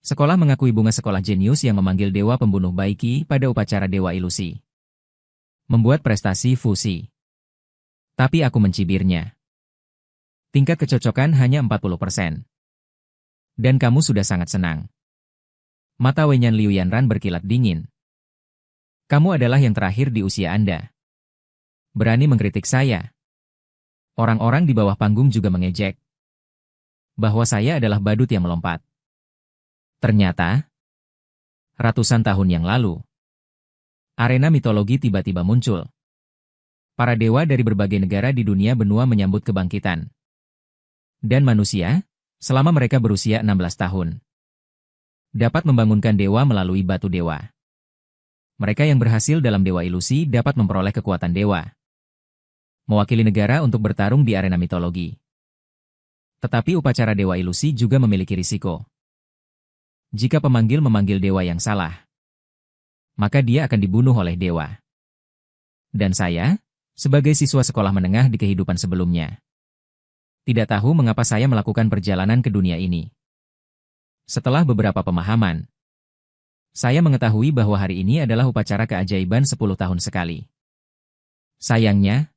Sekolah mengakui bunga sekolah jenius yang memanggil dewa pembunuh Baiki pada upacara Dewa Ilusi. Membuat prestasi fusi. Tapi aku mencibirnya. Tingkat kecocokan hanya 40%. Dan kamu sudah sangat senang. Mata Wenyan Liu Yanran berkilat dingin. Kamu adalah yang terakhir di usia Anda. Berani mengkritik saya. Orang-orang di bawah panggung juga mengejek. Bahwa saya adalah badut yang melompat. Ternyata, ratusan tahun yang lalu, arena mitologi tiba-tiba muncul. Para dewa dari berbagai negara di dunia benua menyambut kebangkitan. Dan manusia, selama mereka berusia 16 tahun, dapat membangunkan dewa melalui batu dewa. Mereka yang berhasil dalam Dewa Ilusi dapat memperoleh kekuatan dewa. Mewakili negara untuk bertarung di arena mitologi. Tetapi upacara Dewa Ilusi juga memiliki risiko. Jika pemanggil memanggil dewa yang salah, maka dia akan dibunuh oleh dewa. Dan saya, sebagai siswa sekolah menengah di kehidupan sebelumnya, tidak tahu mengapa saya melakukan perjalanan ke dunia ini. Setelah beberapa pemahaman, saya mengetahui bahwa hari ini adalah upacara keajaiban 10 tahun sekali. Sayangnya,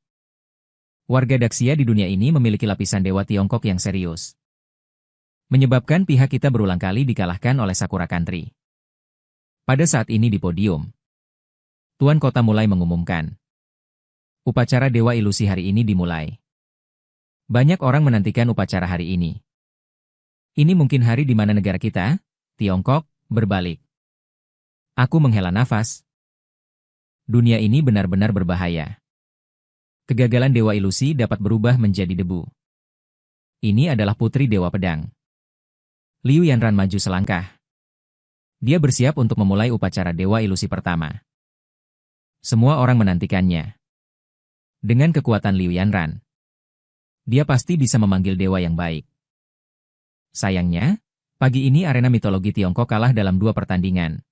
warga Daxia di dunia ini memiliki lapisan dewa Tiongkok yang serius. Menyebabkan pihak kita berulang kali dikalahkan oleh Sakura Country. Pada saat ini di podium, Tuan Kota mulai mengumumkan. Upacara Dewa Ilusi hari ini dimulai. Banyak orang menantikan upacara hari ini. Ini mungkin hari di mana negara kita, Tiongkok, berbalik. Aku menghela nafas. Dunia ini benar-benar berbahaya. Kegagalan Dewa Ilusi dapat berubah menjadi debu. Ini adalah putri Dewa Pedang. Liu Yanran maju selangkah. Dia bersiap untuk memulai upacara Dewa Ilusi pertama. Semua orang menantikannya. Dengan kekuatan Liu Yanran, dia pasti bisa memanggil dewa yang baik. Sayangnya, pagi ini arena mitologi Tiongkok kalah dalam 2 pertandingan.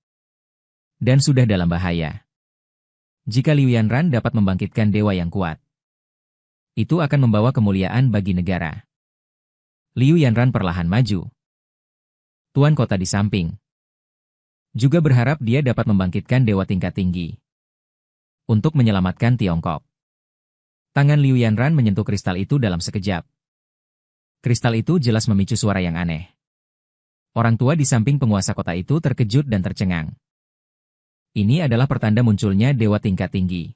Dan sudah dalam bahaya. Jika Liu Yanran dapat membangkitkan dewa yang kuat, itu akan membawa kemuliaan bagi negara. Liu Yanran perlahan maju. Tuan Kota di samping juga berharap dia dapat membangkitkan dewa tingkat tinggi untuk menyelamatkan Tiongkok. Tangan Liu Yanran menyentuh kristal itu dalam sekejap. Kristal itu jelas memicu suara yang aneh. Orang tua di samping penguasa kota itu terkejut dan tercengang. Ini adalah pertanda munculnya dewa tingkat tinggi.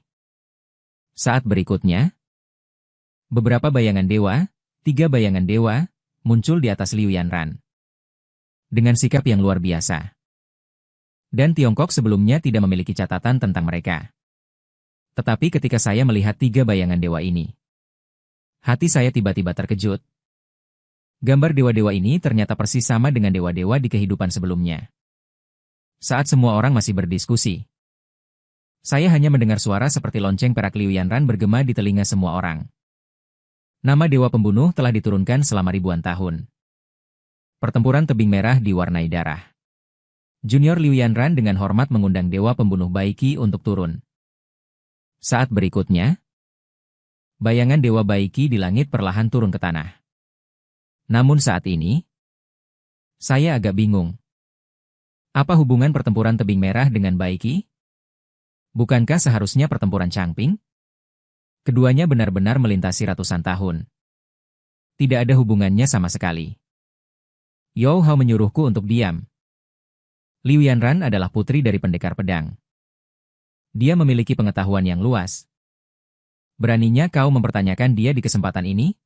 Saat berikutnya, beberapa bayangan dewa, 3 bayangan dewa, muncul di atas Liu Yanran. Dengan sikap yang luar biasa. Dan Tiongkok sebelumnya tidak memiliki catatan tentang mereka. Tetapi ketika saya melihat 3 bayangan dewa ini, hati saya tiba-tiba terkejut. Gambar dewa-dewa ini ternyata persis sama dengan dewa-dewa di kehidupan sebelumnya. Saat semua orang masih berdiskusi, saya hanya mendengar suara seperti lonceng perak Liu Yanran bergema di telinga semua orang. Nama dewa pembunuh telah diturunkan selama ribuan tahun. Pertempuran tebing merah diwarnai darah. Junior Liu Yanran dengan hormat mengundang dewa pembunuh Baiki untuk turun. Saat berikutnya, bayangan dewa Baiki di langit perlahan turun ke tanah. Namun saat ini, saya agak bingung. Apa hubungan pertempuran tebing merah dengan Baiki? Bukankah seharusnya pertempuran Changping? Keduanya benar-benar melintasi ratusan tahun. Tidak ada hubungannya sama sekali. Yao Hao menyuruhku untuk diam. Liu Yanran adalah putri dari pendekar pedang. Dia memiliki pengetahuan yang luas. Beraninya kau mempertanyakan dia di kesempatan ini?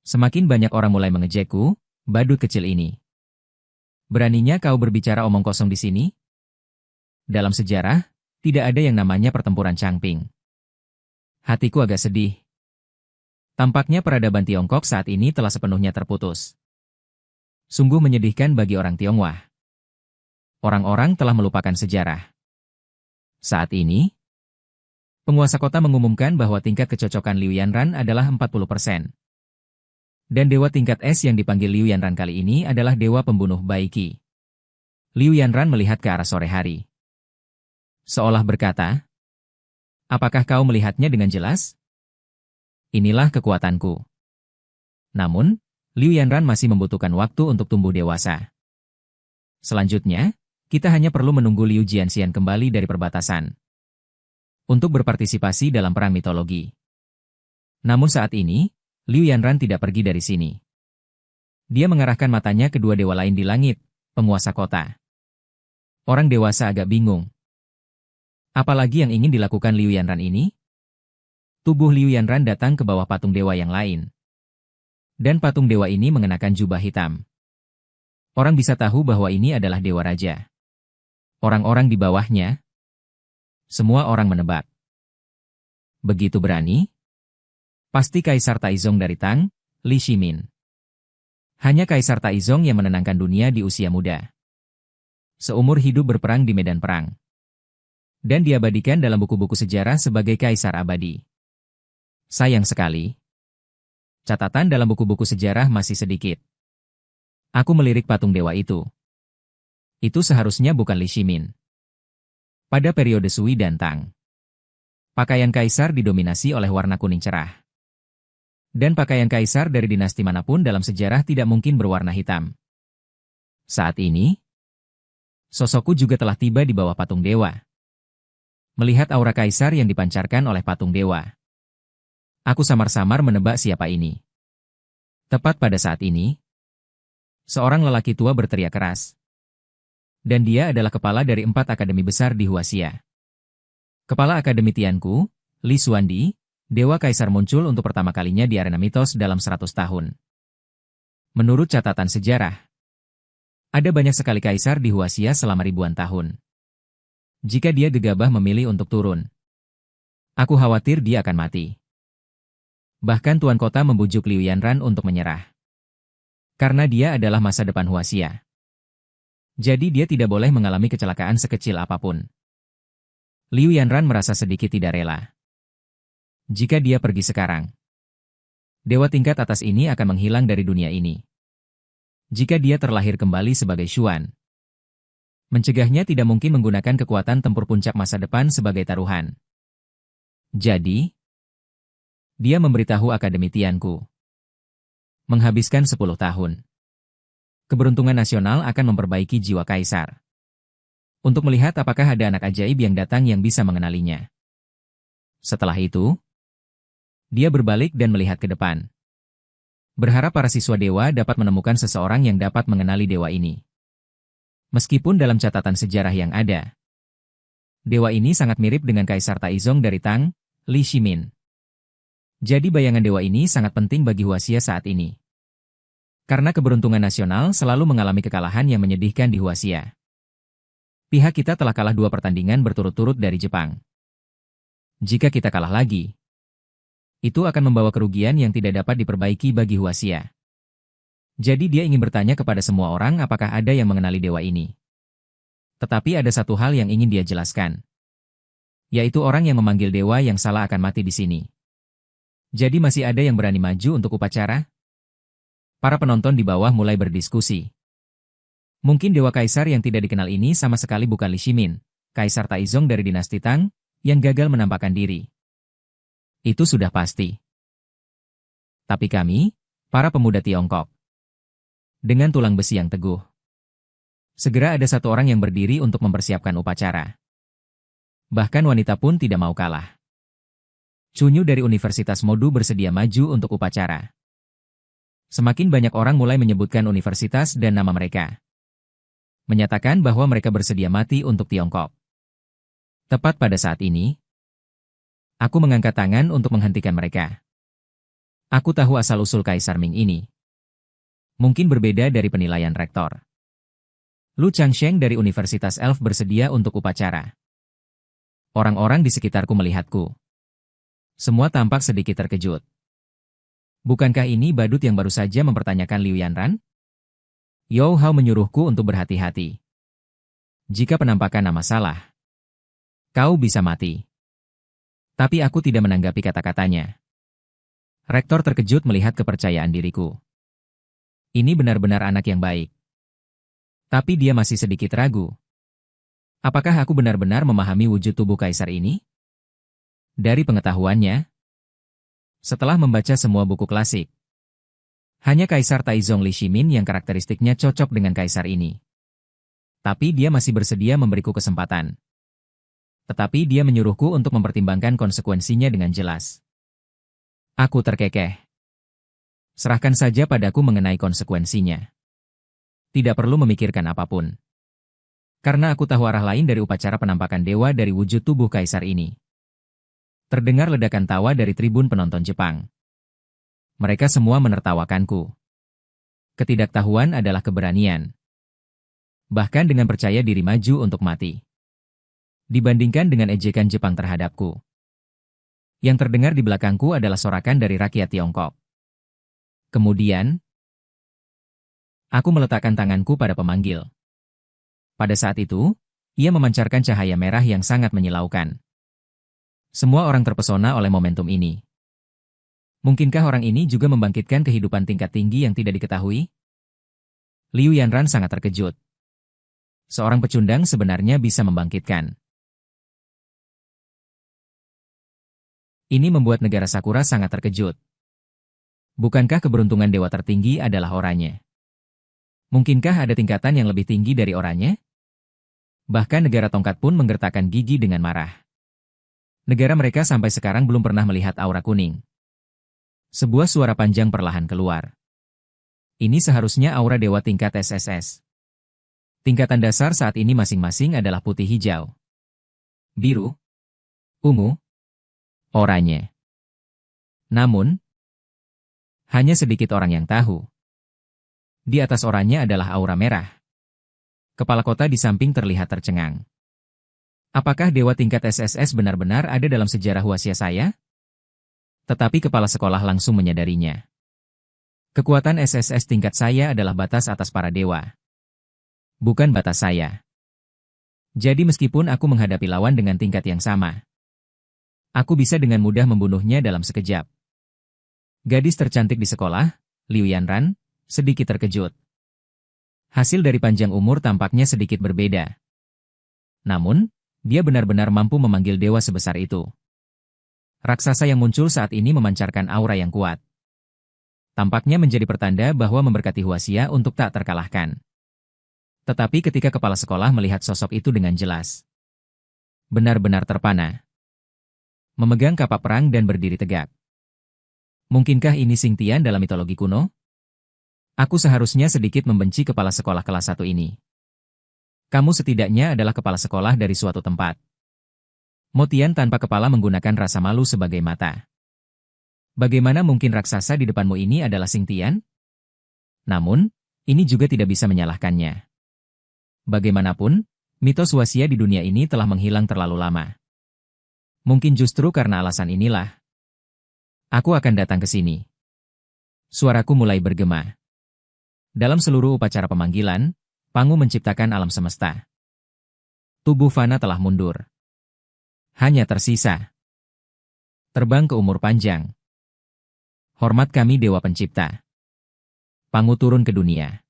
Semakin banyak orang mulai mengejekku, badut kecil ini. Beraninya kau berbicara omong kosong di sini? Dalam sejarah, tidak ada yang namanya pertempuran Changping. Hatiku agak sedih. Tampaknya peradaban Tiongkok saat ini telah sepenuhnya terputus. Sungguh menyedihkan bagi orang Tionghoa. Orang-orang telah melupakan sejarah. Saat ini, penguasa kota mengumumkan bahwa tingkat kecocokan Liu Yanran adalah 40%. Dan dewa tingkat es yang dipanggil Liu Yanran kali ini adalah dewa pembunuh Baiki. Liu Yanran melihat ke arah sore hari. Seolah berkata, apakah kau melihatnya dengan jelas? Inilah kekuatanku. Namun, Liu Yanran masih membutuhkan waktu untuk tumbuh dewasa. Selanjutnya, kita hanya perlu menunggu Liu Jianxian kembali dari perbatasan untuk berpartisipasi dalam perang mitologi. Namun saat ini, Liu Yanran tidak pergi dari sini. Dia mengarahkan matanya ke dua dewa lain di langit, penguasa kota. Orang dewasa agak bingung. Apalagi yang ingin dilakukan Liu Yanran ini? Tubuh Liu Yanran datang ke bawah patung dewa yang lain. Dan patung dewa ini mengenakan jubah hitam. Orang bisa tahu bahwa ini adalah dewa raja. Orang-orang di bawahnya, semua orang menebak. Begitu berani? Pasti Kaisar Taizong dari Tang, Li Shimin. Hanya Kaisar Taizong yang menenangkan dunia di usia muda. Seumur hidup berperang di medan perang. Dan diabadikan dalam buku-buku sejarah sebagai Kaisar Abadi. Sayang sekali. Catatan dalam buku-buku sejarah masih sedikit. Aku melirik patung dewa itu. Itu seharusnya bukan Li Shimin. Pada periode Sui dan Tang, pakaian kaisar didominasi oleh warna kuning cerah. Dan pakaian kaisar dari dinasti manapun dalam sejarah tidak mungkin berwarna hitam. Saat ini, sosokku juga telah tiba di bawah patung dewa. Melihat aura kaisar yang dipancarkan oleh patung dewa, aku samar-samar menebak siapa ini. Tepat pada saat ini, seorang lelaki tua berteriak keras. Dan dia adalah kepala dari 4 akademi besar di Huaxia. Kepala Akademi Tianku, Li Xuandi, Dewa Kaisar muncul untuk pertama kalinya di arena mitos dalam 100 tahun. Menurut catatan sejarah, ada banyak sekali kaisar di Huaxia selama ribuan tahun. Jika dia gegabah memilih untuk turun, aku khawatir dia akan mati. Bahkan Tuan Kota membujuk Liu Yanran untuk menyerah. Karena dia adalah masa depan Huaxia. Jadi dia tidak boleh mengalami kecelakaan sekecil apapun. Liu Yanran merasa sedikit tidak rela. Jika dia pergi sekarang, dewa tingkat atas ini akan menghilang dari dunia ini. Jika dia terlahir kembali sebagai Xuan, mencegahnya tidak mungkin menggunakan kekuatan tempur puncak masa depan sebagai taruhan. Jadi, dia memberitahu Akademi Tianku. Menghabiskan 10 tahun. Keberuntungan nasional akan memperbaiki jiwa kaisar. Untuk melihat apakah ada anak ajaib yang datang yang bisa mengenalinya. Setelah itu, dia berbalik dan melihat ke depan. Berharap para siswa dewa dapat menemukan seseorang yang dapat mengenali dewa ini. Meskipun dalam catatan sejarah yang ada, dewa ini sangat mirip dengan Kaisar Taizong dari Tang, Li Shimin. Jadi bayangan dewa ini sangat penting bagi Huaxia saat ini. Karena keberuntungan nasional selalu mengalami kekalahan yang menyedihkan di Huaxia. Pihak kita telah kalah 2 pertandingan berturut-turut dari Jepang. Jika kita kalah lagi, itu akan membawa kerugian yang tidak dapat diperbaiki bagi Huaxia. Jadi dia ingin bertanya kepada semua orang apakah ada yang mengenali dewa ini. Tetapi ada satu hal yang ingin dia jelaskan. Yaitu orang yang memanggil dewa yang salah akan mati di sini. Jadi masih ada yang berani maju untuk upacara? Para penonton di bawah mulai berdiskusi. Mungkin dewa kaisar yang tidak dikenal ini sama sekali bukan Li Shimin, Kaisar Taizong dari dinasti Tang, yang gagal menampakkan diri. Itu sudah pasti. Tapi kami, para pemuda Tiongkok, dengan tulang besi yang teguh, segera ada satu orang yang berdiri untuk mempersiapkan upacara. Bahkan wanita pun tidak mau kalah. Cunyu dari Universitas Modu bersedia maju untuk upacara. Semakin banyak orang mulai menyebutkan universitas dan nama mereka. Menyatakan bahwa mereka bersedia mati untuk Tiongkok. Tepat pada saat ini, aku mengangkat tangan untuk menghentikan mereka. Aku tahu asal-usul Kaisar Ming ini. Mungkin berbeda dari penilaian rektor. Lu Changsheng dari Universitas Elf bersedia untuk upacara. Orang-orang di sekitarku melihatku. Semua tampak sedikit terkejut. Bukankah ini badut yang baru saja mempertanyakan Liu Yanran? You Hao menyuruhku untuk berhati-hati. Jika penampakan nama salah, kau bisa mati. Tapi aku tidak menanggapi kata-katanya. Rektor terkejut melihat kepercayaan diriku. Ini benar-benar anak yang baik. Tapi dia masih sedikit ragu. Apakah aku benar-benar memahami wujud tubuh kaisar ini? Dari pengetahuannya, setelah membaca semua buku klasik, hanya Kaisar Taizong Li Shimin yang karakteristiknya cocok dengan kaisar ini. Tapi dia masih bersedia memberiku kesempatan. Tetapi dia menyuruhku untuk mempertimbangkan konsekuensinya dengan jelas. Aku terkekeh. Serahkan saja padaku mengenai konsekuensinya. Tidak perlu memikirkan apapun. Karena aku tahu arah lain dari upacara penampakan dewa dari wujud tubuh kaisar ini. Terdengar ledakan tawa dari tribun penonton Jepang. Mereka semua menertawakanku. Ketidaktahuan adalah keberanian. Bahkan dengan percaya diri maju untuk mati. Dibandingkan dengan ejekan Jepang terhadapku. Yang terdengar di belakangku adalah sorakan dari rakyat Tiongkok. Kemudian, aku meletakkan tanganku pada pemanggil. Pada saat itu, ia memancarkan cahaya merah yang sangat menyilaukan. Semua orang terpesona oleh momentum ini. Mungkinkah orang ini juga membangkitkan kehidupan tingkat tinggi yang tidak diketahui? Liu Yanran sangat terkejut. Seorang pecundang sebenarnya bisa membangkitkan. Ini membuat negara Sakura sangat terkejut. Bukankah keberuntungan dewa tertinggi adalah oranye? Mungkinkah ada tingkatan yang lebih tinggi dari oranye? Bahkan negara tongkat pun menggertakkan gigi dengan marah. Negara mereka sampai sekarang belum pernah melihat aura kuning. Sebuah suara panjang perlahan keluar. Ini seharusnya aura dewa tingkat SSS. Tingkatan dasar saat ini masing-masing adalah putih hijau, biru, ungu, oranye. Namun, hanya sedikit orang yang tahu. Di atas oranye adalah aura merah. Kepala kota di samping terlihat tercengang. Apakah dewa tingkat SSS benar-benar ada dalam sejarah Huaxia saya? Tetapi kepala sekolah langsung menyadarinya. Kekuatan SSS tingkat saya adalah batas atas para dewa. Bukan batas saya. Jadi meskipun aku menghadapi lawan dengan tingkat yang sama, aku bisa dengan mudah membunuhnya dalam sekejap. Gadis tercantik di sekolah, Liu Yanran, sedikit terkejut. Hasil dari panjang umur tampaknya sedikit berbeda. Namun, dia benar-benar mampu memanggil dewa sebesar itu. Raksasa yang muncul saat ini memancarkan aura yang kuat. Tampaknya menjadi pertanda bahwa memberkati Huaxia untuk tak terkalahkan. Tetapi ketika kepala sekolah melihat sosok itu dengan jelas, benar-benar terpana. Memegang kapak perang dan berdiri tegak. Mungkinkah ini Xingtian dalam mitologi kuno? Aku seharusnya sedikit membenci kepala sekolah kelas 1 ini. Kamu setidaknya adalah kepala sekolah dari suatu tempat. Motian tanpa kepala menggunakan rasa malu sebagai mata. Bagaimana mungkin raksasa di depanmu ini adalah Xingtian? Namun, ini juga tidak bisa menyalahkannya. Bagaimanapun, mitos Huaxia di dunia ini telah menghilang terlalu lama. Mungkin justru karena alasan inilah, aku akan datang ke sini. Suaraku mulai bergema. Dalam seluruh upacara pemanggilan, Pangu menciptakan alam semesta. Tubuh fana telah mundur. Hanya tersisa terbang ke umur panjang. Hormat kami Dewa Pencipta. Pangu turun ke dunia.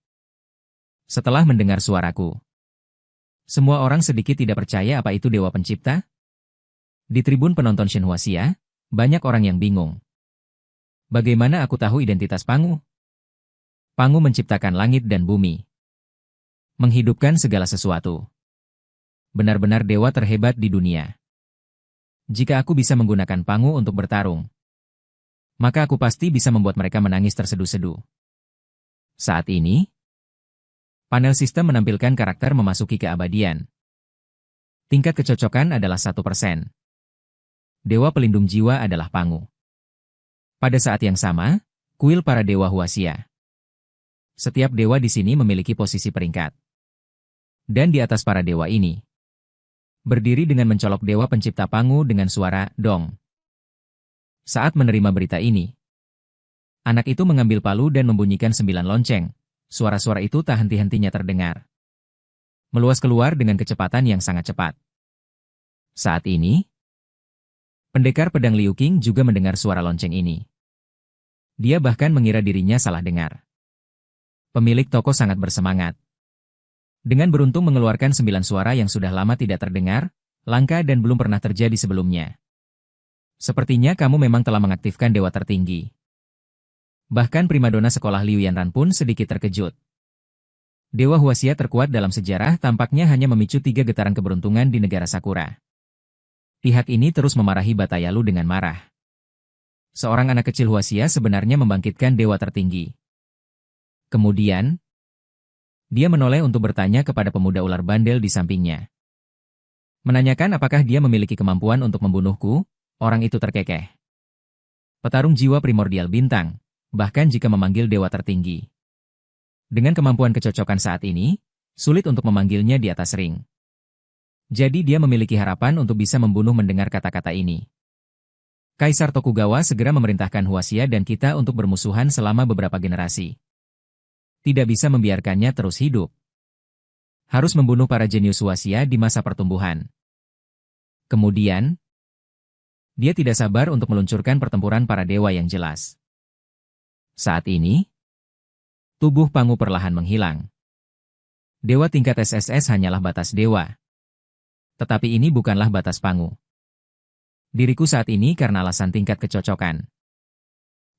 Setelah mendengar suaraku, semua orang sedikit tidak percaya apa itu Dewa Pencipta. Di tribun penonton Shen Huaxia, banyak orang yang bingung. Bagaimana aku tahu identitas Pangu? Pangu menciptakan langit dan bumi. Menghidupkan segala sesuatu. Benar-benar dewa terhebat di dunia. Jika aku bisa menggunakan Pangu untuk bertarung, maka aku pasti bisa membuat mereka menangis terseduh-seduh. Saat ini, panel sistem menampilkan karakter memasuki keabadian. Tingkat kecocokan adalah 1%. Dewa pelindung jiwa adalah Pangu. Pada saat yang sama, kuil para dewa Huaxia. Setiap dewa di sini memiliki posisi peringkat. Dan di atas para dewa ini, berdiri dengan mencolok Dewa Pencipta Pangu dengan suara dong. Saat menerima berita ini, anak itu mengambil palu dan membunyikan 9 lonceng. Suara-suara itu tak henti-hentinya terdengar. Meluas keluar dengan kecepatan yang sangat cepat. Saat ini, pendekar pedang Liu Qing juga mendengar suara lonceng ini. Dia bahkan mengira dirinya salah dengar. Pemilik toko sangat bersemangat. Dengan beruntung mengeluarkan 9 suara yang sudah lama tidak terdengar, langka dan belum pernah terjadi sebelumnya. Sepertinya kamu memang telah mengaktifkan dewa tertinggi. Bahkan primadona sekolah Liu Yanran pun sedikit terkejut. Dewa Huaxia terkuat dalam sejarah tampaknya hanya memicu 3 getaran keberuntungan di negara Sakura. Pihak ini terus memarahi Batayalu dengan marah. Seorang anak kecil Huaxia sebenarnya membangkitkan dewa tertinggi. Kemudian, dia menoleh untuk bertanya kepada pemuda ular bandel di sampingnya. Menanyakan apakah dia memiliki kemampuan untuk membunuhku, orang itu terkekeh. Petarung jiwa primordial bintang, bahkan jika memanggil dewa tertinggi. Dengan kemampuan kecocokan saat ini, sulit untuk memanggilnya di atas ring. Jadi dia memiliki harapan untuk bisa membunuh mendengar kata-kata ini. Kaisar Tokugawa segera memerintahkan Huaxia dan kita untuk bermusuhan selama beberapa generasi. Tidak bisa membiarkannya terus hidup. Harus membunuh para jenius Huaxia di masa pertumbuhan. Kemudian, dia tidak sabar untuk meluncurkan pertempuran para dewa yang jelas. Saat ini, tubuh Pangu perlahan menghilang. Dewa tingkat SSS hanyalah batas dewa. Tetapi ini bukanlah batas Pangu. Diriku saat ini karena alasan tingkat kecocokan.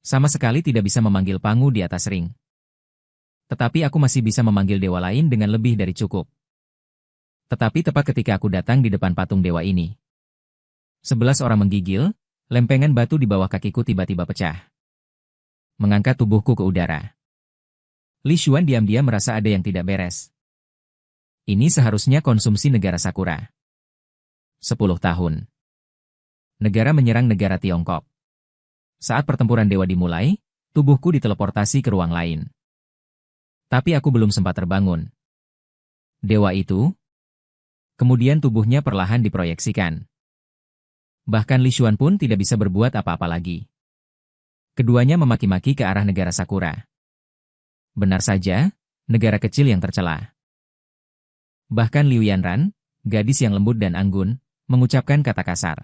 Sama sekali tidak bisa memanggil Pangu di atas ring. Tetapi aku masih bisa memanggil dewa lain dengan lebih dari cukup. Tetapi tepat ketika aku datang di depan patung dewa ini, 11 orang menggigil, lempengan batu di bawah kakiku tiba-tiba pecah. Mengangkat tubuhku ke udara. Li Xuan diam-diam merasa ada yang tidak beres. Ini seharusnya konsumsi negara Sakura. 10 tahun. Negara menyerang negara Tiongkok. Saat pertempuran dewa dimulai, tubuhku diteleportasi ke ruang lain. Tapi aku belum sempat terbangun. Dewa itu, kemudian tubuhnya perlahan diproyeksikan. Bahkan Li Xuan pun tidak bisa berbuat apa-apa lagi. Keduanya memaki-maki ke arah negara Sakura. Benar saja, negara kecil yang tercela. Bahkan Liu Yanran, gadis yang lembut dan anggun, mengucapkan kata kasar.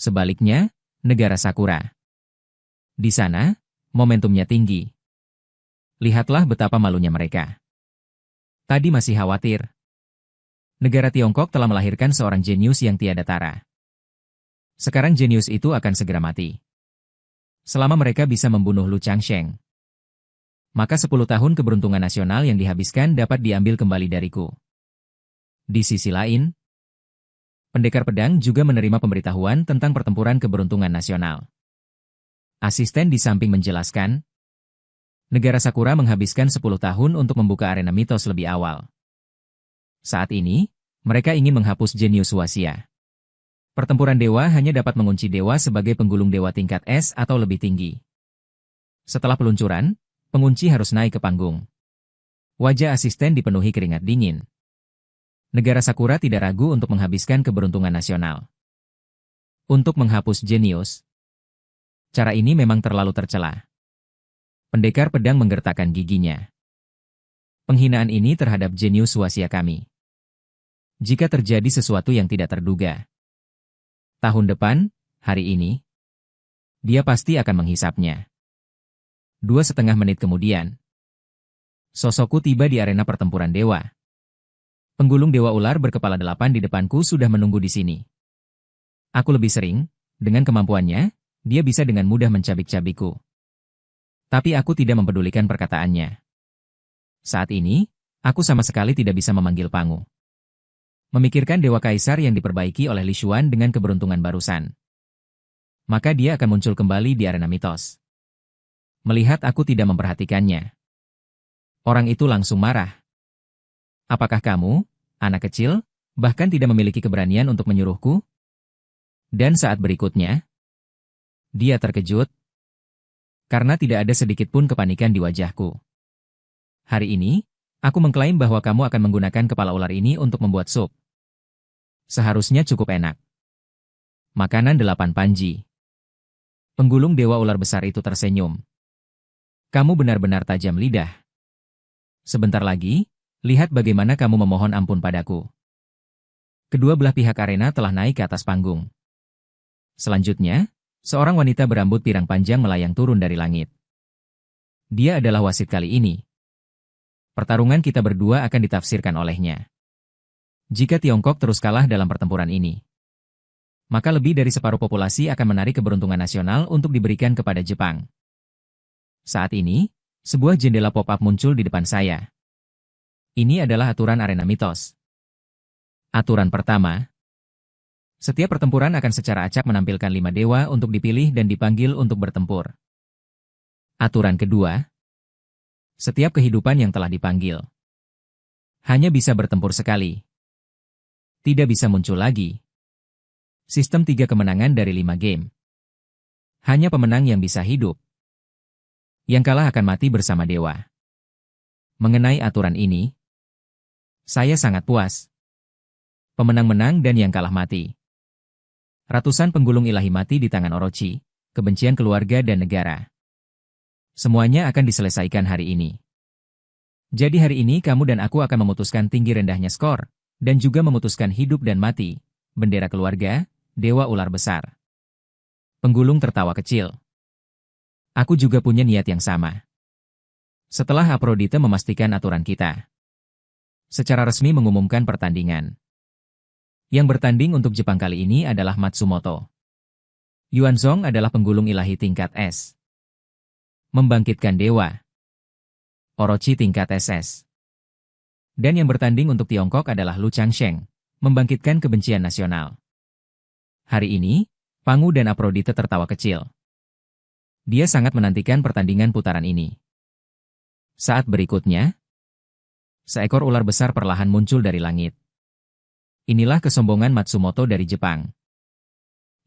Sebaliknya, negara Sakura. Di sana, momentumnya tinggi. Lihatlah betapa malunya mereka. Tadi masih khawatir. Negara Tiongkok telah melahirkan seorang jenius yang tiada tara. Sekarang jenius itu akan segera mati. Selama mereka bisa membunuh Lu Changsheng, maka 10 tahun keberuntungan nasional yang dihabiskan dapat diambil kembali dariku. Di sisi lain, pendekar pedang juga menerima pemberitahuan tentang pertempuran keberuntungan nasional. Asisten di samping menjelaskan, negara Sakura menghabiskan 10 tahun untuk membuka arena mitos lebih awal. Saat ini, mereka ingin menghapus jenius Huaxia. Pertempuran dewa hanya dapat mengunci dewa sebagai penggulung dewa tingkat S atau lebih tinggi. Setelah peluncuran, pengunci harus naik ke panggung. Wajah asisten dipenuhi keringat dingin. Negara Sakura tidak ragu untuk menghabiskan keberuntungan nasional. Untuk menghapus jenius. Cara ini memang terlalu tercela. Pendekar pedang menggertakkan giginya. Penghinaan ini terhadap jenius Huaxia kami. Jika terjadi sesuatu yang tidak terduga, tahun depan, hari ini, dia pasti akan menghisapnya. 2,5 menit kemudian, sosokku tiba di arena pertempuran dewa. Penggulung dewa ular berkepala 8 di depanku sudah menunggu di sini. Aku lebih sering, dengan kemampuannya, dia bisa dengan mudah mencabik-cabikku. Tapi aku tidak mempedulikan perkataannya. Saat ini, aku sama sekali tidak bisa memanggil Pangu. Memikirkan dewa kaisar yang diperbaiki oleh Li Xuan dengan keberuntungan barusan. Maka dia akan muncul kembali di arena mitos. Melihat aku tidak memperhatikannya, orang itu langsung marah. Apakah kamu, anak kecil, bahkan tidak memiliki keberanian untuk menyuruhku? Dan saat berikutnya, dia terkejut, karena tidak ada sedikit pun kepanikan di wajahku. Hari ini, aku mengklaim bahwa kamu akan menggunakan kepala ular ini untuk membuat sup. Seharusnya cukup enak. Makanan 8 panji. Penggulung dewa ular besar itu tersenyum. Kamu benar-benar tajam lidah. Sebentar lagi, lihat bagaimana kamu memohon ampun padaku. Kedua belah pihak arena telah naik ke atas panggung. Selanjutnya, seorang wanita berambut pirang panjang melayang turun dari langit. Dia adalah wasit kali ini. Pertarungan kita berdua akan ditafsirkan olehnya. Jika Tiongkok terus kalah dalam pertempuran ini, maka lebih dari separuh populasi akan menarik keberuntungan nasional untuk diberikan kepada Jepang. Saat ini, sebuah jendela pop-up muncul di depan saya. Ini adalah aturan arena mitos. Aturan pertama, setiap pertempuran akan secara acak menampilkan 5 dewa untuk dipilih dan dipanggil untuk bertempur. Aturan kedua, setiap kehidupan yang telah dipanggil hanya bisa bertempur sekali. Tidak bisa muncul lagi. Sistem 3 kemenangan dari 5 game. Hanya pemenang yang bisa hidup. Yang kalah akan mati bersama dewa. Mengenai aturan ini, saya sangat puas. Pemenang menang dan yang kalah mati. Ratusan penggulung ilahi mati di tangan Orochi, kebencian keluarga dan negara. Semuanya akan diselesaikan hari ini. Jadi hari ini kamu dan aku akan memutuskan tinggi rendahnya skor, dan juga memutuskan hidup dan mati, bendera keluarga, dewa ular besar. Penggulung tertawa kecil. Aku juga punya niat yang sama. Setelah Aphrodite memastikan aturan kita, secara resmi mengumumkan pertandingan. Yang bertanding untuk Jepang kali ini adalah Matsumoto. Yuanzong adalah penggulung ilahi tingkat S. Membangkitkan dewa. Orochi tingkat SS. Dan yang bertanding untuk Tiongkok adalah Lu Changsheng, membangkitkan kebencian nasional. Hari ini, Pangu dan Aphrodite tertawa kecil. Dia sangat menantikan pertandingan putaran ini. Saat berikutnya, seekor ular besar perlahan muncul dari langit. Inilah kesombongan Matsumoto dari Jepang.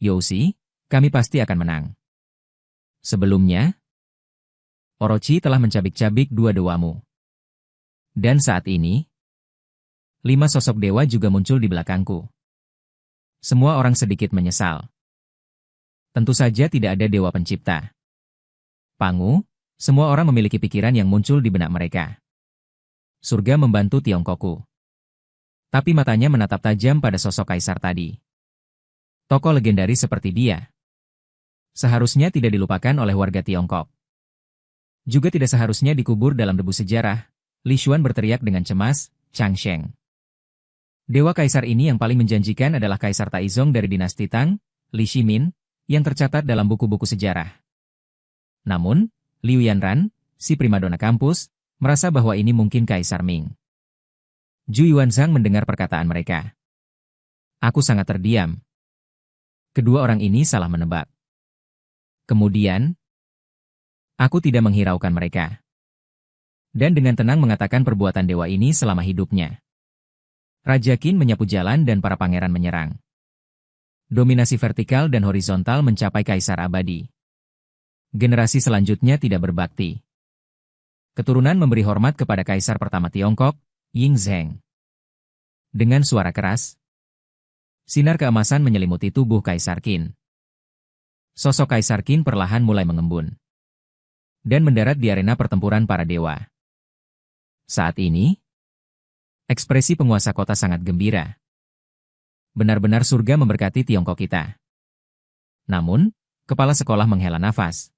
Youshi, kami pasti akan menang. Sebelumnya, Orochi telah mencabik-cabik 2 dewamu. Dan saat ini, 5 sosok dewa juga muncul di belakangku. Semua orang sedikit menyesal. Tentu saja tidak ada dewa pencipta. Pangu, semua orang memiliki pikiran yang muncul di benak mereka. Surga membantu Tiongkokku. Tapi matanya menatap tajam pada sosok kaisar tadi. Tokoh legendaris seperti dia seharusnya tidak dilupakan oleh warga Tiongkok. Juga tidak seharusnya dikubur dalam debu sejarah. Li Xuan berteriak dengan cemas, Changsheng. Dewa kaisar ini yang paling menjanjikan adalah Kaisar Taizong dari dinasti Tang, Li Shimin, yang tercatat dalam buku-buku sejarah. Namun, Liu Yanran, si primadona kampus, merasa bahwa ini mungkin Kaisar Ming. Zhu Yuanzhang mendengar perkataan mereka. Aku sangat terdiam. Kedua orang ini salah menebak. Kemudian, aku tidak menghiraukan mereka. Dan dengan tenang mengatakan perbuatan dewa ini selama hidupnya. Raja Qin menyapu jalan dan para pangeran menyerang. Dominasi vertikal dan horizontal mencapai kaisar abadi. Generasi selanjutnya tidak berbakti. Keturunan memberi hormat kepada kaisar pertama Tiongkok, Ying Zheng. Dengan suara keras, sinar keemasan menyelimuti tubuh Kaisar Qin. Sosok Kaisar Qin perlahan mulai mengembun. Dan mendarat di arena pertempuran para dewa. Saat ini, ekspresi penguasa kota sangat gembira. Benar-benar surga memberkati Tiongkok kita. Namun, kepala sekolah menghela nafas.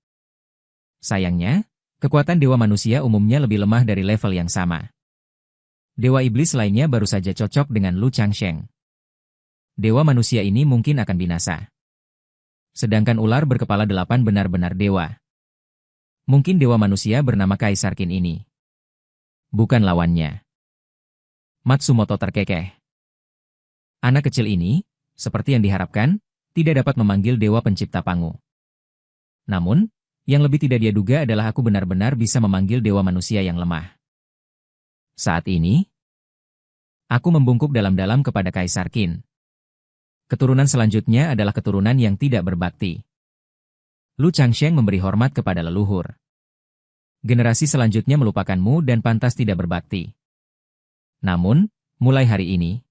Sayangnya, kekuatan dewa manusia umumnya lebih lemah dari level yang sama. Dewa iblis lainnya baru saja cocok dengan Lu Changsheng. Dewa manusia ini mungkin akan binasa. Sedangkan ular berkepala 8 benar-benar dewa. Mungkin dewa manusia bernama Kaisar Qin ini bukan lawannya. Matsumoto terkekeh. Anak kecil ini, seperti yang diharapkan, tidak dapat memanggil dewa pencipta Pangu. Namun, yang lebih tidak dia duga adalah aku benar-benar bisa memanggil dewa manusia yang lemah. Saat ini, aku membungkuk dalam-dalam kepada Kaisar Qin. Keturunan selanjutnya adalah keturunan yang tidak berbakti. Lu Changsheng memberi hormat kepada leluhur. Generasi selanjutnya melupakanmu dan pantas tidak berbakti. Namun, mulai hari ini,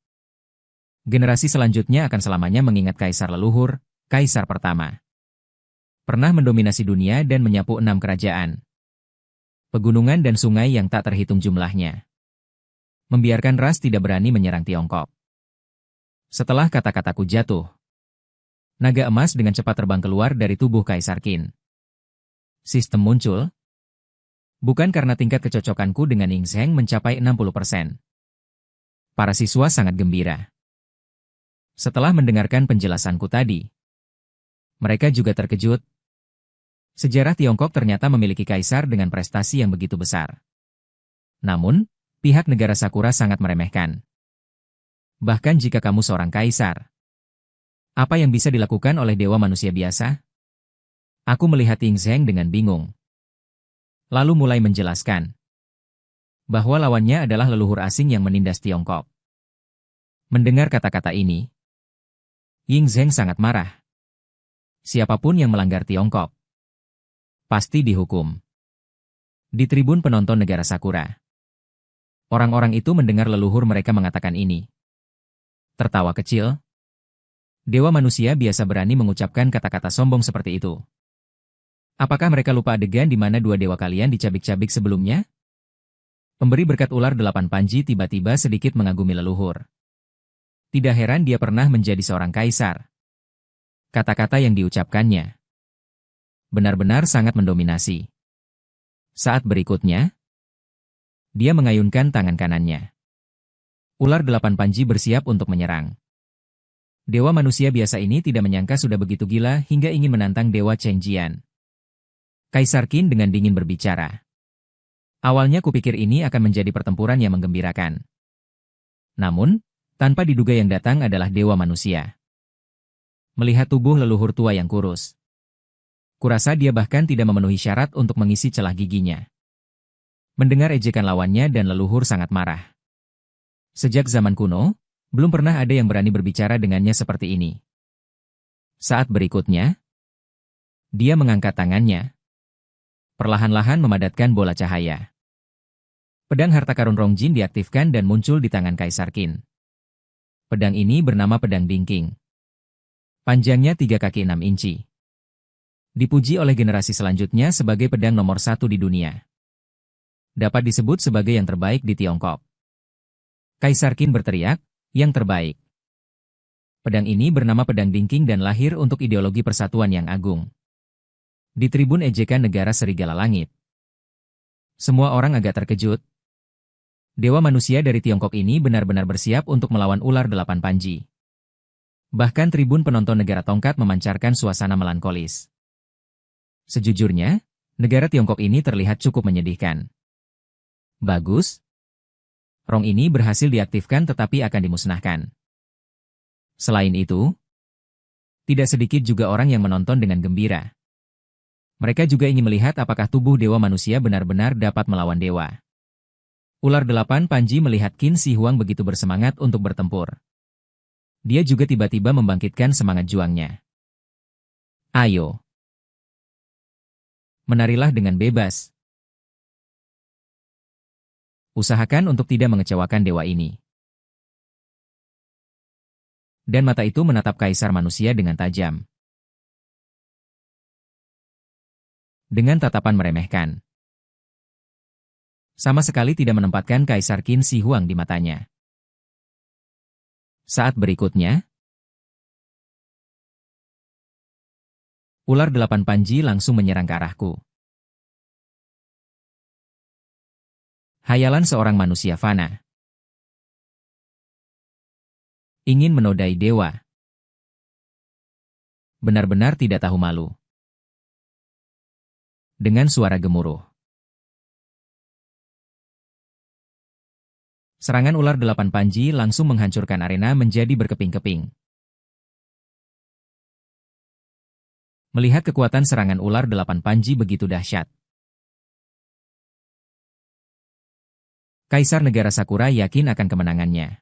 generasi selanjutnya akan selamanya mengingat kaisar leluhur, kaisar pertama. Pernah mendominasi dunia dan menyapu 6 kerajaan. Pegunungan dan sungai yang tak terhitung jumlahnya. Membiarkan ras tidak berani menyerang Tiongkok. Setelah kata-kataku jatuh, naga emas dengan cepat terbang keluar dari tubuh Kaisar Qin. Sistem muncul, bukan karena tingkat kecocokanku dengan Ying Zheng mencapai 60%. Para siswa sangat gembira. Setelah mendengarkan penjelasanku tadi, mereka juga terkejut. Sejarah Tiongkok ternyata memiliki kaisar dengan prestasi yang begitu besar. Namun, Pihak negara Sakura sangat meremehkan. Bahkan jika kamu seorang kaisar. Apa yang bisa dilakukan oleh dewa manusia biasa? Aku melihat Ying Zheng dengan bingung. Lalu mulai menjelaskan bahwa lawannya adalah leluhur asing yang menindas Tiongkok. Mendengar kata-kata ini, Ying Zheng sangat marah. Siapapun yang melanggar Tiongkok pasti dihukum. Di tribun penonton negara Sakura, orang-orang itu mendengar leluhur mereka mengatakan ini. Tertawa kecil. Dewa manusia biasa berani mengucapkan kata-kata sombong seperti itu. Apakah mereka lupa adegan di mana dua dewa kalian dicabik-cabik sebelumnya? Pemberi berkat ular 8 panji tiba-tiba sedikit mengagumi leluhur. Tidak heran dia pernah menjadi seorang kaisar. Kata-kata yang diucapkannya benar-benar sangat mendominasi. Saat berikutnya, dia mengayunkan tangan kanannya. Ular 8 panji bersiap untuk menyerang. Dewa manusia biasa ini tidak menyangka sudah begitu gila hingga ingin menantang Dewa Cheng Jian. Kaisar Qin dengan dingin berbicara. Awalnya kupikir ini akan menjadi pertempuran yang menggembirakan. Namun, tanpa diduga yang datang adalah dewa manusia. Melihat tubuh leluhur tua yang kurus, kurasa dia bahkan tidak memenuhi syarat untuk mengisi celah giginya. Mendengar ejekan lawannya dan leluhur sangat marah. Sejak zaman kuno, belum pernah ada yang berani berbicara dengannya seperti ini. Saat berikutnya, dia mengangkat tangannya. Perlahan-lahan memadatkan bola cahaya. Pedang harta karun Rongjin diaktifkan dan muncul di tangan Kaisar Qin. Pedang ini bernama Pedang Dingking. Panjangnya 3 kaki 6 inci. Dipuji oleh generasi selanjutnya sebagai pedang nomor 1 di dunia. Dapat disebut sebagai yang terbaik di Tiongkok. Kaisar Qin berteriak, yang terbaik. Pedang ini bernama Pedang Dingking dan lahir untuk ideologi persatuan yang agung. Di tribun ejekan negara Serigala Langit, semua orang agak terkejut. Dewa manusia dari Tiongkok ini benar-benar bersiap untuk melawan ular 8 panji. Bahkan tribun penonton negara tongkat memancarkan suasana melankolis. Sejujurnya, negara Tiongkok ini terlihat cukup menyedihkan. Bagus. Rong ini berhasil diaktifkan tetapi akan dimusnahkan. Selain itu, tidak sedikit juga orang yang menonton dengan gembira. Mereka juga ingin melihat apakah tubuh dewa manusia benar-benar dapat melawan dewa. Ular 8 panji melihat Qin Shi Huang begitu bersemangat untuk bertempur. Dia juga tiba-tiba membangkitkan semangat juangnya. Ayo. Menarilah dengan bebas. Usahakan untuk tidak mengecewakan dewa ini. Dan mata itu menatap kaisar manusia dengan tajam. Dengan tatapan meremehkan. Sama sekali tidak menempatkan Kaisar Qin Shi Huang di matanya. Saat berikutnya, ular 8 panji langsung menyerang ke arahku. Hayalan seorang manusia fana. Ingin menodai dewa. Benar-benar tidak tahu malu. Dengan suara gemuruh. Serangan ular 8 panji langsung menghancurkan arena menjadi berkeping-keping. Melihat kekuatan serangan ular 8 panji begitu dahsyat, Kaisar Negara Sakura yakin akan kemenangannya.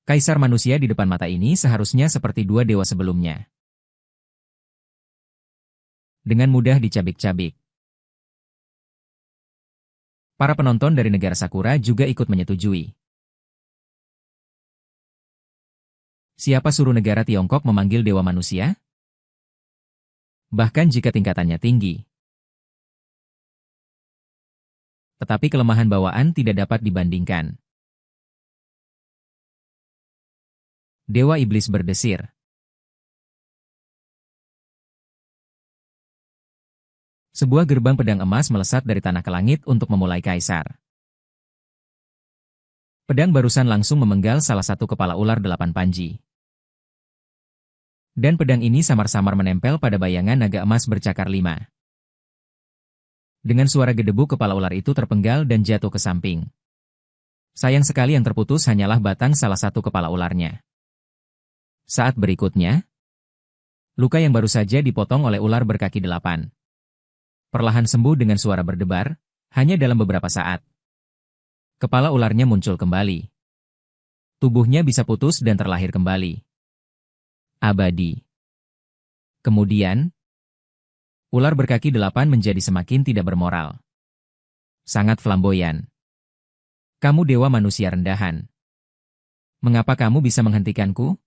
Kaisar manusia di depan mata ini seharusnya seperti dua dewa sebelumnya. Dengan mudah dicabik-cabik. Para penonton dari negara Sakura juga ikut menyetujui. Siapa suruh negara Tiongkok memanggil dewa manusia? Bahkan jika tingkatannya tinggi. Tetapi kelemahan bawaan tidak dapat dibandingkan. Dewa Iblis berdesir. Sebuah gerbang pedang emas melesat dari tanah ke langit untuk memulai kaisar. Pedang barusan langsung memenggal salah satu kepala ular 8 panji. Dan pedang ini samar-samar menempel pada bayangan naga emas bercakar 5. Dengan suara gedebuk kepala ular itu terpenggal dan jatuh ke samping. Sayang sekali yang terputus hanyalah batang salah satu kepala ularnya. Saat berikutnya, luka yang baru saja dipotong oleh ular berkaki 8 perlahan sembuh dengan suara berdebar, hanya dalam beberapa saat. Kepala ularnya muncul kembali. Tubuhnya bisa putus dan terlahir kembali. Abadi. Kemudian, ular berkaki 8 menjadi semakin tidak bermoral. Sangat flamboyan. Kamu dewa manusia rendahan. Mengapa kamu bisa menghentikanku?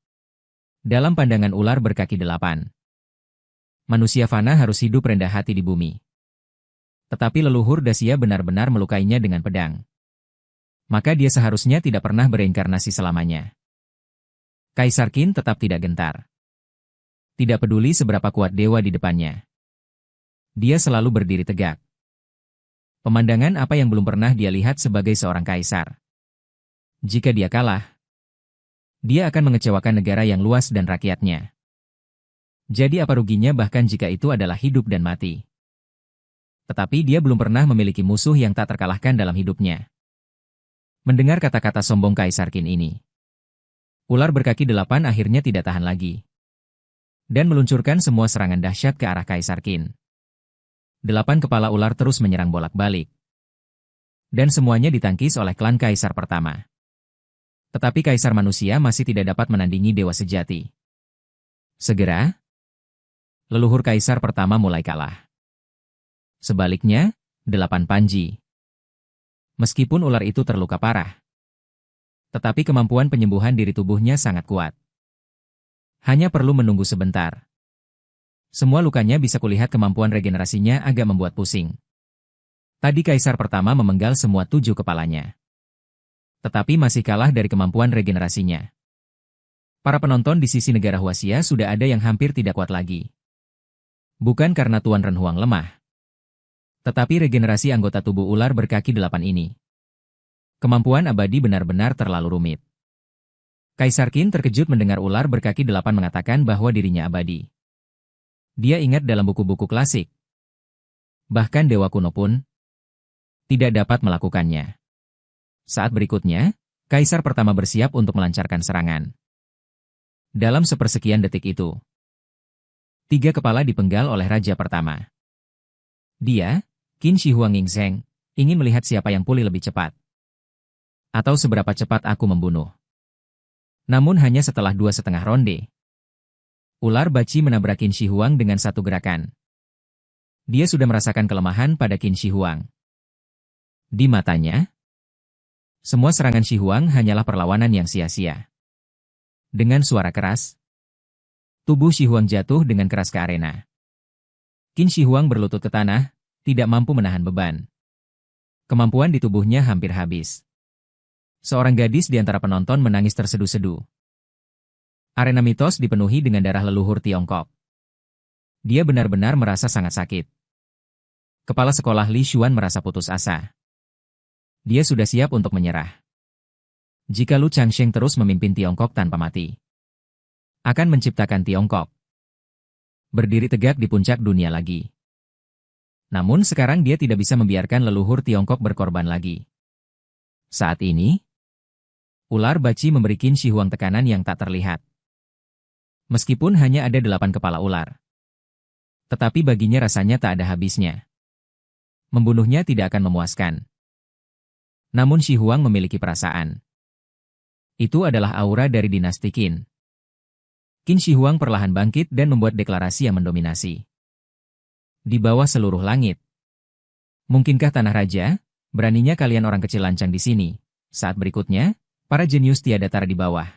Dalam pandangan ular berkaki 8, manusia fana harus hidup rendah hati di bumi. Tetapi leluhur Dacia benar-benar melukainya dengan pedang. Maka dia seharusnya tidak pernah bereinkarnasi selamanya. Kaisar Qin tetap tidak gentar. Tidak peduli seberapa kuat dewa di depannya. Dia selalu berdiri tegak. Pemandangan apa yang belum pernah dia lihat sebagai seorang kaisar. Jika dia kalah, dia akan mengecewakan negara yang luas dan rakyatnya. Jadi apa ruginya bahkan jika itu adalah hidup dan mati. Tetapi dia belum pernah memiliki musuh yang tak terkalahkan dalam hidupnya. Mendengar kata-kata sombong Kaisar Qin ini, ular berkaki 8 akhirnya tidak tahan lagi. Dan meluncurkan semua serangan dahsyat ke arah Kaisar Qin. 8 kepala ular terus menyerang bolak-balik. Dan semuanya ditangkis oleh klan Kaisar pertama. Tetapi Kaisar manusia masih tidak dapat menandingi dewa sejati. Segera, leluhur Kaisar pertama mulai kalah. Sebaliknya, 8 Panji. Meskipun ular itu terluka parah, tetapi kemampuan penyembuhan diri tubuhnya sangat kuat. Hanya perlu menunggu sebentar. Semua lukanya bisa kulihat kemampuan regenerasinya agak membuat pusing. Tadi Kaisar pertama memenggal semua 7 kepalanya. Tetapi masih kalah dari kemampuan regenerasinya. Para penonton di sisi negara Huaxia sudah ada yang hampir tidak kuat lagi. Bukan karena Tuan Ren Huang lemah, tetapi regenerasi anggota tubuh ular berkaki 8 ini. Kemampuan abadi benar-benar terlalu rumit. Kaisar Qin terkejut mendengar ular berkaki 8 mengatakan bahwa dirinya abadi. Dia ingat dalam buku-buku klasik. Bahkan dewa kuno pun tidak dapat melakukannya. Saat berikutnya, Kaisar pertama bersiap untuk melancarkan serangan. Dalam sepersekian detik itu, 3 kepala dipenggal oleh Raja pertama. Dia, Qin Shi Huangxingseng, ingin melihat siapa yang pulih lebih cepat. Atau seberapa cepat aku membunuh. Namun hanya setelah 2,5 ronde. Ular baci menabrak Qin Shi Huang dengan satu gerakan. Dia sudah merasakan kelemahan pada Qin Shi Huang. Di matanya, semua serangan Shi Huang hanyalah perlawanan yang sia-sia. Dengan suara keras, tubuh Shi Huang jatuh dengan keras ke arena. Qin Shi Huang berlutut ke tanah, tidak mampu menahan beban. Kemampuan di tubuhnya hampir habis. Seorang gadis di antara penonton menangis tersedu-sedu. Arena mitos dipenuhi dengan darah leluhur Tiongkok. Dia benar-benar merasa sangat sakit. Kepala sekolah Li Xuan merasa putus asa. Dia sudah siap untuk menyerah. Jika Lu Changsheng terus memimpin Tiongkok tanpa mati, akan menciptakan Tiongkok berdiri tegak di puncak dunia lagi. Namun sekarang dia tidak bisa membiarkan leluhur Tiongkok berkorban lagi. Saat ini, ular baci memberi Qin Shi Huang tekanan yang tak terlihat. Meskipun hanya ada 8 kepala ular, tetapi baginya rasanya tak ada habisnya. Membunuhnya tidak akan memuaskan. Namun Shi Huang memiliki perasaan. Itu adalah aura dari dinasti Qin. Qin Shi Huang perlahan bangkit dan membuat deklarasi yang mendominasi. Di bawah seluruh langit. Mungkinkah tanah raja? Beraninya kalian orang kecil lancang di sini. Saat berikutnya, para jenius tiada tara di bawah.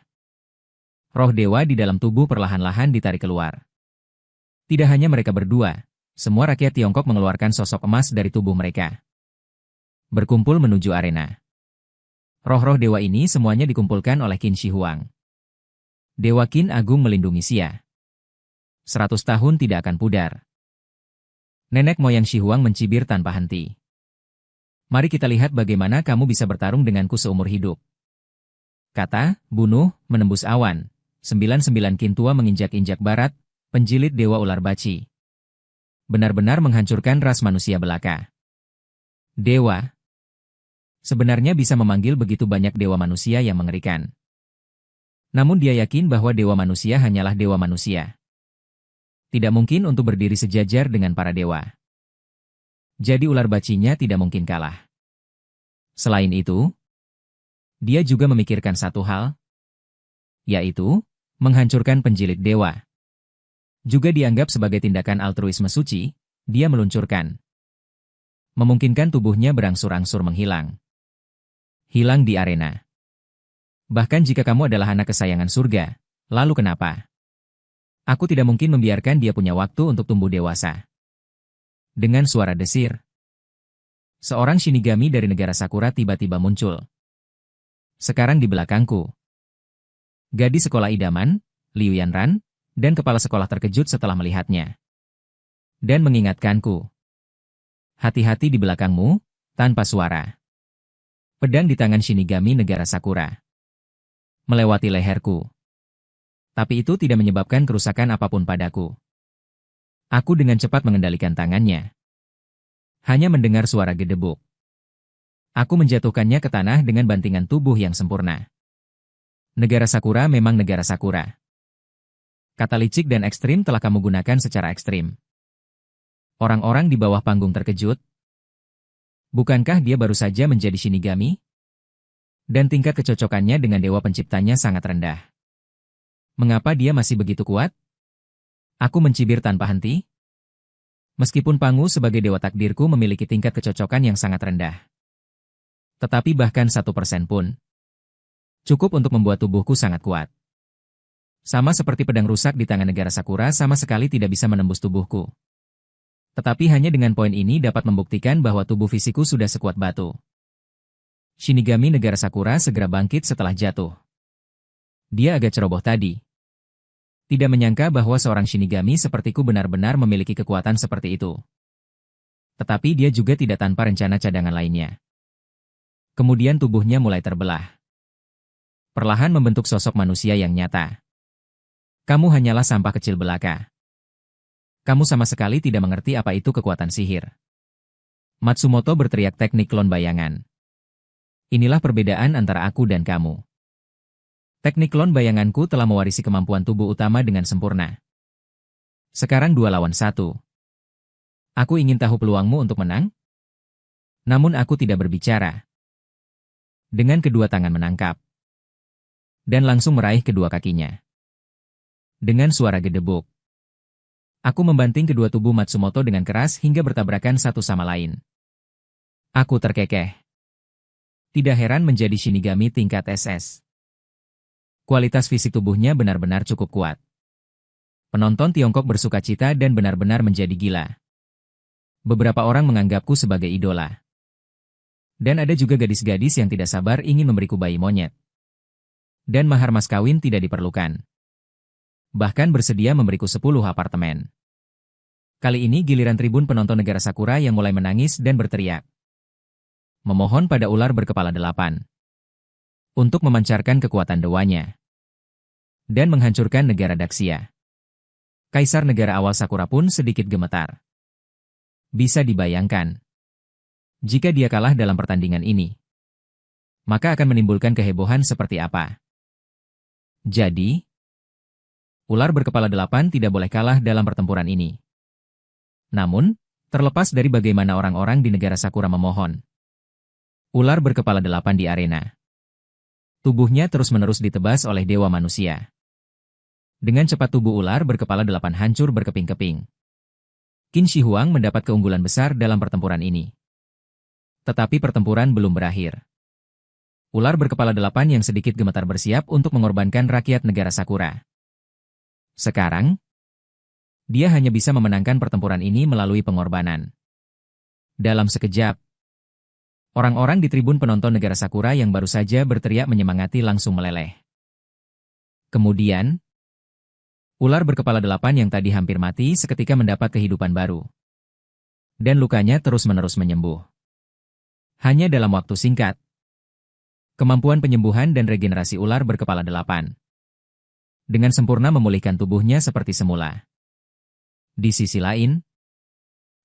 Roh dewa di dalam tubuh perlahan-lahan ditarik keluar. Tidak hanya mereka berdua, semua rakyat Tiongkok mengeluarkan sosok emas dari tubuh mereka. Berkumpul menuju arena. Roh-roh dewa ini semuanya dikumpulkan oleh Qin Shi Huang. Dewa Qin Agung melindungi Xia. 100 tahun tidak akan pudar. Nenek moyang Shi Huang mencibir tanpa henti. Mari kita lihat bagaimana kamu bisa bertarung denganku seumur hidup. Kata, bunuh, menembus awan. 99 Qin tua menginjak-injak barat, penjilid dewa ular baci. Benar-benar menghancurkan ras manusia belaka. Dewa. Sebenarnya bisa memanggil begitu banyak dewa manusia yang mengerikan. Namun dia yakin bahwa dewa manusia hanyalah dewa manusia. Tidak mungkin untuk berdiri sejajar dengan para dewa. Jadi ular bacinya tidak mungkin kalah. Selain itu, dia juga memikirkan satu hal, yaitu menghancurkan penjilit dewa. Juga dianggap sebagai tindakan altruisme suci, dia meluncurkan. Memungkinkan tubuhnya berangsur-angsur menghilang. Hilang di arena. Bahkan jika kamu adalah anak kesayangan surga, lalu kenapa? Aku tidak mungkin membiarkan dia punya waktu untuk tumbuh dewasa. Dengan suara desir, seorang Shinigami dari negara Sakura tiba-tiba muncul. Sekarang di belakangku. Gadis sekolah idaman, Liu Yanran, dan kepala sekolah terkejut setelah melihatnya. Dan mengingatkanku. Hati-hati di belakangmu, tanpa suara. Pedang di tangan Shinigami negara Sakura. Melewati leherku. Tapi itu tidak menyebabkan kerusakan apapun padaku. Aku dengan cepat mengendalikan tangannya. Hanya mendengar suara gedebuk. Aku menjatuhkannya ke tanah dengan bantingan tubuh yang sempurna. Negara Sakura memang negara Sakura. Kata licik dan ekstrim telah kamu gunakan secara ekstrim. Orang-orang di bawah panggung terkejut. Bukankah dia baru saja menjadi Shinigami? Dan tingkat kecocokannya dengan dewa penciptanya sangat rendah. Mengapa dia masih begitu kuat? Aku mencibir tanpa henti. Meskipun Pangu sebagai dewa takdirku memiliki tingkat kecocokan yang sangat rendah. Tetapi bahkan 1% pun cukup untuk membuat tubuhku sangat kuat. Sama seperti pedang rusak di tangan negara Sakura sama sekali tidak bisa menembus tubuhku. Tetapi hanya dengan poin ini dapat membuktikan bahwa tubuh fisikku sudah sekuat batu. Shinigami negara Sakura segera bangkit setelah jatuh. Dia agak ceroboh tadi. Tidak menyangka bahwa seorang Shinigami sepertiku benar-benar memiliki kekuatan seperti itu. Tetapi dia juga tidak tanpa rencana cadangan lainnya. Kemudian tubuhnya mulai terbelah. Perlahan membentuk sosok manusia yang nyata. Kamu hanyalah sampah kecil belaka. Kamu sama sekali tidak mengerti apa itu kekuatan sihir. Matsumoto berteriak teknik klon bayangan. Inilah perbedaan antara aku dan kamu. Teknik klon bayanganku telah mewarisi kemampuan tubuh utama dengan sempurna. Sekarang 2 lawan 1. Aku ingin tahu peluangmu untuk menang? Namun aku tidak berbicara. Dengan kedua tangan menangkap. Dan langsung meraih kedua kakinya. Dengan suara gedebuk. Aku membanting kedua tubuh Matsumoto dengan keras hingga bertabrakan satu sama lain. Aku terkekeh. Tidak heran menjadi Shinigami tingkat SS. Kualitas fisik tubuhnya benar-benar cukup kuat. Penonton Tiongkok bersukacita dan benar-benar menjadi gila. Beberapa orang menganggapku sebagai idola. Dan ada juga gadis-gadis yang tidak sabar ingin memberiku bayi monyet. Dan mahar mas kawin tidak diperlukan. Bahkan bersedia memberiku 10 apartemen. Kali ini giliran tribun penonton negara Sakura yang mulai menangis dan berteriak. Memohon pada ular berkepala 8. Untuk memancarkan kekuatan dewanya. Dan menghancurkan negara Daxia. Kaisar negara awal Sakura pun sedikit gemetar. Bisa dibayangkan. Jika dia kalah dalam pertandingan ini, maka akan menimbulkan kehebohan seperti apa. Jadi, ular berkepala 8 tidak boleh kalah dalam pertempuran ini. Namun, terlepas dari bagaimana orang-orang di negara Sakura memohon, ular berkepala 8 di arena. Tubuhnya terus-menerus ditebas oleh dewa manusia. Dengan cepat tubuh ular berkepala 8 hancur berkeping-keping. Qin Shi Huang mendapat keunggulan besar dalam pertempuran ini. Tetapi pertempuran belum berakhir. Ular berkepala 8 yang sedikit gemetar bersiap untuk mengorbankan rakyat negara Sakura. Sekarang, dia hanya bisa memenangkan pertempuran ini melalui pengorbanan. Dalam sekejap, orang-orang di tribun penonton negara Sakura yang baru saja berteriak menyemangati langsung meleleh. Kemudian, ular berkepala 8 yang tadi hampir mati seketika mendapat kehidupan baru. Dan lukanya terus-menerus menyembuh. Hanya dalam waktu singkat, kemampuan penyembuhan dan regenerasi ular berkepala 8 dengan sempurna memulihkan tubuhnya seperti semula. Di sisi lain,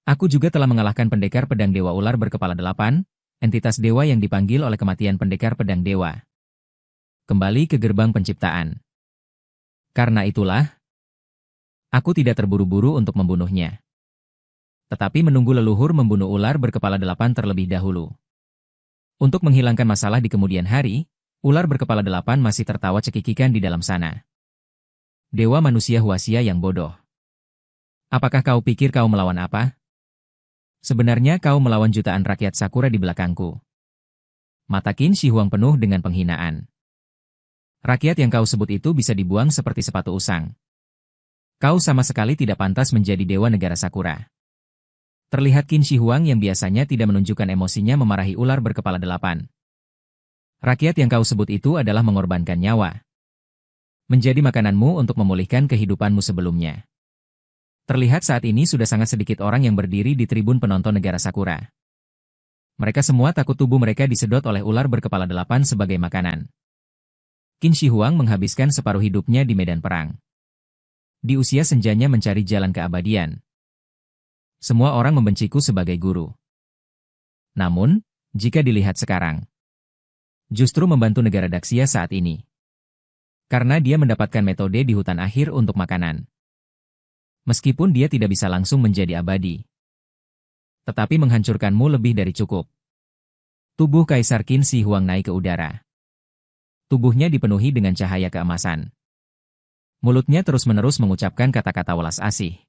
Aku juga telah mengalahkan pendekar pedang Dewa Ular berkepala 8, entitas dewa yang dipanggil oleh kematian pendekar pedang dewa. Kembali ke gerbang penciptaan. Karena itulah, aku tidak terburu-buru untuk membunuhnya. Tetapi menunggu leluhur membunuh ular berkepala 8 terlebih dahulu. Untuk menghilangkan masalah di kemudian hari, ular berkepala 8 masih tertawa cekikikan di dalam sana. Dewa manusia Huaxia yang bodoh. Apakah kau pikir kau melawan apa? Sebenarnya kau melawan jutaan rakyat Sakura di belakangku. Mata Qin Shi Huang penuh dengan penghinaan. Rakyat yang kau sebut itu bisa dibuang seperti sepatu usang. Kau sama sekali tidak pantas menjadi dewa negara Sakura. Terlihat Qin Shi Huang yang biasanya tidak menunjukkan emosinya memarahi ular berkepala 8. Rakyat yang kau sebut itu adalah mengorbankan nyawa. Menjadi makananmu untuk memulihkan kehidupanmu sebelumnya. Terlihat saat ini sudah sangat sedikit orang yang berdiri di tribun penonton negara Sakura. Mereka semua takut tubuh mereka disedot oleh ular berkepala 8 sebagai makanan. Qin Shi Huang menghabiskan separuh hidupnya di medan perang. Di usia senjanya mencari jalan keabadian. Semua orang membenciku sebagai guru. Namun, jika dilihat sekarang, justru membantu negara Daxia saat ini. Karena dia mendapatkan metode di hutan akhir untuk makanan. Meskipun dia tidak bisa langsung menjadi abadi. Tetapi menghancurkanmu lebih dari cukup. Tubuh Kaisar Qin Shi Huang naik ke udara. Tubuhnya dipenuhi dengan cahaya keemasan. Mulutnya terus-menerus mengucapkan kata-kata welas asih.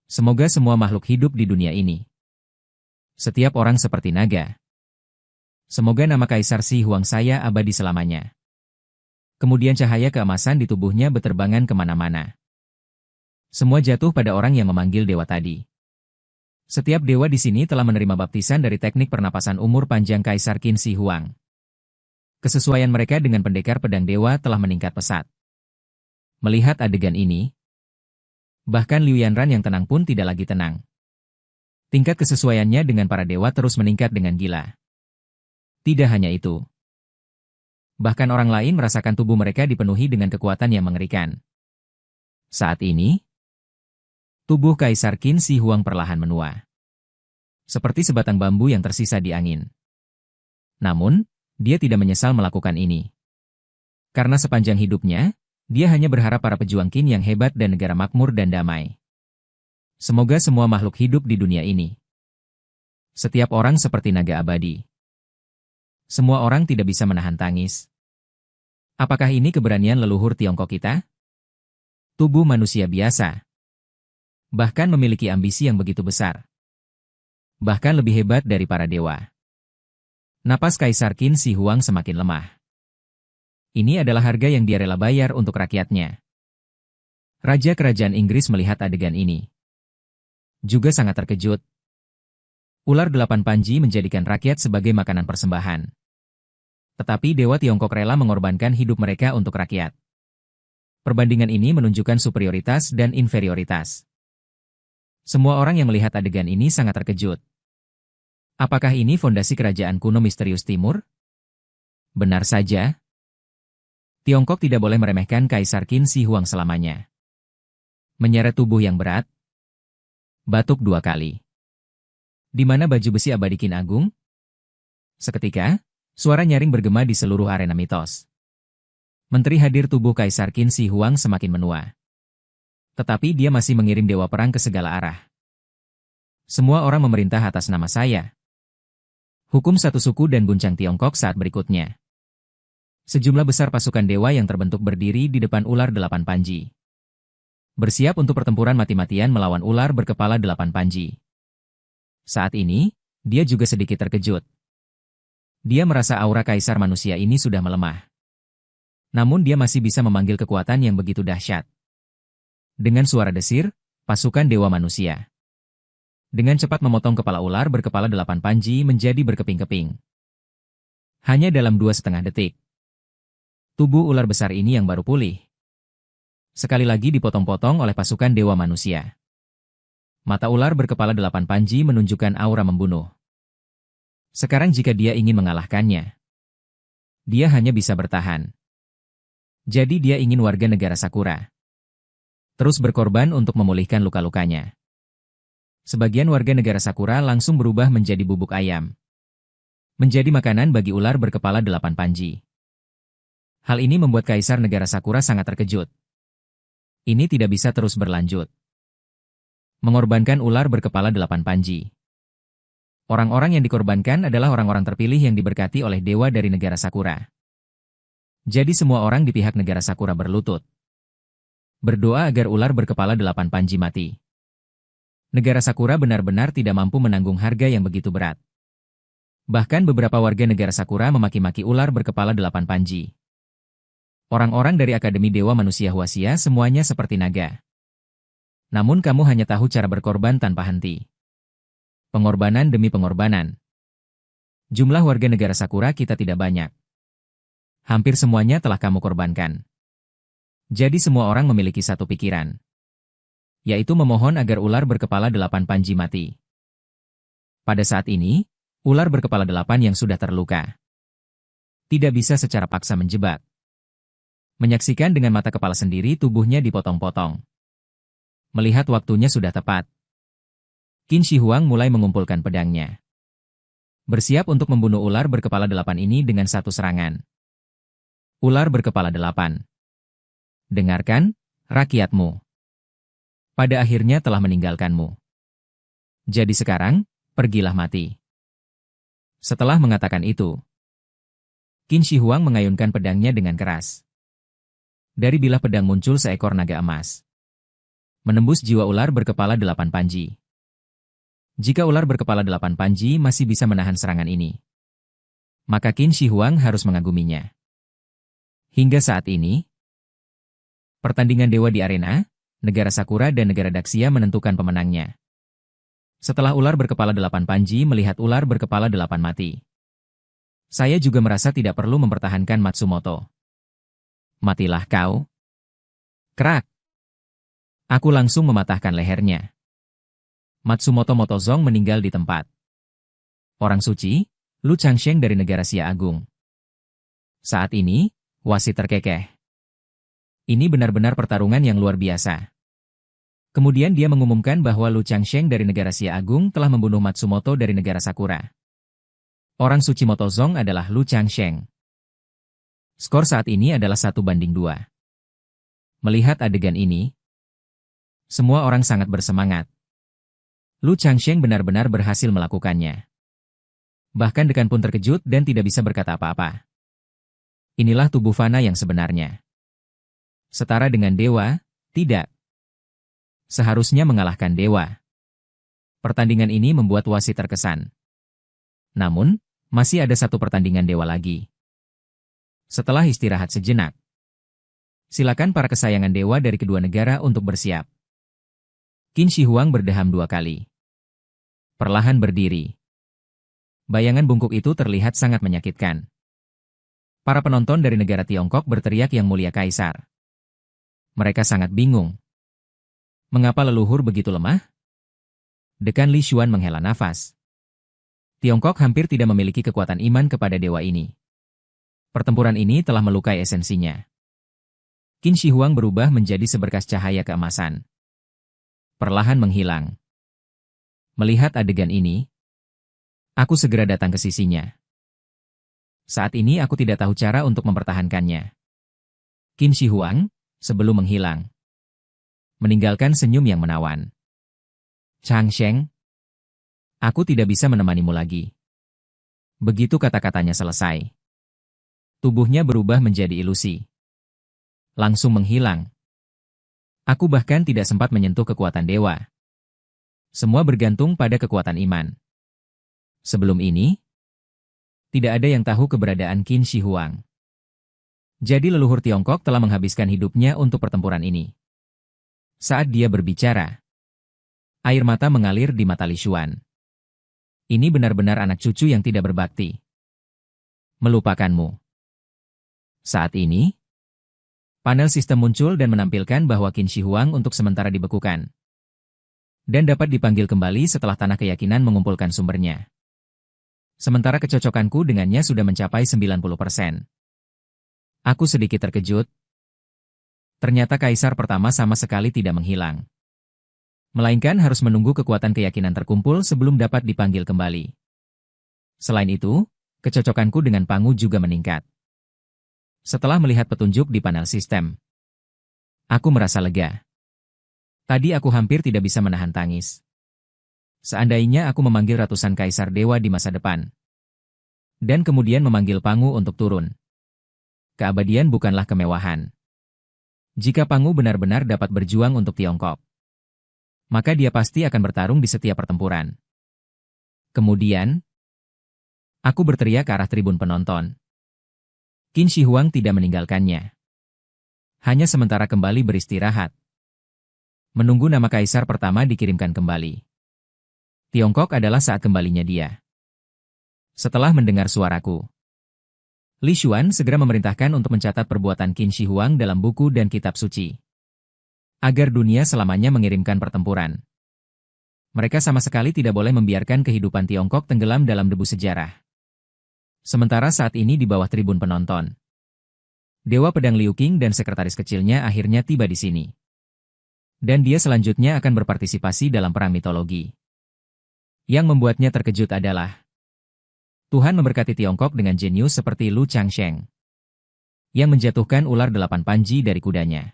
Semoga semua makhluk hidup di dunia ini. Setiap orang seperti naga. Semoga nama Kaisar Shi Huang saya abadi selamanya. Kemudian cahaya keemasan di tubuhnya beterbangan kemana-mana. Semua jatuh pada orang yang memanggil dewa tadi. Setiap dewa di sini telah menerima baptisan dari teknik pernapasan umur panjang Kaisar Qin Shi Huang. Kesesuaian mereka dengan pendekar pedang dewa telah meningkat pesat. Melihat adegan ini, bahkan Liu Yanran yang tenang pun tidak lagi tenang. Tingkat kesesuaiannya dengan para dewa terus meningkat dengan gila. Tidak hanya itu. Bahkan orang lain merasakan tubuh mereka dipenuhi dengan kekuatan yang mengerikan. Saat ini, tubuh Kaisar Qin Shi Huang perlahan menua. Seperti sebatang bambu yang tersisa di angin. Namun, dia tidak menyesal melakukan ini. Karena sepanjang hidupnya, dia hanya berharap para pejuang Qin yang hebat dan negara makmur dan damai. Semoga semua makhluk hidup di dunia ini. Setiap orang seperti naga abadi. Semua orang tidak bisa menahan tangis. Apakah ini keberanian leluhur Tiongkok kita? Tubuh manusia biasa. Bahkan memiliki ambisi yang begitu besar. Bahkan lebih hebat dari para dewa. Napas Kaisar Qin Shi Huang semakin lemah. Ini adalah harga yang dia rela bayar untuk rakyatnya. Raja Kerajaan Inggris melihat adegan ini. Juga sangat terkejut. Ular 8 panji menjadikan rakyat sebagai makanan persembahan. Tetapi dewa Tiongkok rela mengorbankan hidup mereka untuk rakyat. Perbandingan ini menunjukkan superioritas dan inferioritas. Semua orang yang melihat adegan ini sangat terkejut. Apakah ini fondasi kerajaan kuno misterius timur? Benar saja. Tiongkok tidak boleh meremehkan Kaisar Qin Shi Huang selamanya. Menyeret tubuh yang berat. Batuk 2 kali. Di mana baju besi abadi Qin Agung? Seketika, suara nyaring bergema di seluruh arena mitos. Menteri hadir tubuh Kaisar Qin Shi Huang semakin menua. Tetapi dia masih mengirim dewa perang ke segala arah. Semua orang memerintah atas nama saya. Hukum satu suku dan guncang Tiongkok saat berikutnya. Sejumlah besar pasukan dewa yang terbentuk berdiri di depan ular 8 panji. Bersiap untuk pertempuran mati-matian melawan ular berkepala 8 panji. Saat ini, dia juga sedikit terkejut. Dia merasa aura kaisar manusia ini sudah melemah. Namun dia masih bisa memanggil kekuatan yang begitu dahsyat. Dengan suara desir, pasukan dewa manusia. Dengan cepat memotong kepala ular berkepala 8 panji menjadi berkeping-keping. Hanya dalam 2,5 detik. Tubuh ular besar ini yang baru pulih. Sekali lagi dipotong-potong oleh pasukan dewa manusia. Mata ular berkepala 8 panji menunjukkan aura membunuh. Sekarang jika dia ingin mengalahkannya, dia hanya bisa bertahan. Jadi dia ingin warga negara Sakura terus berkorban untuk memulihkan luka-lukanya. Sebagian warga negara Sakura langsung berubah menjadi bubuk ayam. Menjadi makanan bagi ular berkepala 8 panji. Hal ini membuat Kaisar negara Sakura sangat terkejut. Ini tidak bisa terus berlanjut. Mengorbankan ular berkepala 8 panji. Orang-orang yang dikorbankan adalah orang-orang terpilih yang diberkati oleh dewa dari negara Sakura. Jadi semua orang di pihak negara Sakura berlutut. Berdoa agar ular berkepala 8 panji mati. Negara Sakura benar-benar tidak mampu menanggung harga yang begitu berat. Bahkan beberapa warga negara Sakura memaki-maki ular berkepala 8 panji. Orang-orang dari Akademi Dewa Manusia Huasia semuanya seperti naga. Namun kamu hanya tahu cara berkorban tanpa henti. Pengorbanan demi pengorbanan. Jumlah warga negara Sakura kita tidak banyak. Hampir semuanya telah kamu korbankan. Jadi semua orang memiliki satu pikiran. Yaitu memohon agar ular berkepala 8 panji mati. Pada saat ini, ular berkepala 8 yang sudah terluka tidak bisa secara paksa menjebak. Menyaksikan dengan mata kepala sendiri tubuhnya dipotong-potong. Melihat waktunya sudah tepat. Qin Shi Huang mulai mengumpulkan pedangnya. Bersiap untuk membunuh ular berkepala 8 ini dengan satu serangan. Ular berkepala 8. Dengarkan, rakyatmu. Pada akhirnya telah meninggalkanmu. Jadi sekarang, pergilah mati. Setelah mengatakan itu, Qin Shi Huang mengayunkan pedangnya dengan keras. Dari bilah pedang muncul seekor naga emas. Menembus jiwa ular berkepala 8 panji. Jika ular berkepala 8 panji masih bisa menahan serangan ini, maka Qin Shi Huang harus mengaguminya. Hingga saat ini, pertandingan dewa di arena, negara Sakura dan negara Daxia menentukan pemenangnya. Setelah ular berkepala 8 panji melihat ular berkepala 8 mati, saya juga merasa tidak perlu mempertahankan Matsumoto. Matilah kau. Krak. Aku langsung mematahkan lehernya. Matsumoto Motozong meninggal di tempat. Orang suci, Lu Changsheng dari negara Xia Agung. Saat ini, wasit terkekeh. Ini benar-benar pertarungan yang luar biasa. Kemudian dia mengumumkan bahwa Lu Changsheng dari negara Xia Agung telah membunuh Matsumoto dari negara Sakura. Orang suci Motozong adalah Lu Changsheng. Skor saat ini adalah 1-2. Melihat adegan ini, semua orang sangat bersemangat. Lu Changsheng benar-benar berhasil melakukannya. Bahkan Dekan pun terkejut dan tidak bisa berkata apa-apa. Inilah tubuh fana yang sebenarnya. Setara dengan dewa, tidak. Seharusnya mengalahkan dewa. Pertandingan ini membuat wasit terkesan. Namun, masih ada satu pertandingan dewa lagi. Setelah istirahat sejenak, silakan para kesayangan dewa dari kedua negara untuk bersiap. Qin Shi Huang berdeham 2 kali. Perlahan berdiri. Bayangan bungkuk itu terlihat sangat menyakitkan. Para penonton dari negara Tiongkok berteriak Yang Mulia Kaisar. Mereka sangat bingung. Mengapa leluhur begitu lemah? Dekan Li Xuan menghela nafas. Tiongkok hampir tidak memiliki kekuatan iman kepada dewa ini. Pertempuran ini telah melukai esensinya. Qin Shi Huang berubah menjadi seberkas cahaya keemasan. Perlahan menghilang. Melihat adegan ini, aku segera datang ke sisinya. Saat ini aku tidak tahu cara untuk mempertahankannya. Qin Shi Huang, sebelum menghilang, meninggalkan senyum yang menawan. Changsheng, aku tidak bisa menemanimu lagi. Begitu kata-katanya selesai, tubuhnya berubah menjadi ilusi. Langsung menghilang. Aku bahkan tidak sempat menyentuh kekuatan dewa. Semua bergantung pada kekuatan iman. Sebelum ini, tidak ada yang tahu keberadaan Qin Shi Huang. Jadi leluhur Tiongkok telah menghabiskan hidupnya untuk pertempuran ini. Saat dia berbicara, air mata mengalir di mata Li Xuan. Ini benar-benar anak cucu yang tidak berbakti. Melupakanmu. Saat ini, panel sistem muncul dan menampilkan bahwa Qin Shi Huang untuk sementara dibekukan. Dan dapat dipanggil kembali setelah tanah keyakinan mengumpulkan sumbernya. Sementara kecocokanku dengannya sudah mencapai 90%. Aku sedikit terkejut. Ternyata kaisar pertama sama sekali tidak menghilang. Melainkan harus menunggu kekuatan keyakinan terkumpul sebelum dapat dipanggil kembali. Selain itu, kecocokanku dengan Pangu juga meningkat. Setelah melihat petunjuk di panel sistem, aku merasa lega. Tadi aku hampir tidak bisa menahan tangis. Seandainya aku memanggil ratusan kaisar dewa di masa depan, dan kemudian memanggil Pangu untuk turun. Keabadian bukanlah kemewahan. Jika Pangu benar-benar dapat berjuang untuk Tiongkok, maka dia pasti akan bertarung di setiap pertempuran. Kemudian, aku berteriak ke arah tribun penonton. Qin Shi Huang tidak meninggalkannya. Hanya sementara kembali beristirahat. Menunggu nama kaisar pertama dikirimkan kembali. Tiongkok adalah saat kembalinya dia. Setelah mendengar suaraku, Li Xuan segera memerintahkan untuk mencatat perbuatan Qin Shi Huang dalam buku dan kitab suci, agar dunia selamanya mengirimkan pertempuran. Mereka sama sekali tidak boleh membiarkan kehidupan Tiongkok tenggelam dalam debu sejarah. Sementara saat ini di bawah tribun penonton, Dewa Pedang Liu Qing dan sekretaris kecilnya akhirnya tiba di sini. Dan dia selanjutnya akan berpartisipasi dalam perang mitologi. Yang membuatnya terkejut adalah Tuhan memberkati Tiongkok dengan jenius seperti Lu Changsheng, yang menjatuhkan ular 8 panji dari kudanya.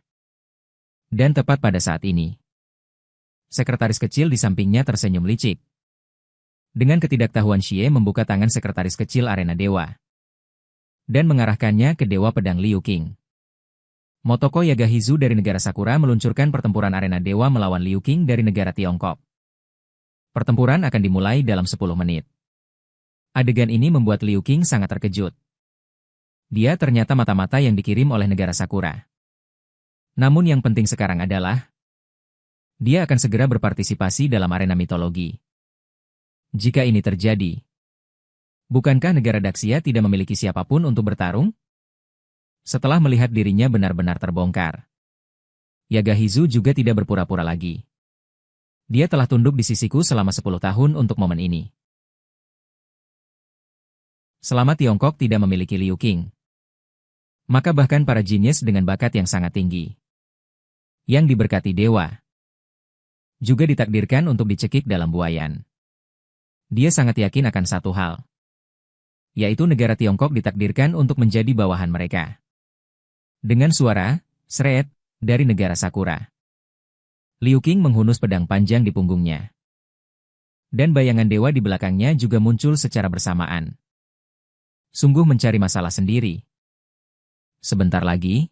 Dan tepat pada saat ini, sekretaris kecil di sampingnya tersenyum licik. Dengan ketidaktahuan Xie membuka tangan sekretaris kecil arena dewa dan mengarahkannya ke Dewa Pedang Liu Qing. Motoko Yagahizu dari negara Sakura meluncurkan pertempuran arena dewa melawan Liu Qing dari negara Tiongkok. Pertempuran akan dimulai dalam 10 menit. Adegan ini membuat Liu Qing sangat terkejut. Dia ternyata mata-mata yang dikirim oleh negara Sakura. Namun yang penting sekarang adalah dia akan segera berpartisipasi dalam arena mitologi. Jika ini terjadi, bukankah negara Daxia tidak memiliki siapapun untuk bertarung? Setelah melihat dirinya benar-benar terbongkar, Yagahizu juga tidak berpura-pura lagi. Dia telah tunduk di sisiku selama 10 tahun untuk momen ini. Selama Tiongkok tidak memiliki Liu Qing, maka bahkan para jenius dengan bakat yang sangat tinggi, yang diberkati dewa, juga ditakdirkan untuk dicekik dalam buayan. Dia sangat yakin akan satu hal, yaitu negara Tiongkok ditakdirkan untuk menjadi bawahan mereka. Dengan suara, seret, dari negara Sakura, Liu Qing menghunus pedang panjang di punggungnya. Dan bayangan dewa di belakangnya juga muncul secara bersamaan. Sungguh mencari masalah sendiri. Sebentar lagi,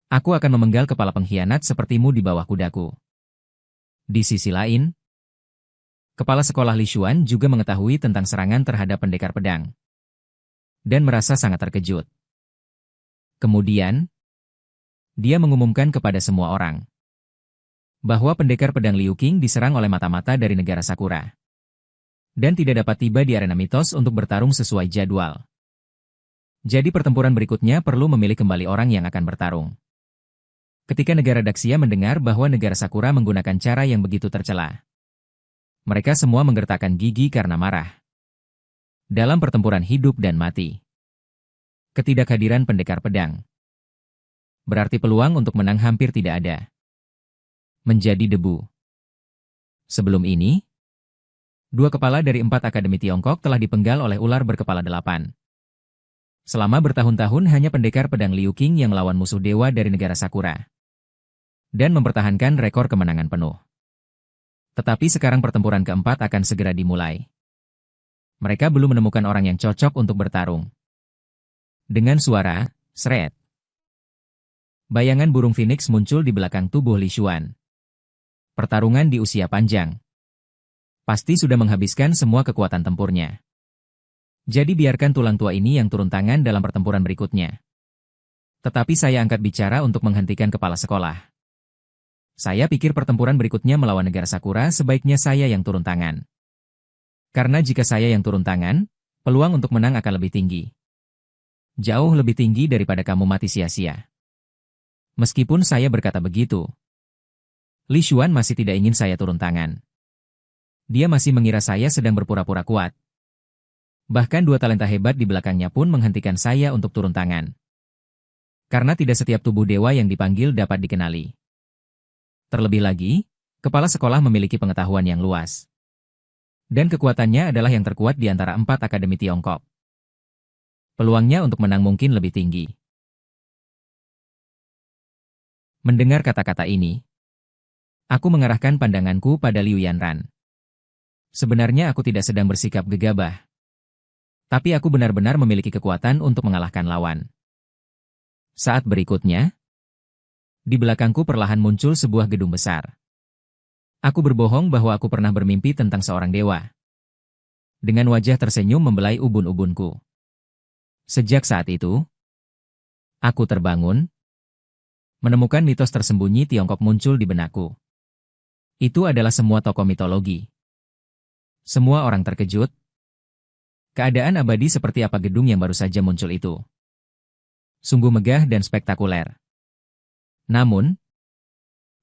aku akan memenggal kepala pengkhianat sepertimu di bawah kudaku. Di sisi lain, kepala sekolah Li Xuan juga mengetahui tentang serangan terhadap pendekar pedang. Dan merasa sangat terkejut. Kemudian, dia mengumumkan kepada semua orang bahwa pendekar pedang Liu Qing diserang oleh mata-mata dari negara Sakura. Dan tidak dapat tiba di arena mitos untuk bertarung sesuai jadwal. Jadi pertempuran berikutnya perlu memilih kembali orang yang akan bertarung. Ketika negara Daxia mendengar bahwa negara Sakura menggunakan cara yang begitu tercela, mereka semua menggertakkan gigi karena marah. Dalam pertempuran hidup dan mati, ketidakhadiran pendekar pedang berarti peluang untuk menang hampir tidak ada. Menjadi debu. Sebelum ini, 2 kepala dari 4 akademi Tiongkok telah dipenggal oleh ular berkepala 8. Selama bertahun-tahun hanya pendekar pedang Liu Qing yang melawan musuh dewa dari negara Sakura. Dan mempertahankan rekor kemenangan penuh. Tetapi sekarang pertempuran keempat akan segera dimulai. Mereka belum menemukan orang yang cocok untuk bertarung. Dengan suara, seret, bayangan burung phoenix muncul di belakang tubuh Li Xuan. Pertarungan di usia panjang pasti sudah menghabiskan semua kekuatan tempurnya. Jadi biarkan tulang tua ini yang turun tangan dalam pertempuran berikutnya. Tetapi saya angkat bicara untuk menghentikan kepala sekolah. Saya pikir pertempuran berikutnya melawan negara Sakura sebaiknya saya yang turun tangan. Karena jika saya yang turun tangan, peluang untuk menang akan lebih tinggi. Jauh lebih tinggi daripada kamu mati sia-sia. Meskipun saya berkata begitu, Li Xuan masih tidak ingin saya turun tangan. Dia masih mengira saya sedang berpura-pura kuat. Bahkan 2 talenta hebat di belakangnya pun menghentikan saya untuk turun tangan. Karena tidak setiap tubuh dewa yang dipanggil dapat dikenali. Terlebih lagi, Kepala sekolah memiliki pengetahuan yang luas. Dan kekuatannya adalah yang terkuat di antara 4 akademi Tiongkok. Peluangnya untuk menang mungkin lebih tinggi. Mendengar kata-kata ini, aku mengarahkan pandanganku pada Liu Yanran. Sebenarnya aku tidak sedang bersikap gegabah. Tapi aku benar-benar memiliki kekuatan untuk mengalahkan lawan. Saat berikutnya, di belakangku perlahan muncul sebuah gedung besar. Aku berbohong bahwa aku pernah bermimpi tentang seorang dewa. Dengan wajah tersenyum membelai ubun-ubunku. Sejak saat itu, aku terbangun, menemukan mitos tersembunyi Tiongkok muncul di benakku. Itu adalah semua tokoh mitologi. Semua orang terkejut. Keadaan abadi seperti apa gedung yang baru saja muncul itu. Sungguh megah dan spektakuler. Namun,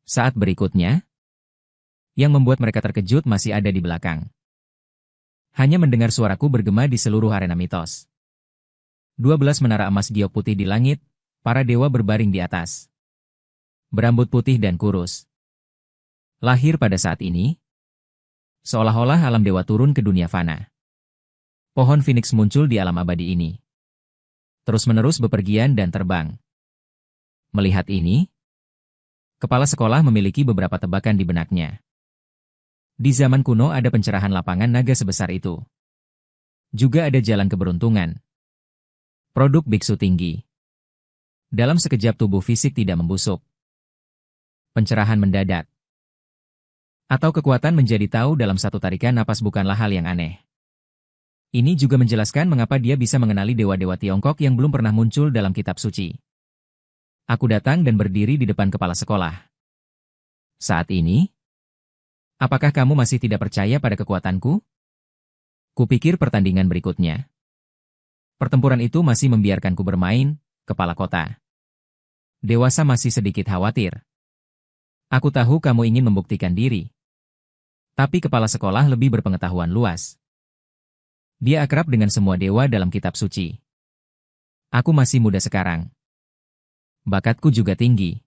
saat berikutnya, yang membuat mereka terkejut masih ada di belakang. Hanya mendengar suaraku bergema di seluruh arena mitos. 12 menara emas giok putih di langit, para dewa berbaring di atas. Berambut putih dan kurus. Lahir pada saat ini, seolah-olah alam dewa turun ke dunia fana. Pohon Phoenix muncul di alam abadi ini. Terus-menerus bepergian dan terbang. Melihat ini, kepala sekolah memiliki beberapa tebakan di benaknya. Di zaman kuno ada pencerahan lapangan naga sebesar itu. Juga ada jalan keberuntungan. Produk biksu tinggi. Dalam sekejap tubuh fisik tidak membusuk. Pencerahan mendadak. Atau kekuatan menjadi tahu dalam satu tarikan napas bukanlah hal yang aneh. Ini juga menjelaskan mengapa dia bisa mengenali dewa-dewa Tiongkok yang belum pernah muncul dalam kitab suci. Aku datang dan berdiri di depan kepala sekolah. Saat ini, apakah kamu masih tidak percaya pada kekuatanku? Kupikir pertandingan berikutnya. Pertempuran itu masih membiarkanku bermain, kepala kota. Dewasa masih sedikit khawatir. Aku tahu kamu ingin membuktikan diri. Tapi kepala sekolah lebih berpengetahuan luas. Dia akrab dengan semua dewa dalam kitab suci. Aku masih muda sekarang. Bakatku juga tinggi.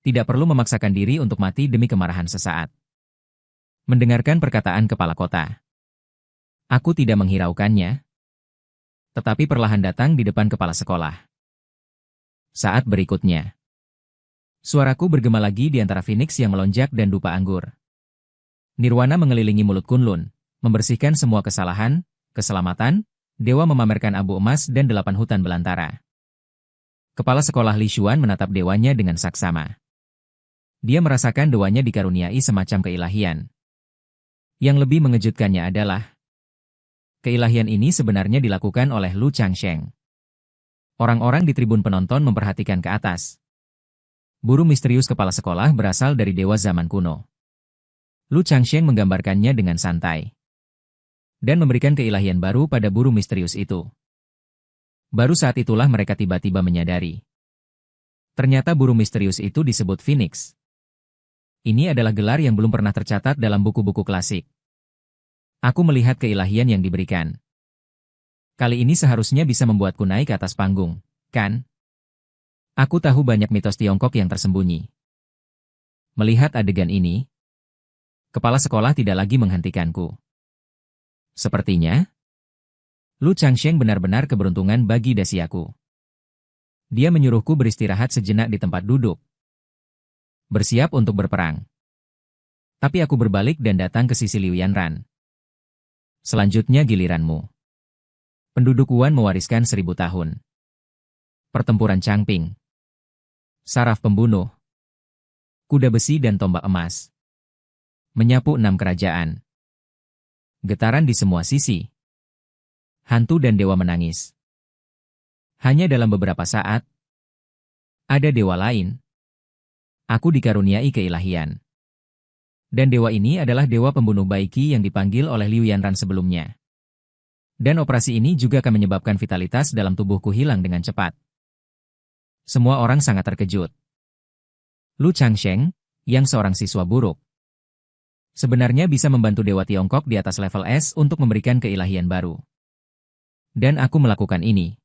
Tidak perlu memaksakan diri untuk mati demi kemarahan sesaat. Mendengarkan perkataan kepala kota. Aku tidak menghiraukannya. Tetapi perlahan datang di depan kepala sekolah. Saat berikutnya. Suaraku bergema lagi di antara Phoenix yang melonjak dan dupa anggur. Nirwana mengelilingi mulut Kunlun, membersihkan semua kesalahan, keselamatan, dewa memamerkan abu emas dan 8 hutan belantara. Kepala sekolah Li Xuan menatap dewanya dengan saksama. Dia merasakan dewanya dikaruniai semacam keilahian. Yang lebih mengejutkannya adalah, keilahian ini sebenarnya dilakukan oleh Lu Changsheng. Orang-orang di tribun penonton memperhatikan ke atas. Burung misterius kepala sekolah berasal dari dewa zaman kuno. Lu Changsheng menggambarkannya dengan santai. Dan memberikan keilahian baru pada burung misterius itu. Baru saat itulah mereka tiba-tiba menyadari. Ternyata burung misterius itu disebut Phoenix. Ini adalah gelar yang belum pernah tercatat dalam buku-buku klasik. Aku melihat keilahian yang diberikan. Kali ini seharusnya bisa membuatku naik ke atas panggung, kan? Aku tahu banyak mitos Tiongkok yang tersembunyi. Melihat adegan ini, kepala sekolah tidak lagi menghentikanku. Sepertinya, Lu Changsheng benar-benar keberuntungan bagi dasiaku. Dia menyuruhku beristirahat sejenak di tempat duduk. Bersiap untuk berperang. Tapi aku berbalik dan datang ke sisi Liu Yanran. Selanjutnya giliranmu. Penduduk Wuhan mewariskan 1000 tahun. Pertempuran Changping. Saraf pembunuh. Kuda besi dan tombak emas. Menyapu 6 kerajaan. Getaran di semua sisi. Hantu dan dewa menangis. Hanya dalam beberapa saat, ada dewa lain. Aku dikaruniai keilahian. Dan dewa ini adalah dewa pembunuh Baiki yang dipanggil oleh Liu Yanran sebelumnya. Dan operasi ini juga akan menyebabkan vitalitas dalam tubuhku hilang dengan cepat. Semua orang sangat terkejut. Lu Changsheng, yang seorang siswa buruk, sebenarnya bisa membantu dewa Tiongkok di atas level S untuk memberikan keilahian baru. Dan aku melakukan ini.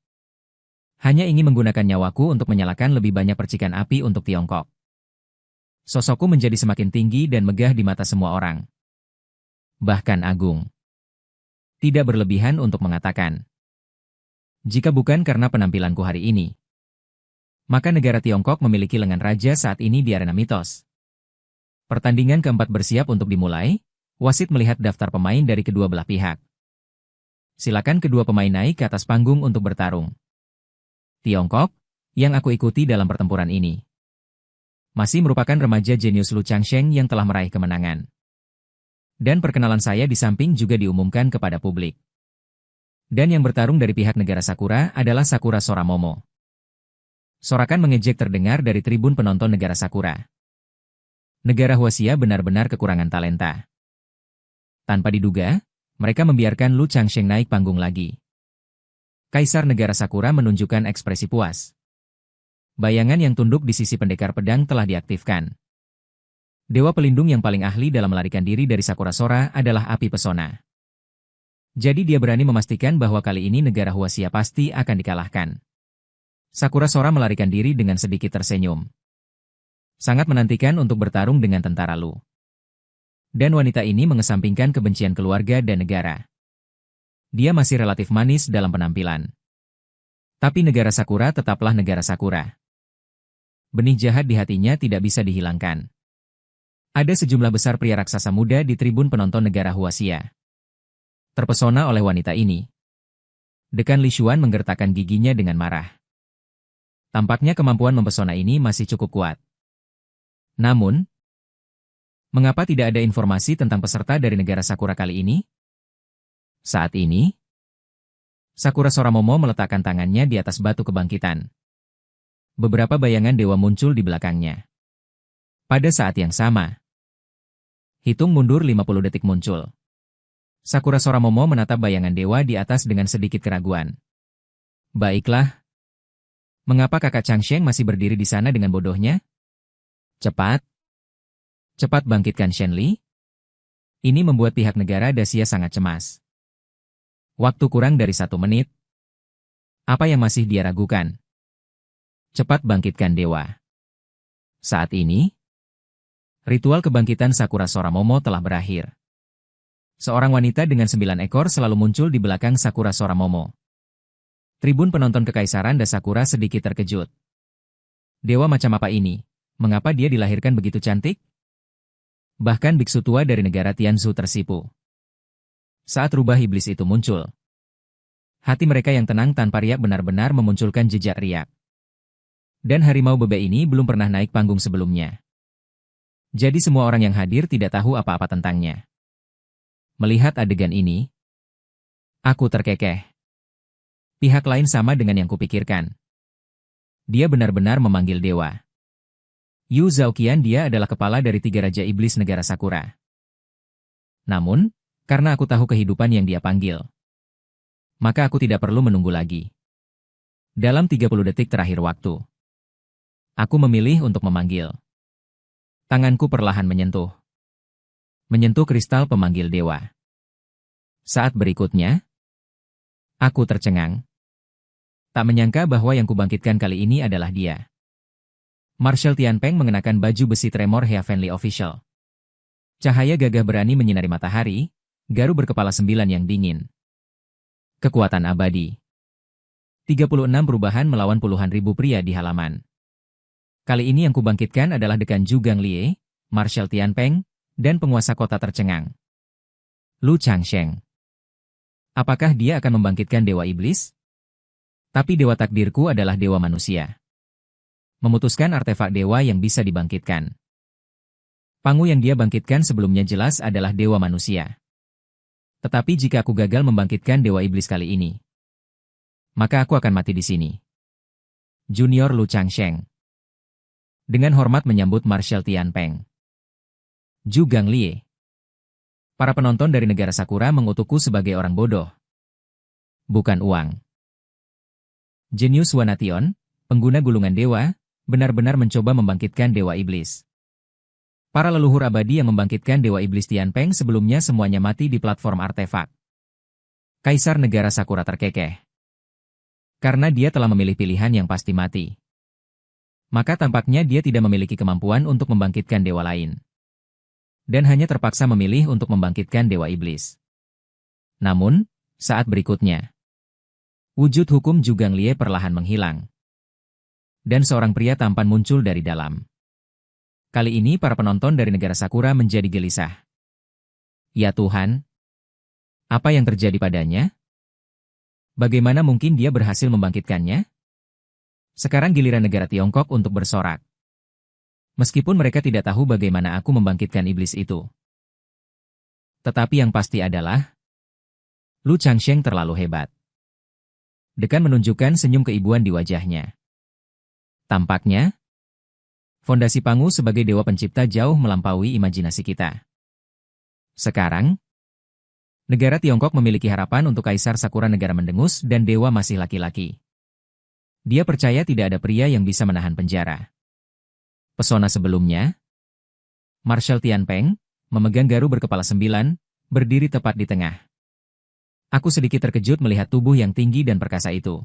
Hanya ingin menggunakan nyawaku untuk menyalakan lebih banyak percikan api untuk Tiongkok. Sosokku menjadi semakin tinggi dan megah di mata semua orang. Bahkan agung. Tidak berlebihan untuk mengatakan. Jika bukan karena penampilanku hari ini, maka negara Tiongkok memiliki lengan raja saat ini di arena mitos. Pertandingan keempat bersiap untuk dimulai, wasit melihat daftar pemain dari kedua belah pihak. Silakan kedua pemain naik ke atas panggung untuk bertarung. Tiongkok, yang aku ikuti dalam pertempuran ini, masih merupakan remaja jenius Lu Changsheng yang telah meraih kemenangan. Dan perkenalan saya di samping juga diumumkan kepada publik. Dan yang bertarung dari pihak negara Sakura adalah Sakura Sora Momo. Sorakan mengejek terdengar dari tribun penonton negara Sakura. Negara Huaxia benar-benar kekurangan talenta. Tanpa diduga, mereka membiarkan Lu Changsheng naik panggung lagi. Kaisar negara Sakura menunjukkan ekspresi puas. Bayangan yang tunduk di sisi pendekar pedang telah diaktifkan. Dewa pelindung yang paling ahli dalam melarikan diri dari Sakura Sora adalah api pesona. Jadi dia berani memastikan bahwa kali ini negara Huaxia pasti akan dikalahkan. Sakura Sora melarikan diri dengan sedikit tersenyum. Sangat menantikan untuk bertarung dengan tentara Lu. Dan wanita ini mengesampingkan kebencian keluarga dan negara. Dia masih relatif manis dalam penampilan. Tapi negara Sakura tetaplah negara Sakura. Benih jahat di hatinya tidak bisa dihilangkan. Ada sejumlah besar pria raksasa muda di tribun penonton negara Huaxia. Terpesona oleh wanita ini. Dekan Li Xuan menggertakkan giginya dengan marah. Tampaknya kemampuan mempesona ini masih cukup kuat. Namun, mengapa tidak ada informasi tentang peserta dari negara Sakura kali ini? Saat ini, Sakura Sora Momo meletakkan tangannya di atas batu kebangkitan. Beberapa bayangan dewa muncul di belakangnya. Pada saat yang sama, hitung mundur 50 detik muncul. Sakura Sora Momo menatap bayangan dewa di atas dengan sedikit keraguan. Baiklah. Mengapa kakak Changsheng masih berdiri di sana dengan bodohnya? Cepat. Cepat bangkitkan Shen Li. Ini membuat pihak negara Dacia sangat cemas. Waktu kurang dari 1 menit. Apa yang masih dia ragukan? Cepat bangkitkan dewa. Saat ini, ritual kebangkitan Sakura Sora Momo telah berakhir. Seorang wanita dengan 9 ekor selalu muncul di belakang Sakura Sora Momo. Tribun penonton kekaisaran dan Sakura sedikit terkejut. Dewa macam apa ini? Mengapa dia dilahirkan begitu cantik? Bahkan biksu tua dari negara Tianzhu tersipu. Saat rubah iblis itu muncul, hati mereka yang tenang tanpa riak benar-benar memunculkan jejak riak. Dan harimau bebek ini belum pernah naik panggung sebelumnya. Jadi semua orang yang hadir tidak tahu apa-apa tentangnya. Melihat adegan ini, aku terkekeh. Pihak lain sama dengan yang kupikirkan. Dia benar-benar memanggil dewa. Yu Zhaoqian dia adalah kepala dari 3 Raja Iblis negara Sakura. Namun, karena aku tahu kehidupan yang dia panggil, maka aku tidak perlu menunggu lagi. Dalam 30 detik terakhir waktu, aku memilih untuk memanggil. Tanganku perlahan menyentuh kristal pemanggil dewa. Saat berikutnya, aku tercengang. Tak menyangka bahwa yang kubangkitkan kali ini adalah dia. Marshal Tianpeng mengenakan baju besi tremor Heavenly Official. Cahaya gagah berani menyinari matahari, garu berkepala 9 yang dingin. Kekuatan abadi. 36 perubahan melawan puluhan ribu pria di halaman. Kali ini yang kubangkitkan adalah dekan Zhu Ganglie, Marshal Tianpeng, dan penguasa kota tercengang. Lu Changsheng. Apakah dia akan membangkitkan dewa iblis? Tapi dewa takdirku adalah dewa manusia. Memutuskan artefak dewa yang bisa dibangkitkan. Pangu yang dia bangkitkan sebelumnya jelas adalah dewa manusia. Tetapi jika aku gagal membangkitkan dewa iblis kali ini, maka aku akan mati di sini. Junior Lu Changsheng. Dengan hormat menyambut Marshal Tianpeng. Zhu Ganglie. Para penonton dari negara Sakura mengutukku sebagai orang bodoh. Bukan uang. Jenius Wanation, pengguna gulungan dewa, benar-benar mencoba membangkitkan dewa iblis. Para leluhur abadi yang membangkitkan dewa iblis Tianpeng sebelumnya semuanya mati di platform artefak. Kaisar negara Sakura terkekeh. Karena dia telah memilih pilihan yang pasti mati. Maka tampaknya dia tidak memiliki kemampuan untuk membangkitkan dewa lain. Dan hanya terpaksa memilih untuk membangkitkan dewa iblis. Namun, saat berikutnya, wujud hukum Zhugang Liye perlahan menghilang. Dan seorang pria tampan muncul dari dalam. Kali ini para penonton dari negara Sakura menjadi gelisah. Ya Tuhan, apa yang terjadi padanya? Bagaimana mungkin dia berhasil membangkitkannya? Sekarang giliran negara Tiongkok untuk bersorak. Meskipun mereka tidak tahu bagaimana aku membangkitkan iblis itu. Tetapi yang pasti adalah, Lu Changsheng terlalu hebat. Dekan menunjukkan senyum keibuan di wajahnya. Tampaknya, fondasi Pangu sebagai dewa pencipta jauh melampaui imajinasi kita. Sekarang, negara Tiongkok memiliki harapan untuk Kaisar Sakura negara mendengus dan dewa masih laki-laki. Dia percaya tidak ada pria yang bisa menahan penjara. Pesona sebelumnya, Marshal Tianpeng, memegang garu berkepala 9, berdiri tepat di tengah. Aku sedikit terkejut melihat tubuh yang tinggi dan perkasa itu.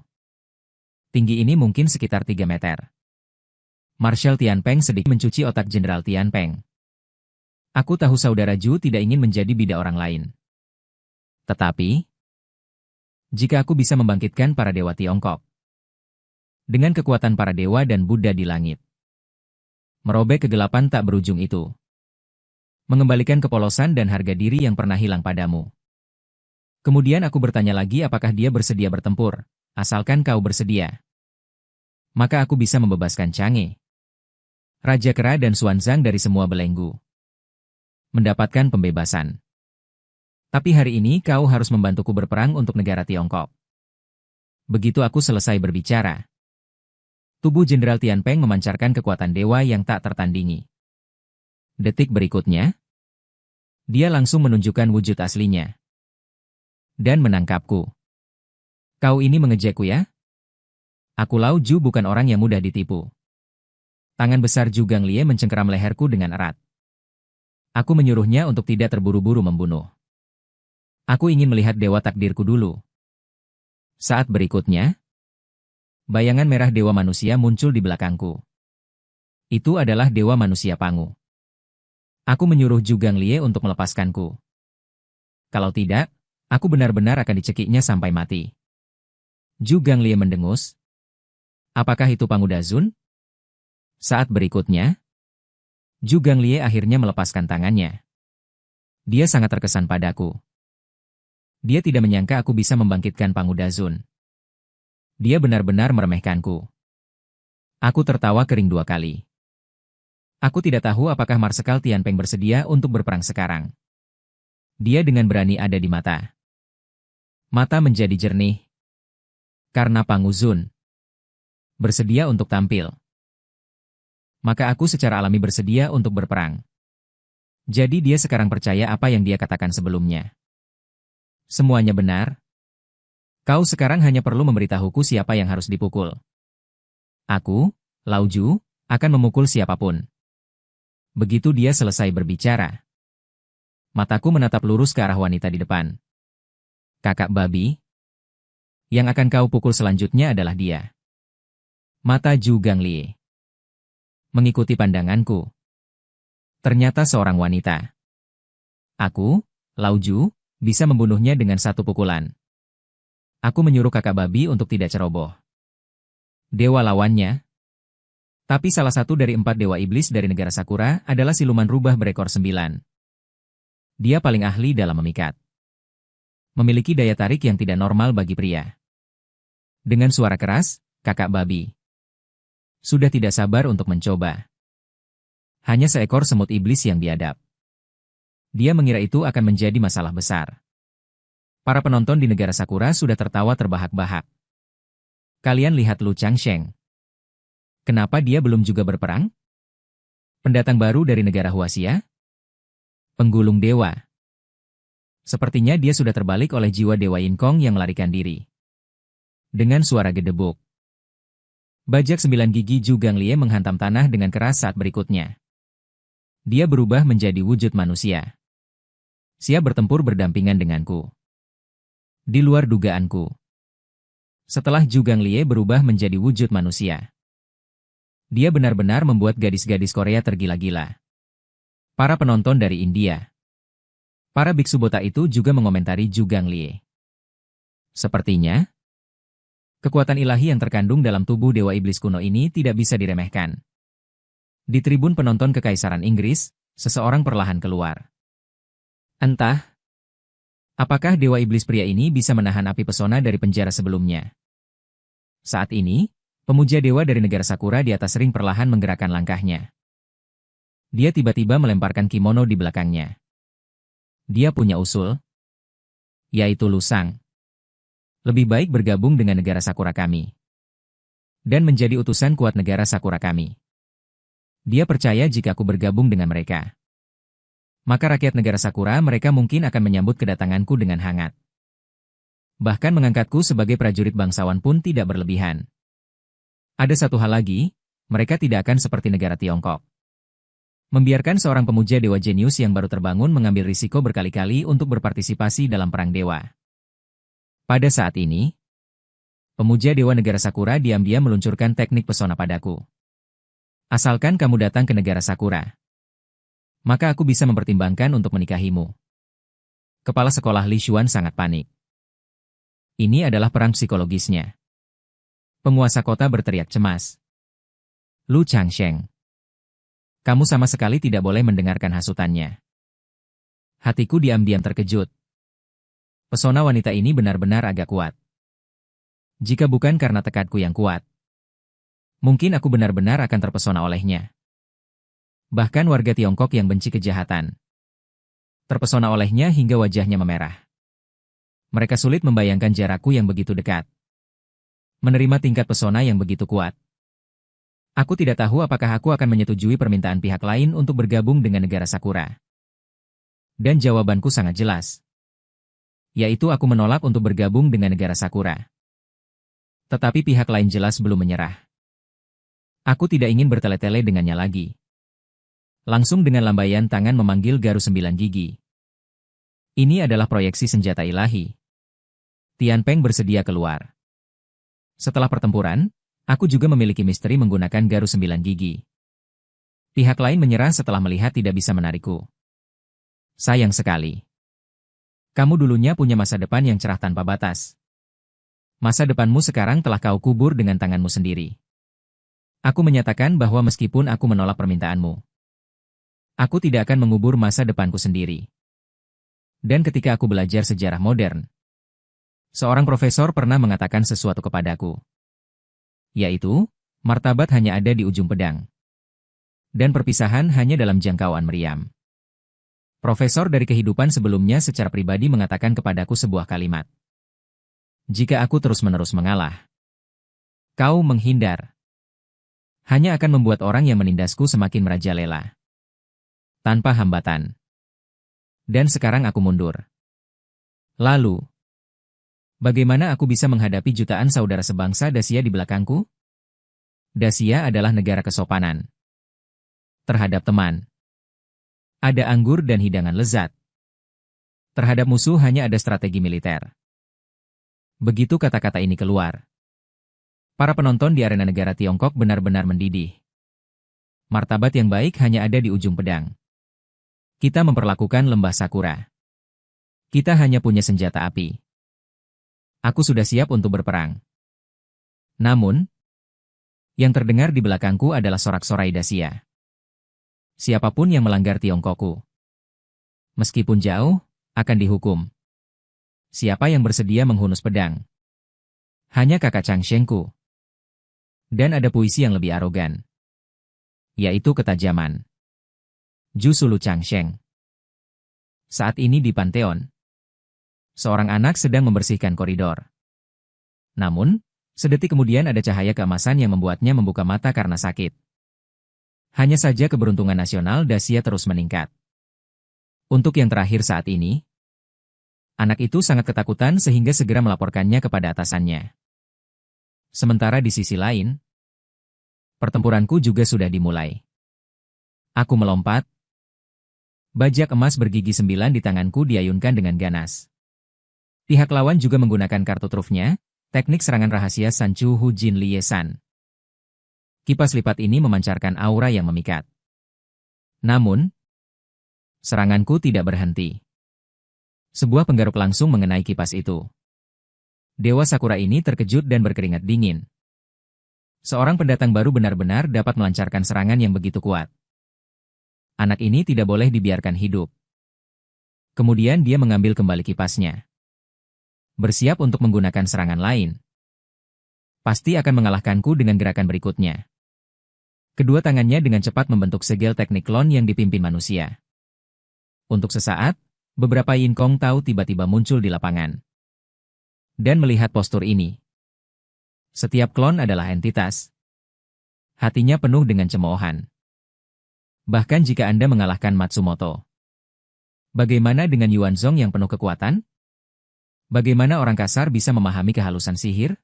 Tinggi ini mungkin sekitar 3 meter. Marshal Tianpeng sedikit mencuci otak Jenderal Tianpeng. Aku tahu saudara Ju tidak ingin menjadi bidak orang lain. Tetapi, jika aku bisa membangkitkan para dewa Tiongkok, dengan kekuatan para dewa dan Buddha di langit, merobek kegelapan tak berujung itu, mengembalikan kepolosan dan harga diri yang pernah hilang padamu. Kemudian aku bertanya lagi apakah dia bersedia bertempur, asalkan kau bersedia. Maka aku bisa membebaskan Chang'e, Raja Kera dan Xuanzang dari semua belenggu. Mendapatkan pembebasan. Tapi hari ini kau harus membantuku berperang untuk negara Tiongkok. Begitu aku selesai berbicara, tubuh Jenderal Tianpeng memancarkan kekuatan dewa yang tak tertandingi. Detik berikutnya, dia langsung menunjukkan wujud aslinya. Dan menangkapku. Kau ini mengejekku ya? Aku Lao Ju bukan orang yang mudah ditipu. Tangan besar Zhugang Liye mencengkeram leherku dengan erat. Aku menyuruhnya untuk tidak terburu-buru membunuh. Aku ingin melihat dewa takdirku dulu. Saat berikutnya, bayangan merah dewa manusia muncul di belakangku. Itu adalah dewa manusia Pangu. Aku menyuruh Zhugang Liye untuk melepaskanku. Kalau tidak, aku benar-benar akan dicekiknya sampai mati. Zhugang Liye mendengus. Apakah itu Pangu Dazun? Saat berikutnya, Zhugang Liye akhirnya melepaskan tangannya. Dia sangat terkesan padaku. Dia tidak menyangka aku bisa membangkitkan Pangu Dazun. Dia benar-benar meremehkanku. Aku tertawa kering 2 kali. Aku tidak tahu apakah Marsekal Tianpeng bersedia untuk berperang sekarang. Dia dengan berani ada di mata. Mata menjadi jernih. Karena Pangu Zun bersedia untuk tampil. Maka aku secara alami bersedia untuk berperang. Jadi dia sekarang percaya apa yang dia katakan sebelumnya. Semuanya benar. Kau sekarang hanya perlu memberitahuku siapa yang harus dipukul. Aku, Lao Ju, akan memukul siapapun. Begitu dia selesai berbicara, mataku menatap lurus ke arah wanita di depan. Kakak babi. Yang akan kau pukul selanjutnya adalah dia. Mata Zhugang Liye mengikuti pandanganku. Ternyata seorang wanita. Aku, Lao Ju, bisa membunuhnya dengan 1 pukulan. Aku menyuruh kakak babi untuk tidak ceroboh. Dewa lawannya. Tapi salah satu dari 4 dewa iblis dari negara Sakura adalah siluman rubah berekor 9. Dia paling ahli dalam memikat. Memiliki daya tarik yang tidak normal bagi pria. Dengan suara keras, kakak babi sudah tidak sabar untuk mencoba. Hanya seekor semut iblis yang biadab. Dia mengira itu akan menjadi masalah besar. Para penonton di negara Sakura sudah tertawa terbahak-bahak. Kalian lihat Lu Changsheng. Kenapa dia belum juga berperang? Pendatang baru dari negara Huaxia? Penggulung dewa. Sepertinya dia sudah terbalik oleh jiwa Dewa Yin Kong yang melarikan diri. Dengan suara gedebuk, bajak 9 gigi Zhugang Liye menghantam tanah dengan keras saat berikutnya. Dia berubah menjadi wujud manusia. Siap bertempur berdampingan denganku. Di luar dugaanku. Setelah Zhugang Liye berubah menjadi wujud manusia, Dia benar-benar membuat gadis-gadis Korea tergila-gila. Para penonton dari India. Para biksu botak itu juga mengomentari Zhu Ganglie. Sepertinya, kekuatan ilahi yang terkandung dalam tubuh Dewa Iblis kuno ini tidak bisa diremehkan. Di tribun penonton Kekaisaran Inggris, seseorang perlahan keluar. Entah, apakah Dewa Iblis pria ini bisa menahan api pesona dari penjara sebelumnya. Saat ini, pemuja dewa dari negara Sakura di atas ring perlahan menggerakkan langkahnya. Dia tiba-tiba melemparkan kimono di belakangnya. Dia punya usul, yaitu Lusang. Lebih baik bergabung dengan negara Sakura kami. Dan menjadi utusan kuat negara Sakura kami. Dia percaya jika aku bergabung dengan mereka, maka rakyat negara Sakura mereka mungkin akan menyambut kedatanganku dengan hangat. Bahkan mengangkatku sebagai prajurit bangsawan pun tidak berlebihan. Ada satu hal lagi, mereka tidak akan seperti negara Tiongkok. Membiarkan seorang pemuja dewa jenius yang baru terbangun mengambil risiko berkali-kali untuk berpartisipasi dalam perang dewa. Pada saat ini, pemuja dewa negara Sakura diam-diam meluncurkan teknik pesona padaku. Asalkan kamu datang ke negara Sakura, maka aku bisa mempertimbangkan untuk menikahimu. Kepala sekolah Li Xuan sangat panik. Ini adalah perang psikologisnya. Penguasa kota berteriak cemas. Lu Changsheng, kamu sama sekali tidak boleh mendengarkan hasutannya. Hatiku diam-diam terkejut. Pesona wanita ini benar-benar agak kuat. Jika bukan karena tekadku yang kuat, mungkin aku benar-benar akan terpesona olehnya. Bahkan warga Tiongkok yang benci kejahatan terpesona olehnya hingga wajahnya memerah. Mereka sulit membayangkan jarakku yang begitu dekat. Menerima tingkat pesona yang begitu kuat. Aku tidak tahu apakah aku akan menyetujui permintaan pihak lain untuk bergabung dengan negara Sakura. Dan jawabanku sangat jelas. Yaitu aku menolak untuk bergabung dengan negara Sakura. Tetapi pihak lain jelas belum menyerah. Aku tidak ingin bertele-tele dengannya lagi. Langsung dengan lambaian tangan memanggil Garu 9 Gigi. Ini adalah proyeksi senjata ilahi. Tianpeng bersedia keluar. Setelah pertempuran, aku juga memiliki misteri menggunakan Garu 9 Gigi. Pihak lain menyerah setelah melihat tidak bisa menarikku. Sayang sekali. Kamu dulunya punya masa depan yang cerah tanpa batas. Masa depanmu sekarang telah kau kubur dengan tanganmu sendiri. Aku menyatakan bahwa meskipun aku menolak permintaanmu, aku tidak akan mengubur masa depanku sendiri. Dan ketika aku belajar sejarah modern, seorang profesor pernah mengatakan sesuatu kepadaku. Yaitu, martabat hanya ada di ujung pedang. Dan perpisahan hanya dalam jangkauan meriam. Profesor dari kehidupan sebelumnya secara pribadi mengatakan kepadaku sebuah kalimat. Jika aku terus-menerus mengalah, kau menghindar. Hanya akan membuat orang yang menindasku semakin merajalela. Tanpa hambatan. Dan sekarang aku mundur. Lalu, bagaimana aku bisa menghadapi jutaan saudara sebangsa Dacia di belakangku? Dacia adalah negara kesopanan. Terhadap teman, ada anggur dan hidangan lezat. Terhadap musuh hanya ada strategi militer. Begitu kata-kata ini keluar, para penonton di arena negara Tiongkok benar-benar mendidih. Martabat yang baik hanya ada di ujung pedang. Kita memperlakukan lembah Sakura. Kita hanya punya senjata api. Aku sudah siap untuk berperang. Namun, yang terdengar di belakangku adalah sorak-sorai Dacia. Siapapun yang melanggar Tiongkokku, meskipun jauh, akan dihukum. Siapa yang bersedia menghunus pedang? Hanya kakak Changshengku. Dan ada puisi yang lebih arogan, yaitu ketajaman. Jusulu Changsheng. Saat ini di Pantheon, seorang anak sedang membersihkan koridor. Namun, sedetik kemudian ada cahaya keemasan yang membuatnya membuka mata karena sakit. Hanya saja keberuntungan nasional Dacia terus meningkat. Untuk yang terakhir saat ini, anak itu sangat ketakutan sehingga segera melaporkannya kepada atasannya. Sementara di sisi lain, pertempuranku juga sudah dimulai. Aku melompat. Bajak emas bergigi 9 di tanganku diayunkan dengan ganas. Pihak lawan juga menggunakan kartu trufnya, teknik serangan rahasia Sanchu Hu Jin Liesan. Kipas lipat ini memancarkan aura yang memikat. Namun, seranganku tidak berhenti. Sebuah penggaruk langsung mengenai kipas itu. Dewa Sakura ini terkejut dan berkeringat dingin. Seorang pendatang baru benar-benar dapat melancarkan serangan yang begitu kuat. Anak ini tidak boleh dibiarkan hidup. Kemudian dia mengambil kembali kipasnya. Bersiap untuk menggunakan serangan lain. Pasti akan mengalahkanku dengan gerakan berikutnya. Kedua tangannya dengan cepat membentuk segel teknik klon yang dipimpin manusia. Untuk sesaat, beberapa Yin Kong Tao tiba-tiba muncul di lapangan. Dan melihat postur ini. Setiap klon adalah entitas. Hatinya penuh dengan cemoohan. Bahkan jika Anda mengalahkan Matsumoto. Bagaimana dengan Yuan Zhong yang penuh kekuatan? Bagaimana orang kasar bisa memahami kehalusan sihir?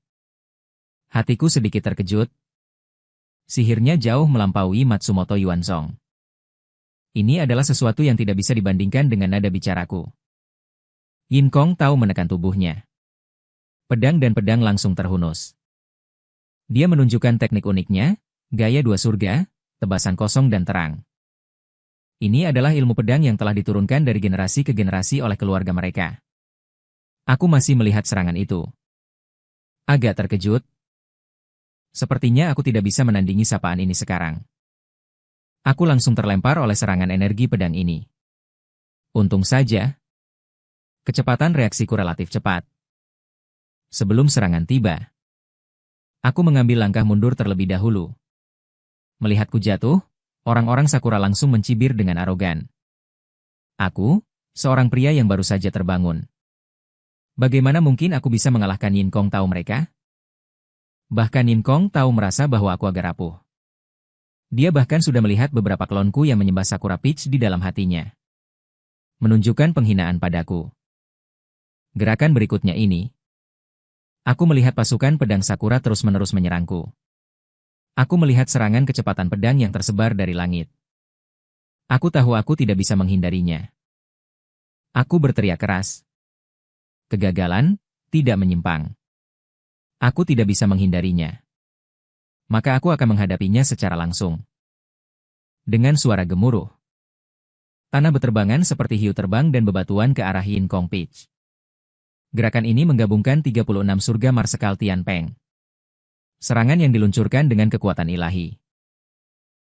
Hatiku sedikit terkejut. Sihirnya jauh melampaui Matsumoto Yuanzong. Ini adalah sesuatu yang tidak bisa dibandingkan dengan nada bicaraku. Yin Kong Tao menekan tubuhnya. Pedang dan pedang langsung terhunus. Dia menunjukkan teknik uniknya, gaya dua surga, tebasan kosong dan terang. Ini adalah ilmu pedang yang telah diturunkan dari generasi ke generasi oleh keluarga mereka. Aku masih melihat serangan itu. Agak terkejut. Sepertinya aku tidak bisa menandingi sapaan ini sekarang. Aku langsung terlempar oleh serangan energi pedang ini. Untung saja, kecepatan reaksiku relatif cepat. Sebelum serangan tiba, aku mengambil langkah mundur terlebih dahulu. Melihatku jatuh, orang-orang Sakura langsung mencibir dengan arogan. Aku, seorang pria yang baru saja terbangun. Bagaimana mungkin aku bisa mengalahkan Yin Kong Tao mereka? Bahkan Yin Kong Tao merasa bahwa aku agak rapuh. Dia bahkan sudah melihat beberapa klonku yang menyembah Sakura Peach di dalam hatinya. Menunjukkan penghinaan padaku. Gerakan berikutnya ini. Aku melihat pasukan pedang Sakura terus-menerus menyerangku. Aku melihat serangan kecepatan pedang yang tersebar dari langit. Aku tahu aku tidak bisa menghindarinya. Aku berteriak keras. Kegagalan, tidak menyimpang. Aku tidak bisa menghindarinya. Maka aku akan menghadapinya secara langsung. Dengan suara gemuruh. Tanah beterbangan seperti hiu terbang dan bebatuan ke arah Yin Kong Peach. Gerakan ini menggabungkan 36 surga Marsekal Tianpeng. Serangan yang diluncurkan dengan kekuatan ilahi.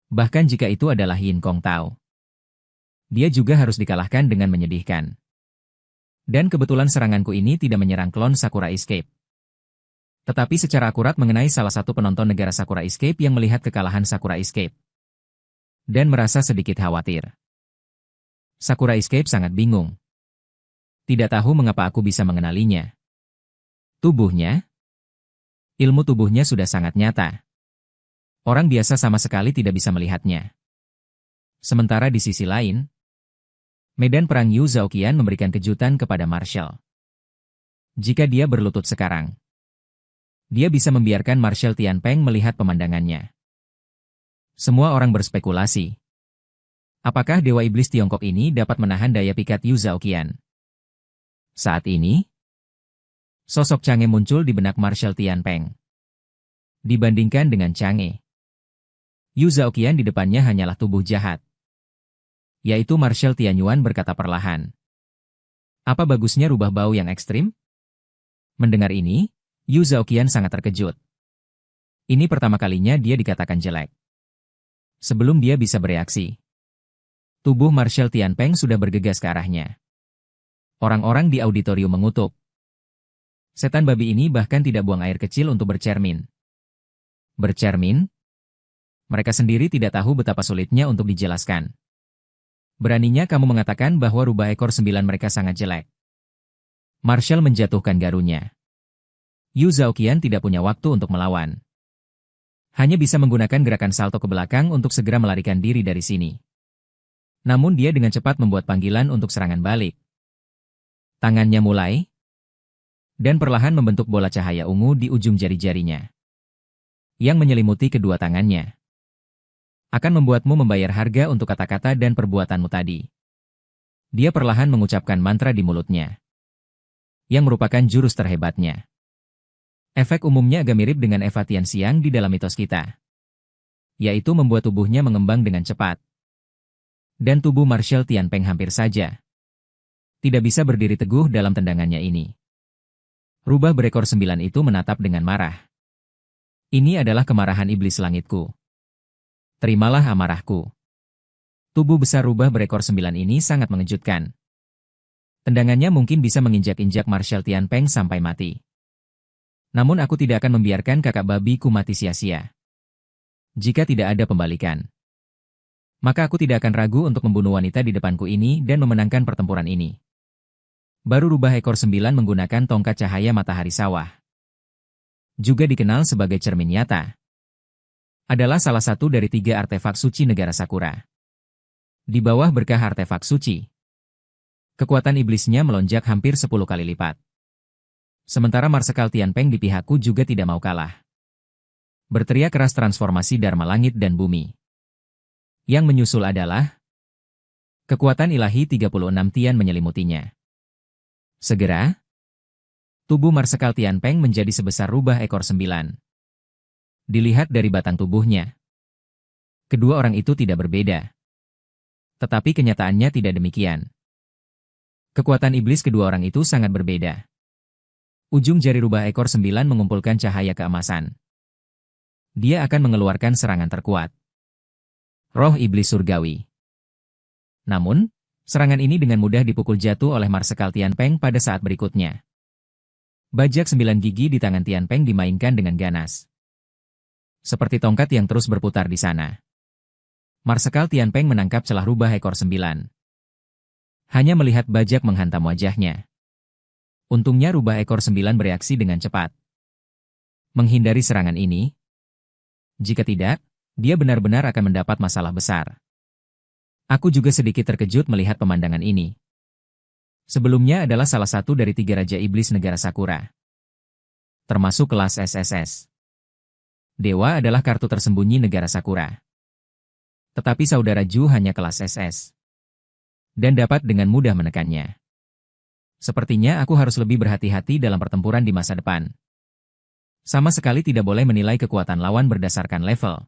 Bahkan jika itu adalah Yin Kong Tao. Dia juga harus dikalahkan dengan menyedihkan. Dan kebetulan seranganku ini tidak menyerang klon Sakura Escape. Tetapi secara akurat mengenai salah satu penonton negara Sakura Escape yang melihat kekalahan Sakura Escape. Dan merasa sedikit khawatir. Sakura Escape sangat bingung. Tidak tahu mengapa aku bisa mengenalinya. Tubuhnya? Ilmu tubuhnya sudah sangat nyata. Orang biasa sama sekali tidak bisa melihatnya. Sementara di sisi lain, medan perang Yu Zhaoqian memberikan kejutan kepada Marshall. Jika dia berlutut sekarang, dia bisa membiarkan Marshall Tianpeng melihat pemandangannya. Semua orang berspekulasi. Apakah Dewa Iblis Tiongkok ini dapat menahan daya pikat Yu Zhaoqian? Saat ini, sosok Chang'e muncul di benak Marshall Tianpeng. Dibandingkan dengan Chang'e, Yu Zhaoqian di depannya hanyalah tubuh jahat. Yaitu Marshall Tianyuan berkata perlahan. Apa bagusnya rubah bau yang ekstrim? Mendengar ini, Yu Zhaoqian sangat terkejut. Ini pertama kalinya dia dikatakan jelek. Sebelum dia bisa bereaksi, tubuh Marshall Tianpeng sudah bergegas ke arahnya. Orang-orang di auditorium mengutuk. Setan babi ini bahkan tidak buang air kecil untuk bercermin. Bercermin? Mereka sendiri tidak tahu betapa sulitnya untuk dijelaskan. Beraninya kamu mengatakan bahwa rubah ekor 9 mereka sangat jelek. Marshall menjatuhkan garunya. Yu Zhaoqian tidak punya waktu untuk melawan. Hanya bisa menggunakan gerakan salto ke belakang untuk segera melarikan diri dari sini. Namun dia dengan cepat membuat panggilan untuk serangan balik. Tangannya mulai, dan perlahan membentuk bola cahaya ungu di ujung jari-jarinya. Yang menyelimuti kedua tangannya. Akan membuatmu membayar harga untuk kata-kata dan perbuatanmu tadi. Dia perlahan mengucapkan mantra di mulutnya. Yang merupakan jurus terhebatnya. Efek umumnya agak mirip dengan Eva Tianxiang di dalam mitos kita. yaitu membuat tubuhnya mengembang dengan cepat. Dan tubuh Marshal Tianpeng hampir saja tidak bisa berdiri teguh dalam tendangannya ini. Rubah berekor 9 itu menatap dengan marah. Ini adalah kemarahan iblis langitku. Terimalah amarahku. Tubuh besar rubah berekor 9 ini sangat mengejutkan. Tendangannya mungkin bisa menginjak-injak Marshal Tianpeng sampai mati. Namun aku tidak akan membiarkan kakak babiku mati sia-sia. Jika tidak ada pembalikan, maka aku tidak akan ragu untuk membunuh wanita di depanku ini dan memenangkan pertempuran ini. Baru rubah ekor 9 menggunakan tongkat cahaya matahari sawah, juga dikenal sebagai cermin nyata, adalah salah satu dari 3 artefak suci negara Sakura. Di bawah berkah artefak suci, kekuatan iblisnya melonjak hampir 10 kali lipat. Sementara Marsekal Tianpeng di pihakku juga tidak mau kalah. Berteriak keras transformasi Dharma langit dan bumi. Yang menyusul adalah kekuatan ilahi 36 tian menyelimutinya. Segera, tubuh Marsekal Tianpeng menjadi sebesar rubah ekor 9. Dilihat dari batang tubuhnya, kedua orang itu tidak berbeda. Tetapi kenyataannya tidak demikian. Kekuatan iblis kedua orang itu sangat berbeda. Ujung jari rubah ekor 9 mengumpulkan cahaya keemasan. Dia akan mengeluarkan serangan terkuat. Roh iblis surgawi. Namun, serangan ini dengan mudah dipukul jatuh oleh Marsekal Tianpeng pada saat berikutnya. Bajak 9 gigi di tangan Tianpeng dimainkan dengan ganas. Seperti tongkat yang terus berputar di sana. Marsekal Tianpeng menangkap celah rubah ekor 9. Hanya melihat bajak menghantam wajahnya. Untungnya rubah ekor 9 bereaksi dengan cepat. Menghindari serangan ini. Jika tidak, dia benar-benar akan mendapat masalah besar. Aku juga sedikit terkejut melihat pemandangan ini. Sebelumnya adalah salah satu dari 3 Raja Iblis negara Sakura. Termasuk kelas SSS. Dewa adalah kartu tersembunyi negara Sakura. Tetapi saudara Ju hanya kelas SS. Dan dapat dengan mudah menekannya. Sepertinya aku harus lebih berhati-hati dalam pertempuran di masa depan. Sama sekali tidak boleh menilai kekuatan lawan berdasarkan level.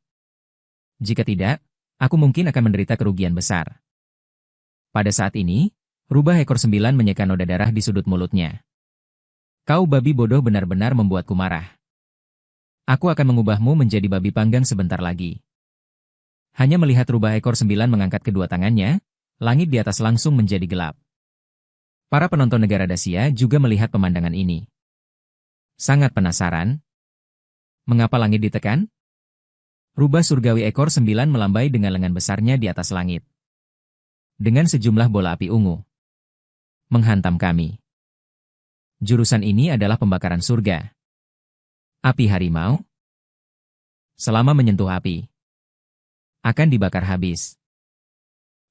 Jika tidak, aku mungkin akan menderita kerugian besar. Pada saat ini, rubah ekor 9 menyeka noda darah di sudut mulutnya. Kau babi bodoh benar-benar membuatku marah. Aku akan mengubahmu menjadi babi panggang sebentar lagi. Hanya melihat rubah ekor 9 mengangkat kedua tangannya, langit di atas langsung menjadi gelap. Para penonton negara Dacia juga melihat pemandangan ini. Sangat penasaran. Mengapa langit ditekan? Rubah surgawi ekor 9 melambai dengan lengan besarnya di atas langit. Dengan sejumlah bola api ungu. Menghantam kami. Jurusan ini adalah pembakaran surga. Api harimau. Selama menyentuh api, akan dibakar habis.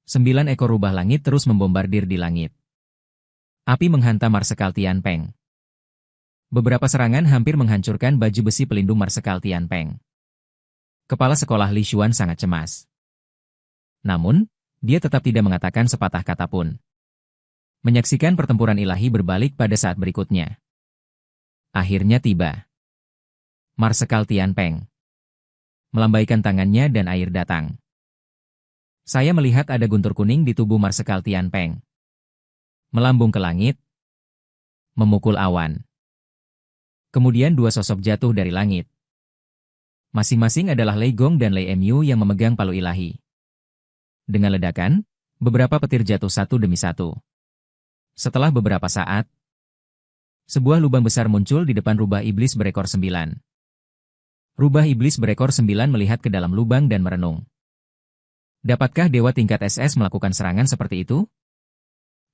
9 ekor rubah langit terus membombardir di langit. Api menghantam Marsekal Tianpeng. Beberapa serangan hampir menghancurkan baju besi pelindung Marsekal Tianpeng. Kepala sekolah Li Xuan sangat cemas. Namun, dia tetap tidak mengatakan sepatah kata pun. Menyaksikan pertempuran ilahi berbalik pada saat berikutnya. Akhirnya tiba. Marsekal Tianpeng melambaikan tangannya dan air datang. Saya melihat ada guntur kuning di tubuh Marsekal Tianpeng. Melambung ke langit. Memukul awan. Kemudian 2 sosok jatuh dari langit. Masing-masing adalah Lei Gong dan Lei Mu yang memegang palu ilahi. Dengan ledakan, beberapa petir jatuh satu demi satu. Setelah beberapa saat, sebuah lubang besar muncul di depan rubah iblis berekor 9. Rubah iblis berekor 9 melihat ke dalam lubang dan merenung. Dapatkah dewa tingkat SS melakukan serangan seperti itu?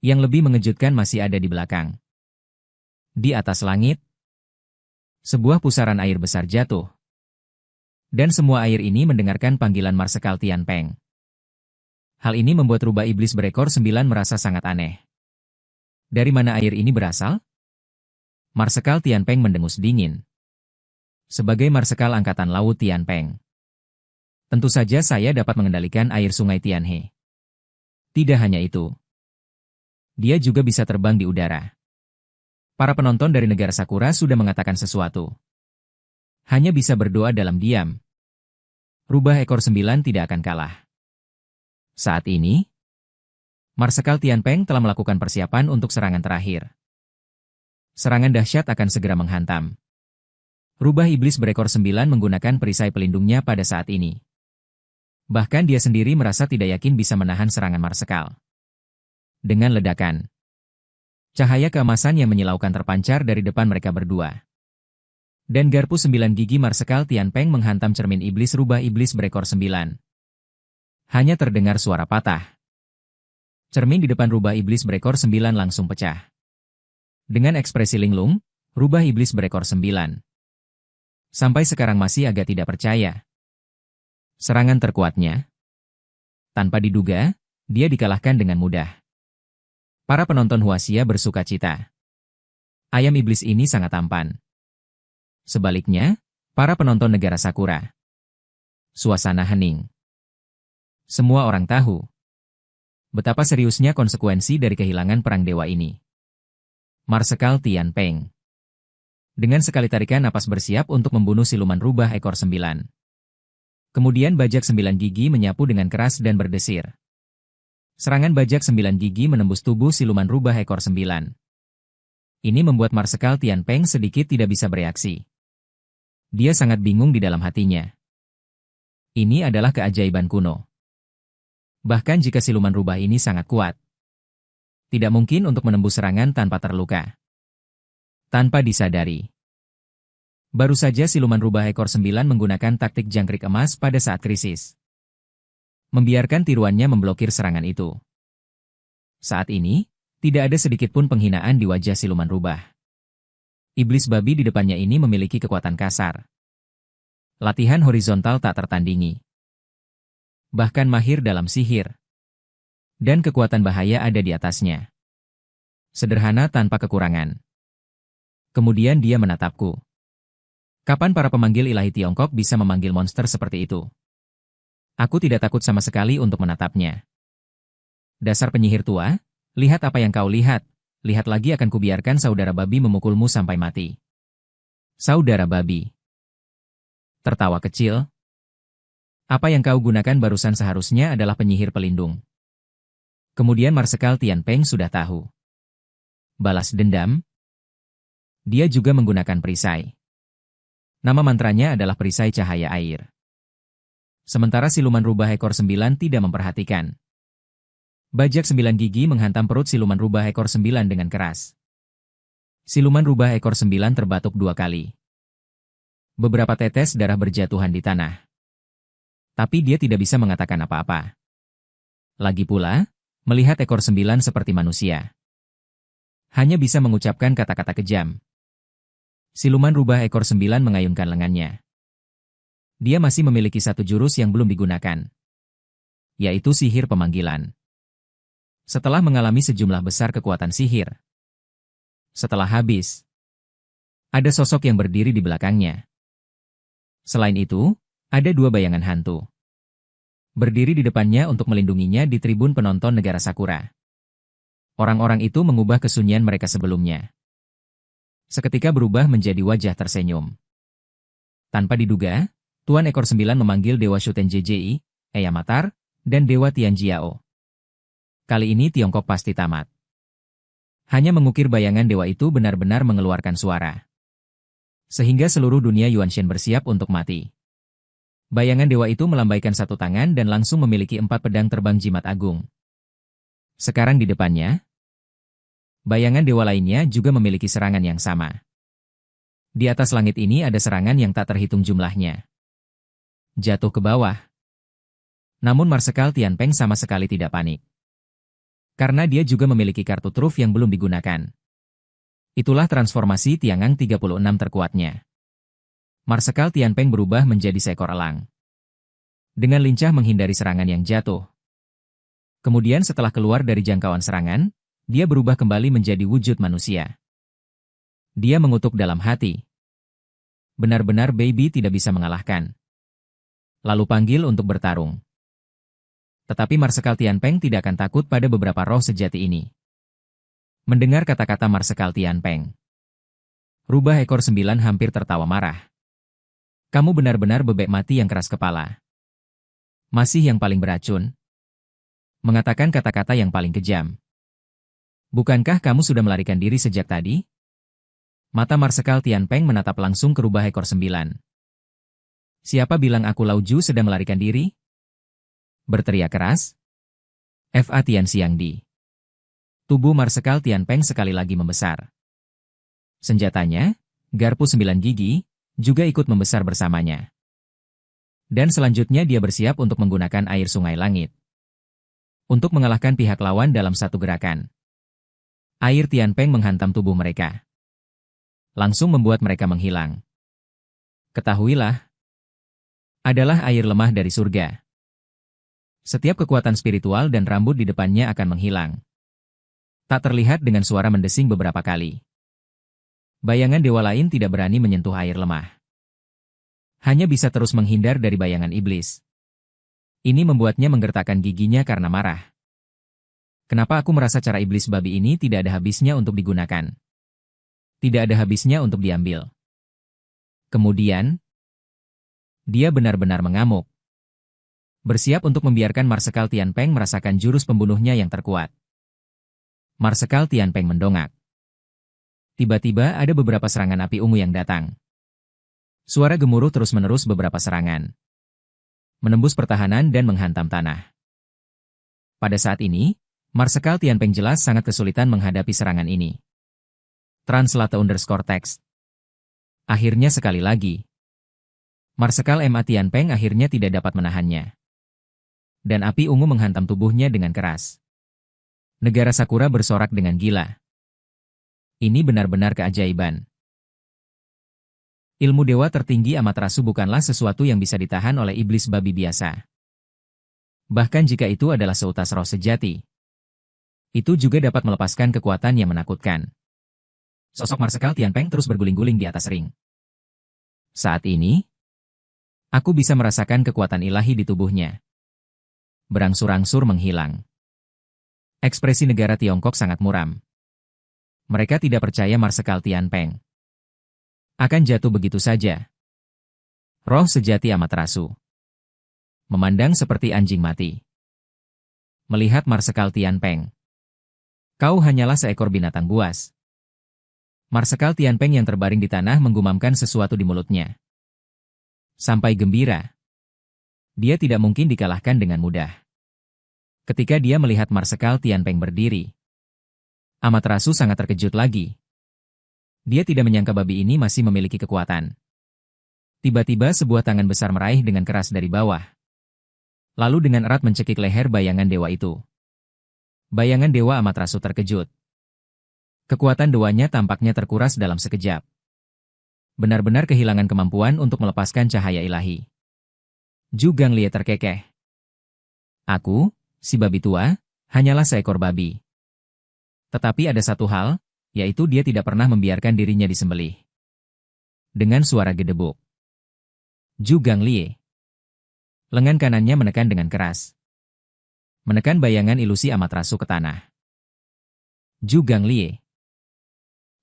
Yang lebih mengejutkan masih ada di belakang. Di atas langit, sebuah pusaran air besar jatuh. Dan semua air ini mendengarkan panggilan Marsekal Tianpeng. Hal ini membuat rubah iblis berekor 9 merasa sangat aneh. Dari mana air ini berasal? Marsekal Tianpeng mendengus dingin. Sebagai Marsekal Angkatan Laut Tianpeng, tentu saja saya dapat mengendalikan air sungai Tianhe. Tidak hanya itu. Dia juga bisa terbang di udara. Para penonton dari negara Sakura sudah mengatakan sesuatu. Hanya bisa berdoa dalam diam. Rubah ekor 9 tidak akan kalah. Saat ini, Marsekal Tianpeng telah melakukan persiapan untuk serangan terakhir. Serangan dahsyat akan segera menghantam. Rubah iblis berekor 9 menggunakan perisai pelindungnya pada saat ini. Bahkan dia sendiri merasa tidak yakin bisa menahan serangan Marsekal. Dengan ledakan, cahaya keemasan yang menyilaukan terpancar dari depan mereka berdua. Dan garpu 9 gigi Marsekal Tianpeng menghantam cermin iblis rubah iblis berekor 9. Hanya terdengar suara patah. Cermin di depan rubah iblis berekor 9 langsung pecah. Dengan ekspresi linglung, rubah iblis berekor 9 sampai sekarang masih agak tidak percaya. Serangan terkuatnya. Tanpa diduga, dia dikalahkan dengan mudah. Para penonton Huaxia bersuka cita. Ayam iblis ini sangat tampan. Sebaliknya, para penonton negara Sakura. Suasana hening. Semua orang tahu betapa seriusnya konsekuensi dari kehilangan perang dewa ini. Marsekal Tianpeng dengan sekali tarikan napas bersiap untuk membunuh siluman rubah ekor 9. Kemudian bajak 9 gigi menyapu dengan keras dan berdesir. Serangan bajak 9 gigi menembus tubuh siluman rubah ekor 9. Ini membuat Marsekal Tianpeng sedikit tidak bisa bereaksi. Dia sangat bingung di dalam hatinya. Ini adalah keajaiban kuno. Bahkan jika siluman rubah ini sangat kuat, tidak mungkin untuk menembus serangan tanpa terluka. Tanpa disadari, baru saja siluman rubah ekor 9 menggunakan taktik jangkrik emas pada saat krisis. Membiarkan tiruannya memblokir serangan itu. Saat ini, tidak ada sedikit pun penghinaan di wajah siluman rubah. Iblis babi di depannya ini memiliki kekuatan kasar. Latihan horizontal tak tertandingi. Bahkan mahir dalam sihir. Dan kekuatan bahaya ada di atasnya. Sederhana tanpa kekurangan. Kemudian dia menatapku. Kapan para pemanggil ilahi Tiongkok bisa memanggil monster seperti itu? Aku tidak takut sama sekali untuk menatapnya. Dasar penyihir tua, lihat apa yang kau lihat. Lihat lagi akan kubiarkan saudara babi memukulmu sampai mati. Saudara babi. Tertawa kecil. Apa yang kau gunakan barusan seharusnya adalah penyihir pelindung. Kemudian Marsekal Tianpeng sudah tahu. Balas dendam. Dia juga menggunakan perisai. Nama mantranya adalah perisai cahaya air. Sementara siluman rubah ekor 9 tidak memperhatikan. Bajak 9 gigi menghantam perut siluman rubah ekor 9 dengan keras. Siluman rubah ekor 9 terbatuk 2 kali. Beberapa tetes darah berjatuhan di tanah. Tapi dia tidak bisa mengatakan apa-apa. Lagi pula, melihat ekor 9 seperti manusia. Hanya bisa mengucapkan kata-kata kejam. Siluman rubah ekor 9 mengayunkan lengannya. Dia masih memiliki satu jurus yang belum digunakan. Yaitu sihir pemanggilan. Setelah mengalami sejumlah besar kekuatan sihir. Setelah habis, ada sosok yang berdiri di belakangnya. Selain itu, ada 2 bayangan hantu. Berdiri di depannya untuk melindunginya di tribun penonton negara Sakura. Orang-orang itu mengubah kesunyian mereka sebelumnya. Seketika berubah menjadi wajah tersenyum. Tanpa diduga, Tuan Ekor 9 memanggil Dewa Shuten JJI, Eyamatar, dan Dewa Tianjiao. Kali ini Tiongkok pasti tamat. Hanya mengukir bayangan dewa itu benar-benar mengeluarkan suara. Sehingga seluruh dunia Yuanshen bersiap untuk mati. Bayangan dewa itu melambaikan satu tangan dan langsung memiliki 4 pedang terbang jimat agung. Sekarang di depannya, bayangan dewa lainnya juga memiliki serangan yang sama. Di atas langit ini ada serangan yang tak terhitung jumlahnya. Jatuh ke bawah. Namun Marsekal Tianpeng sama sekali tidak panik. Karena dia juga memiliki kartu truf yang belum digunakan. Itulah transformasi Tiangang 36 terkuatnya. Marsekal Tianpeng berubah menjadi seekor elang. Dengan lincah menghindari serangan yang jatuh. Kemudian setelah keluar dari jangkauan serangan, dia berubah kembali menjadi wujud manusia. Dia mengutuk dalam hati. Benar-benar baby tidak bisa mengalahkan. Lalu panggil untuk bertarung. Tetapi Marsekal Tianpeng tidak akan takut pada beberapa roh sejati ini. Mendengar kata-kata Marsekal Tianpeng, rubah ekor 9 hampir tertawa marah. Kamu benar-benar bebek mati yang keras kepala. Masih yang paling beracun. Mengatakan kata-kata yang paling kejam. Bukankah kamu sudah melarikan diri sejak tadi? Mata Marsekal Tianpeng menatap langsung ke rubah ekor 9. Siapa bilang aku Lauju sedang melarikan diri? Berteriak keras. Fa Tianxiangdi. Tubuh Marsekal Tianpeng sekali lagi membesar. Senjatanya, garpu 9 gigi, juga ikut membesar bersamanya. Dan selanjutnya dia bersiap untuk menggunakan air sungai langit. Untuk mengalahkan pihak lawan dalam satu gerakan. Air Tianpeng menghantam tubuh mereka. Langsung membuat mereka menghilang. Ketahuilah, adalah air lemah dari surga. Setiap kekuatan spiritual dan rambut di depannya akan menghilang. Tak terlihat dengan suara mendesing beberapa kali. Bayangan dewa lain tidak berani menyentuh air lemah. Hanya bisa terus menghindar dari bayangan iblis. Ini membuatnya menggertakkan giginya karena marah. Kenapa aku merasa cara iblis babi ini tidak ada habisnya untuk digunakan? Tidak ada habisnya untuk diambil. Kemudian, dia benar-benar mengamuk. Bersiap untuk membiarkan Marsekal Tianpeng merasakan jurus pembunuhnya yang terkuat. Marsekal Tianpeng mendongak. Tiba-tiba ada beberapa serangan api ungu yang datang. Suara gemuruh terus-menerus beberapa serangan. Menembus pertahanan dan menghantam tanah. Pada saat ini, Marsekal Tianpeng jelas sangat kesulitan menghadapi serangan ini. Translate_text. Akhirnya sekali lagi. Marsekal Ma Tianpeng akhirnya tidak dapat menahannya. Dan api ungu menghantam tubuhnya dengan keras. Negara Sakura bersorak dengan gila. Ini benar-benar keajaiban. Ilmu dewa tertinggi Amaterasu bukanlah sesuatu yang bisa ditahan oleh iblis babi biasa. Bahkan jika itu adalah seutas roh sejati. Itu juga dapat melepaskan kekuatan yang menakutkan. Sosok Marsekal Tianpeng terus berguling-guling di atas ring. Saat ini, aku bisa merasakan kekuatan ilahi di tubuhnya. Berangsur-angsur menghilang. Ekspresi negara Tiongkok sangat muram. Mereka tidak percaya Marsekal Tianpeng akan jatuh begitu saja. Roh sejati Amaterasu. Memandang seperti anjing mati. Melihat Marsekal Tianpeng. Kau hanyalah seekor binatang buas. Marsekal Tianpeng yang terbaring di tanah menggumamkan sesuatu di mulutnya. Sampai gembira. Dia tidak mungkin dikalahkan dengan mudah. Ketika dia melihat Marsekal Tianpeng berdiri, Amaterasu sangat terkejut lagi. Dia tidak menyangka babi ini masih memiliki kekuatan. Tiba-tiba sebuah tangan besar meraih dengan keras dari bawah. Lalu dengan erat mencekik leher bayangan dewa itu. Bayangan dewa Amaterasu terkejut. Kekuatan dewanya tampaknya terkuras dalam sekejap. Benar-benar kehilangan kemampuan untuk melepaskan cahaya ilahi. Zhu Ganglie terkekeh. Aku, si babi tua, hanyalah seekor babi. Tetapi ada satu hal, yaitu dia tidak pernah membiarkan dirinya disembelih. Dengan suara gedebuk. Zhu Ganglie. Lengan kanannya menekan dengan keras. Menekan bayangan ilusi Amaterasu ke tanah. Zhu Ganglie.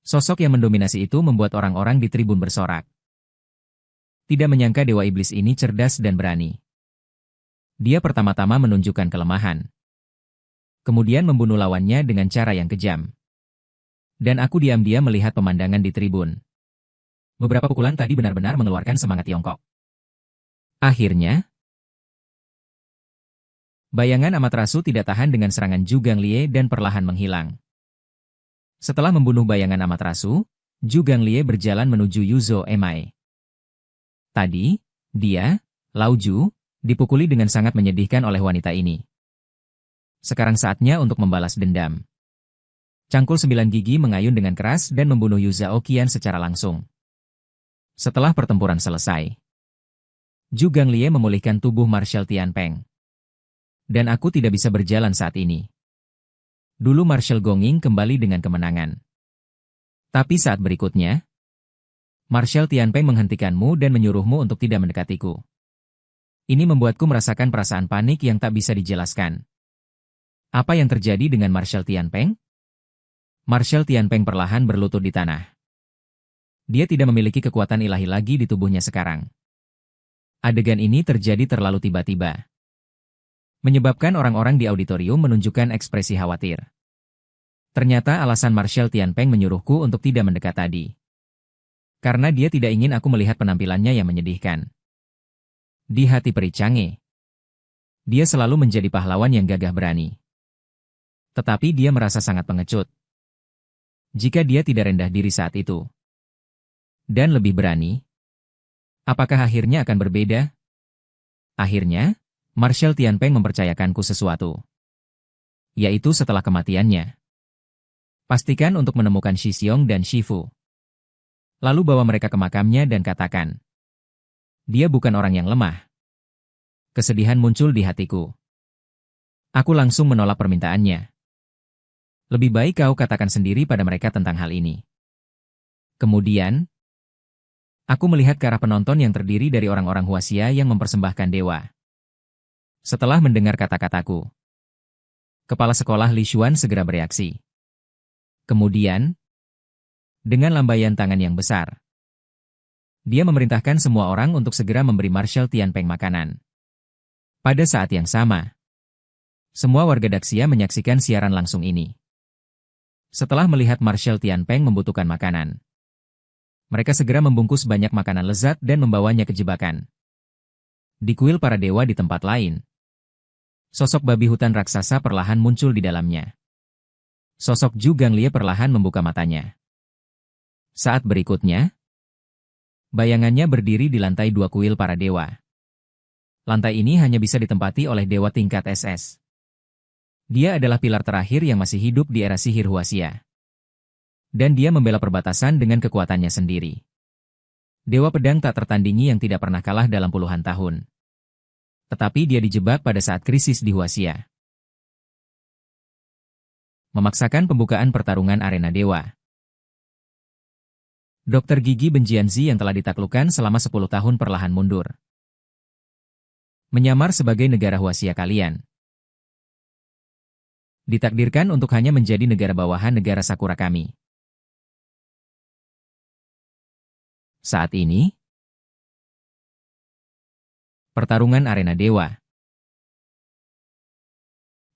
Sosok yang mendominasi itu membuat orang-orang di tribun bersorak. Tidak menyangka dewa iblis ini cerdas dan berani. Dia pertama-tama menunjukkan kelemahan. Kemudian membunuh lawannya dengan cara yang kejam. Dan aku diam-diam melihat pemandangan di tribun. Beberapa pukulan tadi benar-benar mengeluarkan semangat Tiongkok. Akhirnya, bayangan Amaterasu tidak tahan dengan serangan Zhu Ganglie dan perlahan menghilang. Setelah membunuh bayangan Amaterasu, Zhu Ganglie berjalan menuju Yuzo Emai. Tadi, dia, Lauju, dipukuli dengan sangat menyedihkan oleh wanita ini. Sekarang saatnya untuk membalas dendam. Cangkul 9 gigi mengayun dengan keras dan membunuh Yu Zhao Qian secara langsung. Setelah pertempuran selesai, Zhu Ganglie memulihkan tubuh Marshal Tianpeng. Dan aku tidak bisa berjalan saat ini. Dulu Marshal Gonging kembali dengan kemenangan. Tapi saat berikutnya, Marshal Tianpeng menghentikanmu dan menyuruhmu untuk tidak mendekatiku. Ini membuatku merasakan perasaan panik yang tak bisa dijelaskan. Apa yang terjadi dengan Marshal Tianpeng? Marshal Tianpeng perlahan berlutut di tanah. Dia tidak memiliki kekuatan ilahi lagi di tubuhnya sekarang. Adegan ini terjadi terlalu tiba-tiba. menyebabkan orang-orang di auditorium menunjukkan ekspresi khawatir. Ternyata alasan Marshal Tianpeng menyuruhku untuk tidak mendekat tadi. Karena dia tidak ingin aku melihat penampilannya yang menyedihkan. Di hati peri Chang'e, dia selalu menjadi pahlawan yang gagah berani. Tetapi dia merasa sangat pengecut jika dia tidak rendah diri saat itu. Dan lebih berani. Apakah akhirnya akan berbeda? Akhirnya, Marshal Tianpeng mempercayakanku sesuatu. Yaitu setelah kematiannya. Pastikan untuk menemukan Shi Xiong dan Shifu. Lalu bawa mereka ke makamnya dan katakan, dia bukan orang yang lemah. Kesedihan muncul di hatiku. Aku langsung menolak permintaannya. Lebih baik kau katakan sendiri pada mereka tentang hal ini. Kemudian, aku melihat ke arah penonton yang terdiri dari orang-orang Huaxia yang mempersembahkan dewa. Setelah mendengar kata-kataku, kepala sekolah Li Xuan segera bereaksi. Kemudian, dengan lambaian tangan yang besar, dia memerintahkan semua orang untuk segera memberi Marshal Tianpeng makanan. Pada saat yang sama, semua warga Daxia menyaksikan siaran langsung ini. Setelah melihat Marshal Tianpeng membutuhkan makanan, mereka segera membungkus banyak makanan lezat dan membawanya ke jebakan. Di kuil para dewa di tempat lain, sosok babi hutan raksasa perlahan muncul di dalamnya. Sosok Zhu Ganglie perlahan membuka matanya. Saat berikutnya, bayangannya berdiri di lantai 2 kuil para dewa. Lantai ini hanya bisa ditempati oleh dewa tingkat SS. Dia adalah pilar terakhir yang masih hidup di era sihir Huaxia. Dan dia membela perbatasan dengan kekuatannya sendiri. Dewa pedang tak tertandingi yang tidak pernah kalah dalam puluhan tahun. Tetapi dia dijebak pada saat krisis di Huaxia. Memaksakan pembukaan pertarungan arena dewa. Dokter Gigi Benjianzi yang telah ditaklukkan selama 10 tahun perlahan mundur. Menyamar sebagai negara Huaxia kalian. Ditakdirkan untuk hanya menjadi negara bawahan negara Sakura kami. Saat ini, pertarungan arena dewa.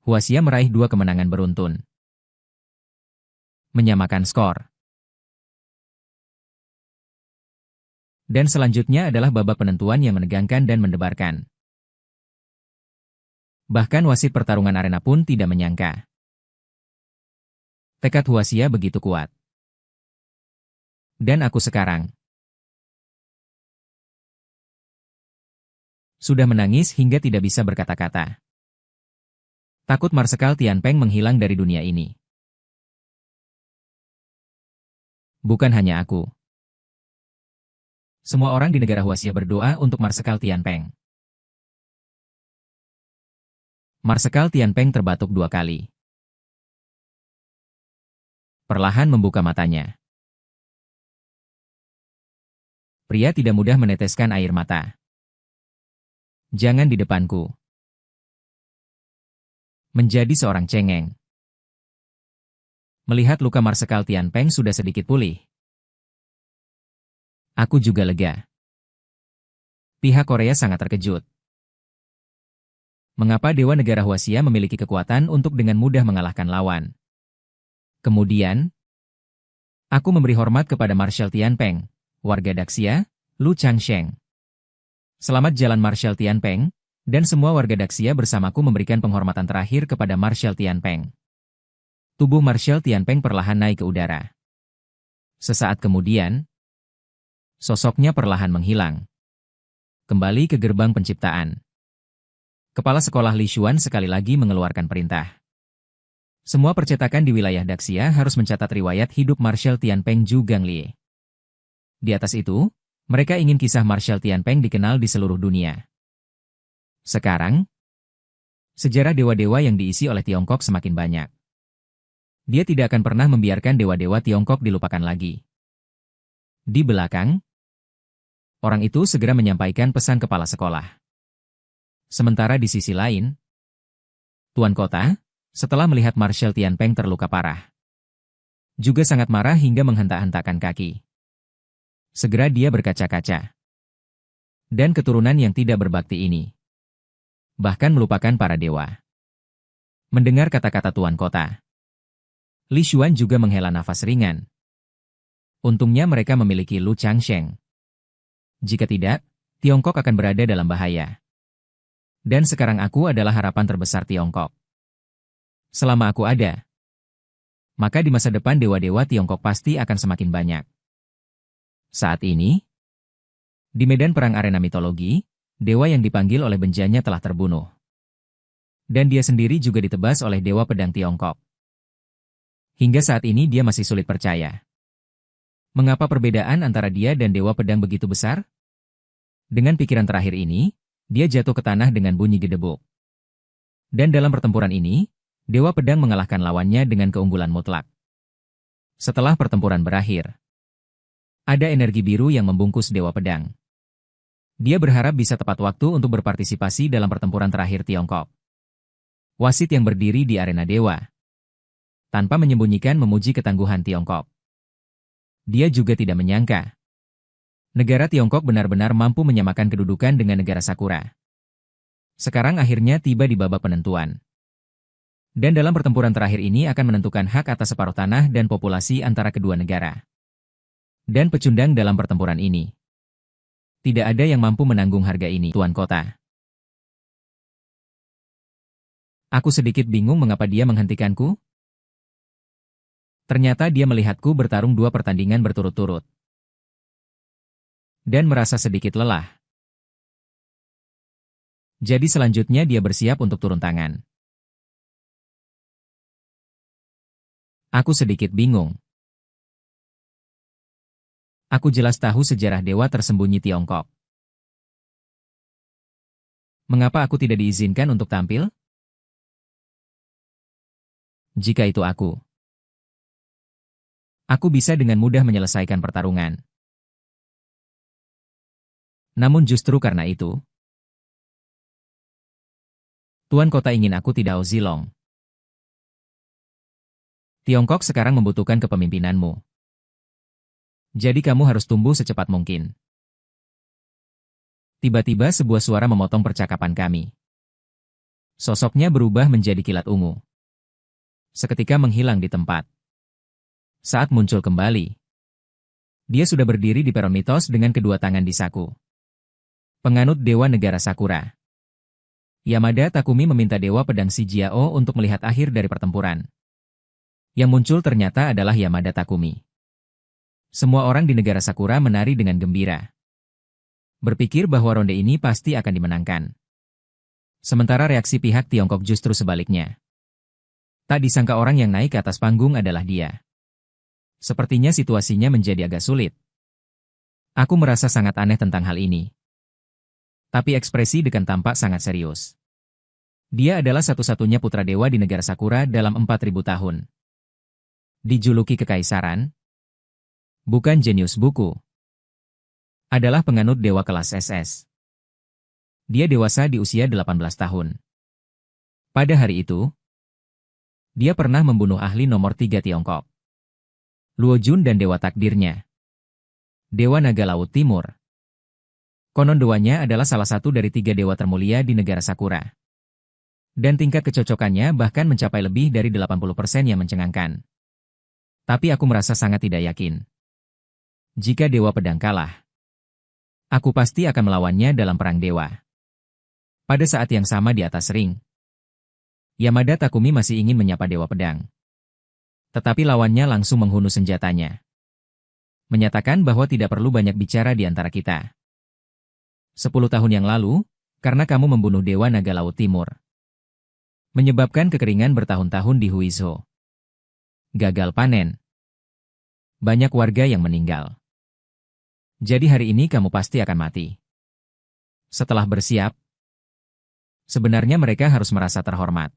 Huaxia meraih 2 kemenangan beruntun. Menyamakan skor. Dan selanjutnya adalah babak penentuan yang menegangkan dan mendebarkan. Bahkan wasit pertarungan arena pun tidak menyangka. Tekad Huaxia begitu kuat. Dan aku sekarang sudah menangis hingga tidak bisa berkata-kata. Takut Marsekal Tianpeng menghilang dari dunia ini. Bukan hanya aku. Semua orang di negara Huaxia berdoa untuk Marsekal Tianpeng. Marsekal Tianpeng terbatuk 2 kali. Perlahan membuka matanya. Pria tidak mudah meneteskan air mata. Jangan di depanku. Menjadi seorang cengeng. Melihat luka Marsekal Tianpeng sudah sedikit pulih. Aku juga lega. Pihak Korea sangat terkejut. Mengapa Dewa Negara Huaxia memiliki kekuatan untuk dengan mudah mengalahkan lawan? Kemudian, aku memberi hormat kepada Marshal Tianpeng, warga Daxia, Lu Changsheng. Selamat jalan Marshal Tianpeng, dan semua warga Daxia bersamaku memberikan penghormatan terakhir kepada Marshal Tianpeng. Tubuh Marshal Tianpeng perlahan naik ke udara. Sesaat kemudian, sosoknya perlahan menghilang. Kembali ke gerbang penciptaan. Kepala sekolah Li Xuan sekali lagi mengeluarkan perintah. Semua percetakan di wilayah Daxia harus mencatat riwayat hidup Marshal Tianpeng Zhu Ganglie. Di atas itu, mereka ingin kisah Marshal Tianpeng dikenal di seluruh dunia. Sekarang, sejarah dewa-dewa yang diisi oleh Tiongkok semakin banyak. Dia tidak akan pernah membiarkan dewa-dewa Tiongkok dilupakan lagi. Di belakang, orang itu segera menyampaikan pesan kepala sekolah. Sementara di sisi lain, Tuan Kota, setelah melihat Marshal Tianpeng terluka parah, juga sangat marah hingga menghentak-hentakkan kaki. Segera dia berkaca-kaca. Dan keturunan yang tidak berbakti ini bahkan melupakan para dewa. Mendengar kata-kata Tuan Kota, Li Xuan juga menghela nafas ringan. Untungnya mereka memiliki Lu Changsheng. Jika tidak, Tiongkok akan berada dalam bahaya. Dan sekarang aku adalah harapan terbesar Tiongkok. Selama aku ada, maka di masa depan dewa-dewa Tiongkok pasti akan semakin banyak. Saat ini, di medan perang arena mitologi, dewa yang dipanggil oleh benjanya telah terbunuh. Dan dia sendiri juga ditebas oleh dewa pedang Tiongkok. Hingga saat ini dia masih sulit percaya. Mengapa perbedaan antara dia dan dewa pedang begitu besar? Dengan pikiran terakhir ini, dia jatuh ke tanah dengan bunyi gedebuk. Dan dalam pertempuran ini, dewa pedang mengalahkan lawannya dengan keunggulan mutlak. Setelah pertempuran berakhir, ada energi biru yang membungkus dewa pedang. Dia berharap bisa tepat waktu untuk berpartisipasi dalam pertempuran terakhir Tiongkok. Wasit yang berdiri di arena dewa, tanpa menyembunyikan memuji ketangguhan Tiongkok. Dia juga tidak menyangka negara Tiongkok benar-benar mampu menyamakan kedudukan dengan negara Sakura. Sekarang akhirnya tiba di babak penentuan. Dan dalam pertempuran terakhir ini akan menentukan hak atas separuh tanah dan populasi antara kedua negara. Dan pecundang dalam pertempuran ini. Tidak ada yang mampu menanggung harga ini, Tuan Kota. Aku sedikit bingung mengapa dia menghentikanku. Ternyata dia melihatku bertarung 2 pertandingan berturut-turut. Dan merasa sedikit lelah. Jadi selanjutnya dia bersiap untuk turun tangan. Aku sedikit bingung. Aku jelas tahu sejarah dewa tersembunyi Tiongkok. Mengapa aku tidak diizinkan untuk tampil? Jika itu aku bisa dengan mudah menyelesaikan pertarungan. Namun justru karena itu, Tuan Kota ingin aku tidak Zilong. Tiongkok sekarang membutuhkan kepemimpinanmu. Jadi kamu harus tumbuh secepat mungkin. Tiba-tiba sebuah suara memotong percakapan kami. Sosoknya berubah menjadi kilat ungu. Seketika menghilang di tempat. Saat muncul kembali, dia sudah berdiri di peron mitos dengan kedua tangan di saku. Penganut Dewa Negara Sakura. Yamada Takumi meminta Dewa Pedang Shijiao untuk melihat akhir dari pertempuran. Yang muncul ternyata adalah Yamada Takumi. Semua orang di negara Sakura menari dengan gembira. Berpikir bahwa ronde ini pasti akan dimenangkan. Sementara reaksi pihak Tiongkok justru sebaliknya. Tak disangka orang yang naik ke atas panggung adalah dia. Sepertinya situasinya menjadi agak sulit. Aku merasa sangat aneh tentang hal ini. Tapi ekspresi Dekan tampak sangat serius. Dia adalah satu-satunya putra dewa di negara Sakura dalam 4.000 tahun. Dijuluki Kekaisaran, bukan jenius buku. Adalah penganut dewa kelas SS. Dia dewasa di usia 18 tahun. Pada hari itu, dia pernah membunuh ahli nomor 3 Tiongkok. Luo Jun dan dewa takdirnya. Dewa Naga Laut Timur. Konon dewanya adalah salah satu dari 3 dewa termulia di negara Sakura. Dan tingkat kecocokannya bahkan mencapai lebih dari 80% yang mencengangkan. Tapi aku merasa sangat tidak yakin. Jika Dewa Pedang kalah, aku pasti akan melawannya dalam perang dewa. Pada saat yang sama di atas ring, Yamada Takumi masih ingin menyapa Dewa Pedang. Tetapi lawannya langsung menghunus senjatanya. Menyatakan bahwa tidak perlu banyak bicara di antara kita. 10 tahun yang lalu, karena kamu membunuh Dewa Naga Laut Timur. Menyebabkan kekeringan bertahun-tahun di Huizhou. Gagal panen. Banyak warga yang meninggal. Jadi hari ini kamu pasti akan mati. Setelah bersiap, sebenarnya mereka harus merasa terhormat.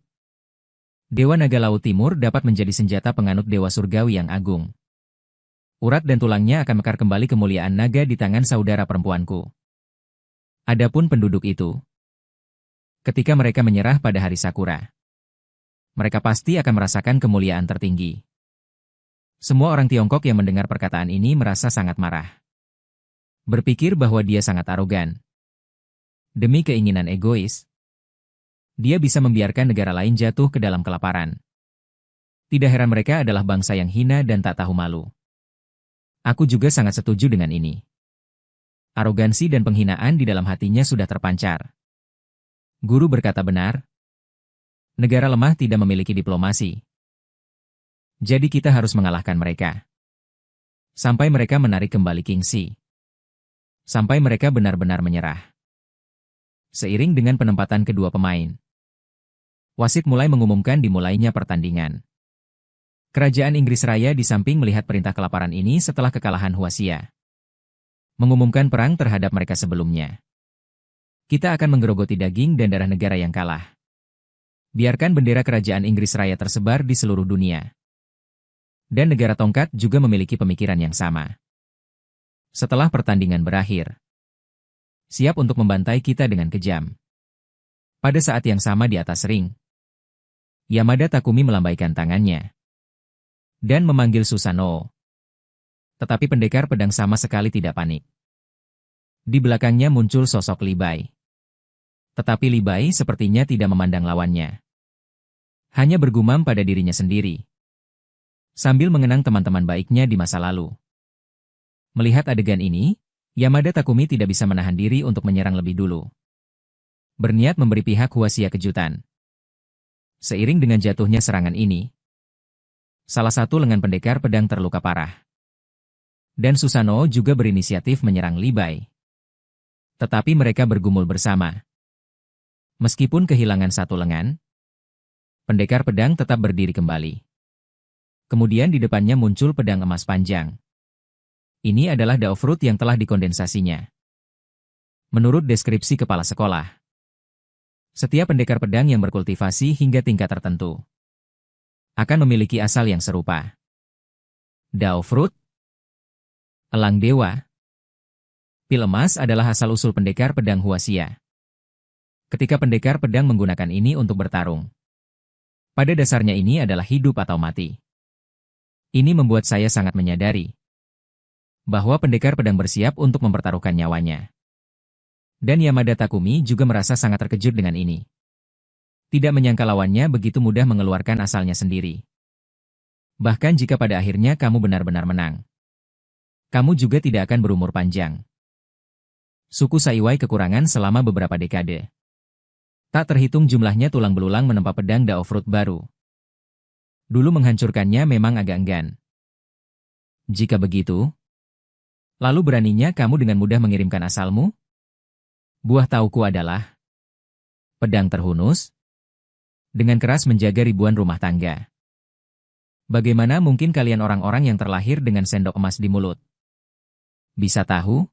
Dewa Naga Laut Timur dapat menjadi senjata penganut Dewa Surgawi yang agung. Urat dan tulangnya akan mekar kembali kemuliaan naga di tangan saudara perempuanku. Adapun penduduk itu, ketika mereka menyerah pada hari Sakura, mereka pasti akan merasakan kemuliaan tertinggi. Semua orang Tiongkok yang mendengar perkataan ini merasa sangat marah. Berpikir bahwa dia sangat arogan. Demi keinginan egois, Dia bisa membiarkan negara lain jatuh ke dalam kelaparan. Tidak heran mereka adalah bangsa yang hina dan tak tahu malu. Aku juga sangat setuju dengan ini. Arogansi dan penghinaan di dalam hatinya sudah terpancar. Guru berkata benar. Negara lemah tidak memiliki diplomasi. Jadi kita harus mengalahkan mereka. Sampai mereka menarik kembali Kingxi. Sampai mereka benar-benar menyerah. Seiring dengan penempatan kedua pemain, wasit mulai mengumumkan dimulainya pertandingan. Kerajaan Inggris Raya di samping melihat perintah kelaparan ini setelah kekalahan Huaxia. Mengumumkan perang terhadap mereka sebelumnya. Kita akan menggerogoti daging dan darah negara yang kalah. Biarkan bendera kerajaan Inggris Raya tersebar di seluruh dunia. Dan negara tongkat juga memiliki pemikiran yang sama. Setelah pertandingan berakhir, siap untuk membantai kita dengan kejam. Pada saat yang sama di atas ring, Yamada Takumi melambaikan tangannya dan memanggil Susanoo. Tetapi pendekar pedang sama sekali tidak panik. Di belakangnya muncul sosok Li Bai. Tetapi Li Bai sepertinya tidak memandang lawannya. Hanya bergumam pada dirinya sendiri. Sambil mengenang teman-teman baiknya di masa lalu. Melihat adegan ini, Yamada Takumi tidak bisa menahan diri untuk menyerang lebih dulu. Berniat memberi pihak Huaxia kejutan. Seiring dengan jatuhnya serangan ini, salah satu lengan pendekar pedang terluka parah. Dan Susanoo juga berinisiatif menyerang Li Bai. Tetapi mereka bergumul bersama. Meskipun kehilangan satu lengan, pendekar pedang tetap berdiri kembali. Kemudian di depannya muncul pedang emas panjang. Ini adalah Dao Fruit yang telah dikondensasinya. Menurut deskripsi kepala sekolah, setiap pendekar pedang yang berkultivasi hingga tingkat tertentu akan memiliki asal yang serupa. Dao Fruit, elang dewa, pil emas adalah asal-usul pendekar pedang Huaxia. Ketika pendekar pedang menggunakan ini untuk bertarung, pada dasarnya ini adalah hidup atau mati. Ini membuat saya sangat menyadari bahwa pendekar pedang bersiap untuk mempertaruhkan nyawanya. Dan Yamada Takumi juga merasa sangat terkejut dengan ini. Tidak menyangka lawannya begitu mudah mengeluarkan asalnya sendiri. Bahkan jika pada akhirnya kamu benar-benar menang, kamu juga tidak akan berumur panjang. Suku Saiwai kekurangan selama beberapa dekade. Tak terhitung jumlahnya tulang belulang menempa pedang Dao Fruit baru. Dulu menghancurkannya memang agak enggan. Jika begitu, lalu beraninya kamu dengan mudah mengirimkan asalmu? Buah tauku adalah pedang terhunus, dengan keras menjaga ribuan rumah tangga. Bagaimana mungkin kalian orang-orang yang terlahir dengan sendok emas di mulut bisa tahu?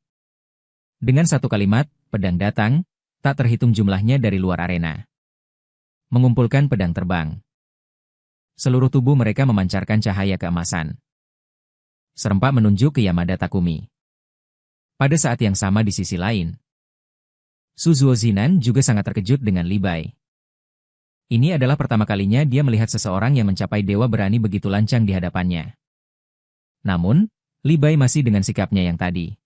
Dengan satu kalimat, pedang datang, tak terhitung jumlahnya dari luar arena. Mengumpulkan pedang terbang. Seluruh tubuh mereka memancarkan cahaya keemasan. Serempak menunjuk ke Yamada Takumi. Pada saat yang sama di sisi lain, Suzuo Zinan juga sangat terkejut dengan Li Bai. Ini adalah pertama kalinya dia melihat seseorang yang mencapai dewa berani begitu lancang di hadapannya. Namun, Li Bai masih dengan sikapnya yang tadi.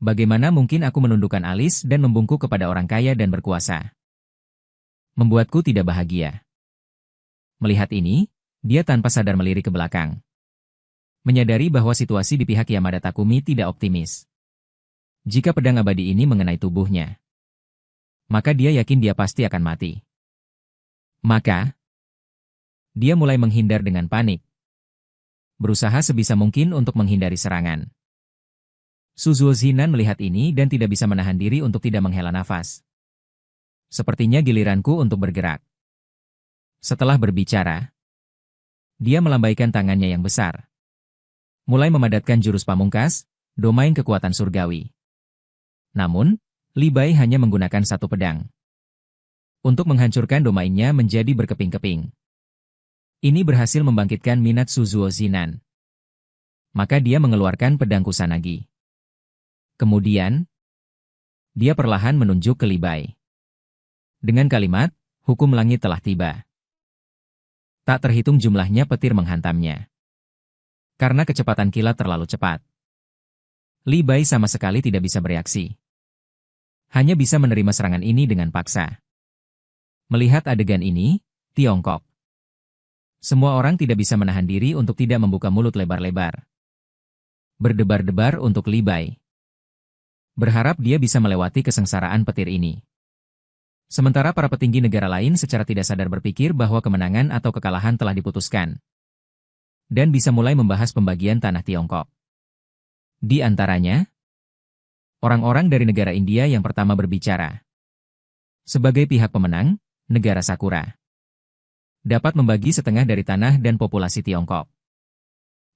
Bagaimana mungkin aku menundukkan alis dan membungkuk kepada orang kaya dan berkuasa? Membuatku tidak bahagia. Melihat ini, dia tanpa sadar melirik ke belakang. Menyadari bahwa situasi di pihak Yamada Takumi tidak optimis. Jika pedang abadi ini mengenai tubuhnya, maka dia yakin dia pasti akan mati. Maka, dia mulai menghindar dengan panik. Berusaha sebisa mungkin untuk menghindari serangan. Suzuo Zinan melihat ini dan tidak bisa menahan diri untuk tidak menghela nafas. Sepertinya giliranku untuk bergerak. Setelah berbicara, dia melambaikan tangannya yang besar. Mulai memadatkan jurus pamungkas, domain kekuatan surgawi. Namun, Li Bai hanya menggunakan satu pedang. Untuk menghancurkan domainnya menjadi berkeping-keping. Ini berhasil membangkitkan minat Suzuo Zinan. Maka dia mengeluarkan pedang Kusanagi. Kemudian, dia perlahan menunjuk ke Li Bai. Dengan kalimat, hukum langit telah tiba. Tak terhitung jumlahnya petir menghantamnya. Karena kecepatan kilat terlalu cepat, Li Bai sama sekali tidak bisa bereaksi. Hanya bisa menerima serangan ini dengan paksa. Melihat adegan ini, tiongkok. Semua orang tidak bisa menahan diri untuk tidak membuka mulut lebar-lebar. Berdebar-debar untuk Li Bai. Berharap dia bisa melewati kesengsaraan petir ini. Sementara para petinggi negara lain secara tidak sadar berpikir bahwa kemenangan atau kekalahan telah diputuskan. Dan bisa mulai membahas pembagian tanah Tiongkok. Di antaranya, orang-orang dari negara India yang pertama berbicara. Sebagai pihak pemenang, negara Sakura dapat membagi setengah dari tanah dan populasi Tiongkok.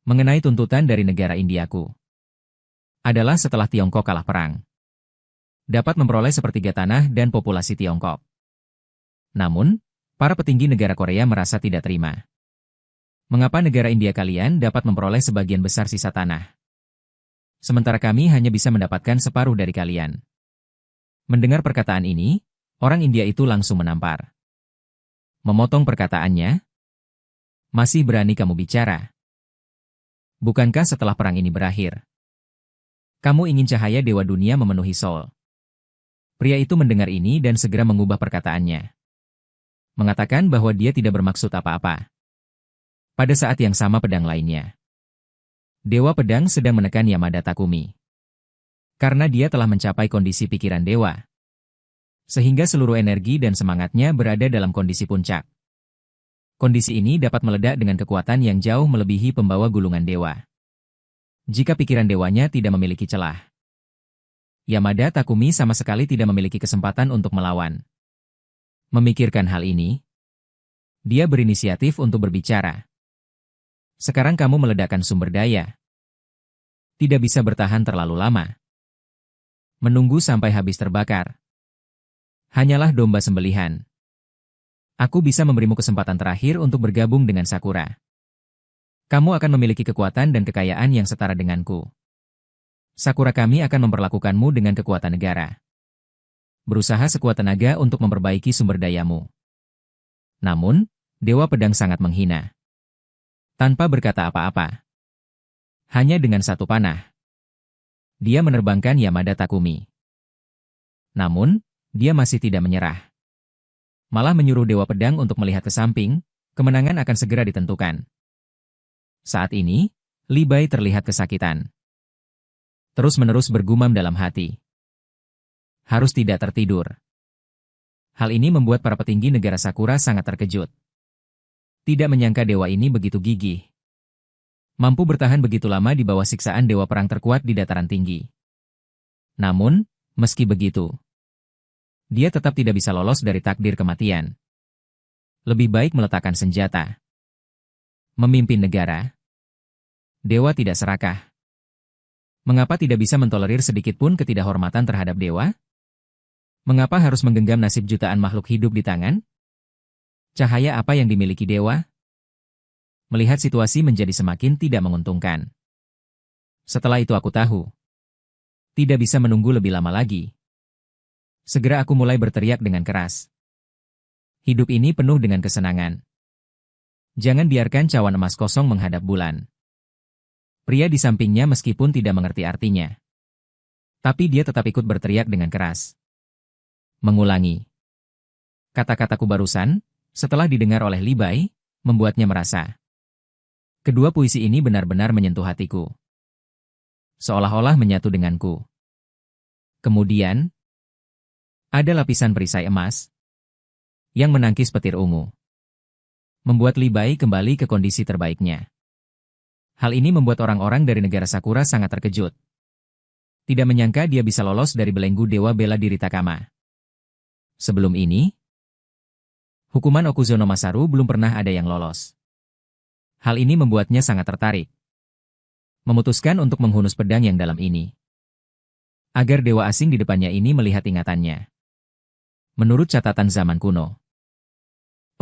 Mengenai tuntutan dari negara Indiaku, adalah setelah Tiongkok kalah perang, dapat memperoleh sepertiga tanah dan populasi Tiongkok. Namun, para petinggi negara Korea merasa tidak terima. Mengapa negara India kalian dapat memperoleh sebagian besar sisa tanah? Sementara kami hanya bisa mendapatkan separuh dari kalian. Mendengar perkataan ini, orang India itu langsung menampar. Memotong perkataannya. Masih berani kamu bicara? Bukankah setelah perang ini berakhir, kamu ingin cahaya dewa dunia memenuhi Seoul? Pria itu mendengar ini dan segera mengubah perkataannya. Mengatakan bahwa dia tidak bermaksud apa-apa. Pada saat yang sama pedang lainnya. Dewa pedang sedang menekan Yamada Takumi. Karena dia telah mencapai kondisi pikiran dewa. Sehingga seluruh energi dan semangatnya berada dalam kondisi puncak. Kondisi ini dapat meledak dengan kekuatan yang jauh melebihi pembawa gulungan dewa. Jika pikiran dewanya tidak memiliki celah, Yamada Takumi sama sekali tidak memiliki kesempatan untuk melawan. Memikirkan hal ini, dia berinisiatif untuk berbicara. Sekarang kamu meledakkan sumber daya. Tidak bisa bertahan terlalu lama. Menunggu sampai habis terbakar. Hanyalah domba sembelihan. Aku bisa memberimu kesempatan terakhir untuk bergabung dengan Sakura. Kamu akan memiliki kekuatan dan kekayaan yang setara denganku. Sakura kami akan memperlakukanmu dengan kekuatan negara. Berusaha sekuat tenaga untuk memperbaiki sumber dayamu. Namun, Dewa Pedang sangat menghina. Tanpa berkata apa-apa. Hanya dengan satu panah. Dia menerbangkan Yamada Takumi. Namun, dia masih tidak menyerah. Malah menyuruh Dewa Pedang untuk melihat ke samping, kemenangan akan segera ditentukan. Saat ini, Li Bai terlihat kesakitan. Terus-menerus bergumam dalam hati. Harus tidak tertidur. Hal ini membuat para petinggi negara Sakura sangat terkejut. Tidak menyangka dewa ini begitu gigih. Mampu bertahan begitu lama di bawah siksaan dewa perang terkuat di dataran tinggi. Namun, meski begitu, dia tetap tidak bisa lolos dari takdir kematian. Lebih baik meletakkan senjata. Memimpin negara. Dewa tidak serakah. Mengapa tidak bisa mentolerir sedikitpun ketidakhormatan terhadap dewa? Mengapa harus menggenggam nasib jutaan makhluk hidup di tangan? Cahaya apa yang dimiliki dewa? Melihat situasi menjadi semakin tidak menguntungkan. Setelah itu aku tahu. Tidak bisa menunggu lebih lama lagi. Segera aku mulai berteriak dengan keras. Hidup ini penuh dengan kesenangan. Jangan biarkan cawan emas kosong menghadap bulan. Pria di sampingnya meskipun tidak mengerti artinya. Tapi dia tetap ikut berteriak dengan keras. Mengulangi. Kata-kataku barusan, setelah didengar oleh Li Bai, membuatnya merasa. Kedua puisi ini benar-benar menyentuh hatiku. Seolah-olah menyatu denganku. Kemudian, ada lapisan perisai emas yang menangkis petir ungu. Membuat Li Bai kembali ke kondisi terbaiknya. Hal ini membuat orang-orang dari negara Sakura sangat terkejut. Tidak menyangka dia bisa lolos dari belenggu dewa bela diri Takama. Sebelum ini, hukuman Okuzono Masaru belum pernah ada yang lolos. Hal ini membuatnya sangat tertarik. Memutuskan untuk menghunus pedang yang dalam ini. Agar dewa asing di depannya ini melihat ingatannya. Menurut catatan zaman kuno,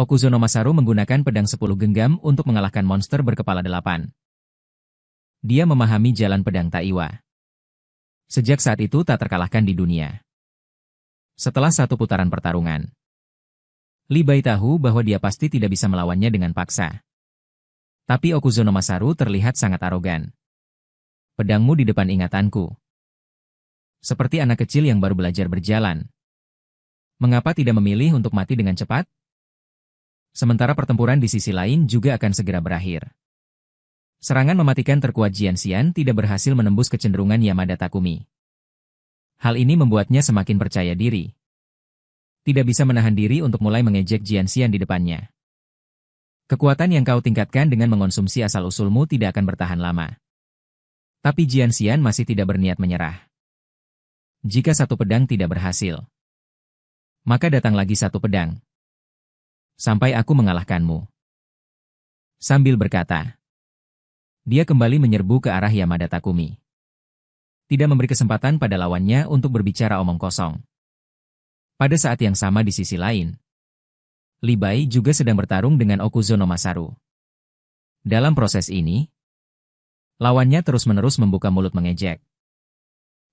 Okuzono Masaru menggunakan pedang 10 genggam untuk mengalahkan monster berkepala 8. Dia memahami jalan pedang Taiwa. Sejak saat itu tak terkalahkan di dunia. Setelah satu putaran pertarungan, Li Bai tahu bahwa dia pasti tidak bisa melawannya dengan paksa. Tapi Okuzono Masaru terlihat sangat arogan. Pedangmu di depan ingatanku. Seperti anak kecil yang baru belajar berjalan. Mengapa tidak memilih untuk mati dengan cepat? Sementara pertempuran di sisi lain juga akan segera berakhir. Serangan mematikan terkuat Jian Xian tidak berhasil menembus kecenderungan Yamada Takumi. Hal ini membuatnya semakin percaya diri. Tidak bisa menahan diri untuk mulai mengejek Jian Xian di depannya. Kekuatan yang kau tingkatkan dengan mengonsumsi asal-usulmu tidak akan bertahan lama. Tapi Jian Xian masih tidak berniat menyerah. Jika satu pedang tidak berhasil, maka datang lagi satu pedang. Sampai aku mengalahkanmu. Sambil berkata, dia kembali menyerbu ke arah Yamada Takumi. Tidak memberi kesempatan pada lawannya untuk berbicara omong kosong. Pada saat yang sama di sisi lain, Li Bai juga sedang bertarung dengan Okuzo no Masaru. Dalam proses ini, lawannya terus-menerus membuka mulut mengejek.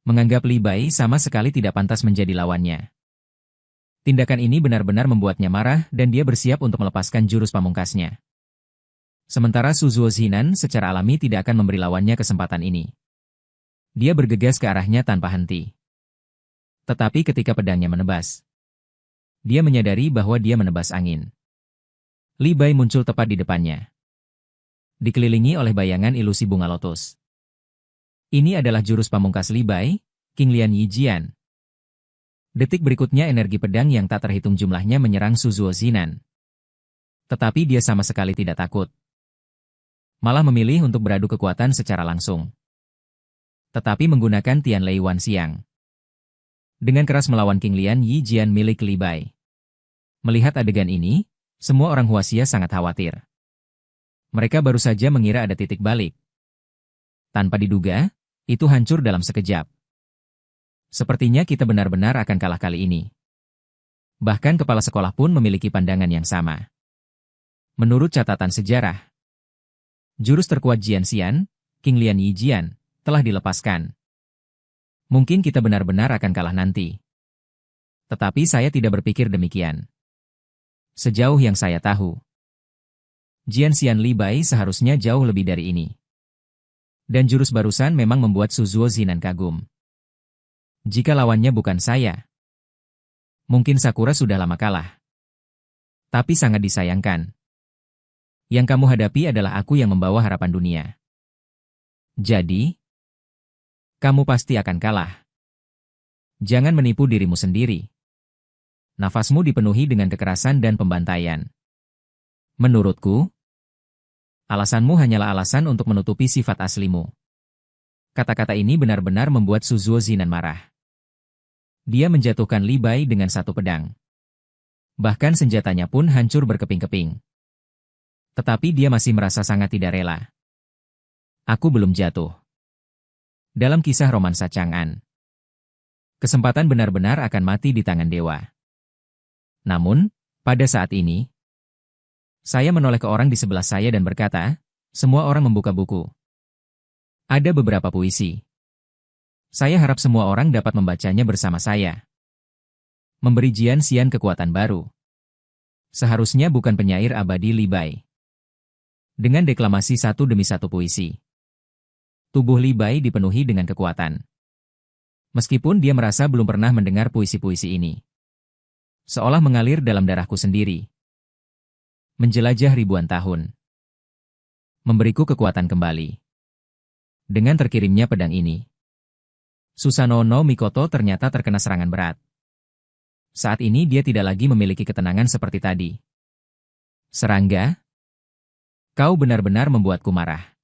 Menganggap Li Bai sama sekali tidak pantas menjadi lawannya. Tindakan ini benar-benar membuatnya marah dan dia bersiap untuk melepaskan jurus pamungkasnya. Sementara Suzuo Zinan secara alami tidak akan memberi lawannya kesempatan ini. Dia bergegas ke arahnya tanpa henti. Tetapi ketika pedangnya menebas, dia menyadari bahwa dia menebas angin. Li Bai muncul tepat di depannya, dikelilingi oleh bayangan ilusi bunga lotus. Ini adalah jurus pamungkas Li Bai, King Lian Yijian. Detik berikutnya energi pedang yang tak terhitung jumlahnya menyerang Suzuo Zinan. Tetapi dia sama sekali tidak takut. Malah memilih untuk beradu kekuatan secara langsung. Tetapi menggunakan Tian Lei Wan Xiang. Dengan keras melawan King Lian Yijian milik Li Bai. Melihat adegan ini, semua orang Huaxia sangat khawatir. Mereka baru saja mengira ada titik balik. Tanpa diduga, itu hancur dalam sekejap. Sepertinya kita benar-benar akan kalah kali ini. Bahkan kepala sekolah pun memiliki pandangan yang sama. Menurut catatan sejarah, jurus terkuat Jian Xian, King Lian Yijian, telah dilepaskan. Mungkin kita benar-benar akan kalah nanti. Tetapi saya tidak berpikir demikian. Sejauh yang saya tahu, Jian Xian Li Bai seharusnya jauh lebih dari ini. Dan jurus barusan memang membuat Suzuo Zinan kagum. Jika lawannya bukan saya, mungkin Sakura sudah lama kalah. Tapi sangat disayangkan. Yang kamu hadapi adalah aku yang membawa harapan dunia. Jadi, kamu pasti akan kalah. Jangan menipu dirimu sendiri. Nafasmu dipenuhi dengan kekerasan dan pembantaian. Menurutku, alasanmu hanyalah alasan untuk menutupi sifat aslimu. Kata-kata ini benar-benar membuat Suzuo Zinan marah. Dia menjatuhkan Li Bai dengan satu pedang. Bahkan senjatanya pun hancur berkeping-keping. Tetapi dia masih merasa sangat tidak rela. Aku belum jatuh. Dalam kisah romansa Chang'an, kesempatan benar-benar akan mati di tangan dewa. Namun, pada saat ini, saya menoleh ke orang di sebelah saya dan berkata, semua orang membuka buku. Ada beberapa puisi. Saya harap semua orang dapat membacanya bersama saya. Memberi Jian Xian kekuatan baru. Seharusnya bukan penyair abadi Li Bai. Dengan deklamasi satu demi satu puisi, tubuh Li Bai dipenuhi dengan kekuatan. Meskipun dia merasa belum pernah mendengar puisi-puisi ini. Seolah mengalir dalam darahku sendiri. Menjelajah ribuan tahun. Memberiku kekuatan kembali. Dengan terkirimnya pedang ini, Susanoo no Mikoto ternyata terkena serangan berat. Saat ini dia tidak lagi memiliki ketenangan seperti tadi. Serangga, kau benar-benar membuatku marah.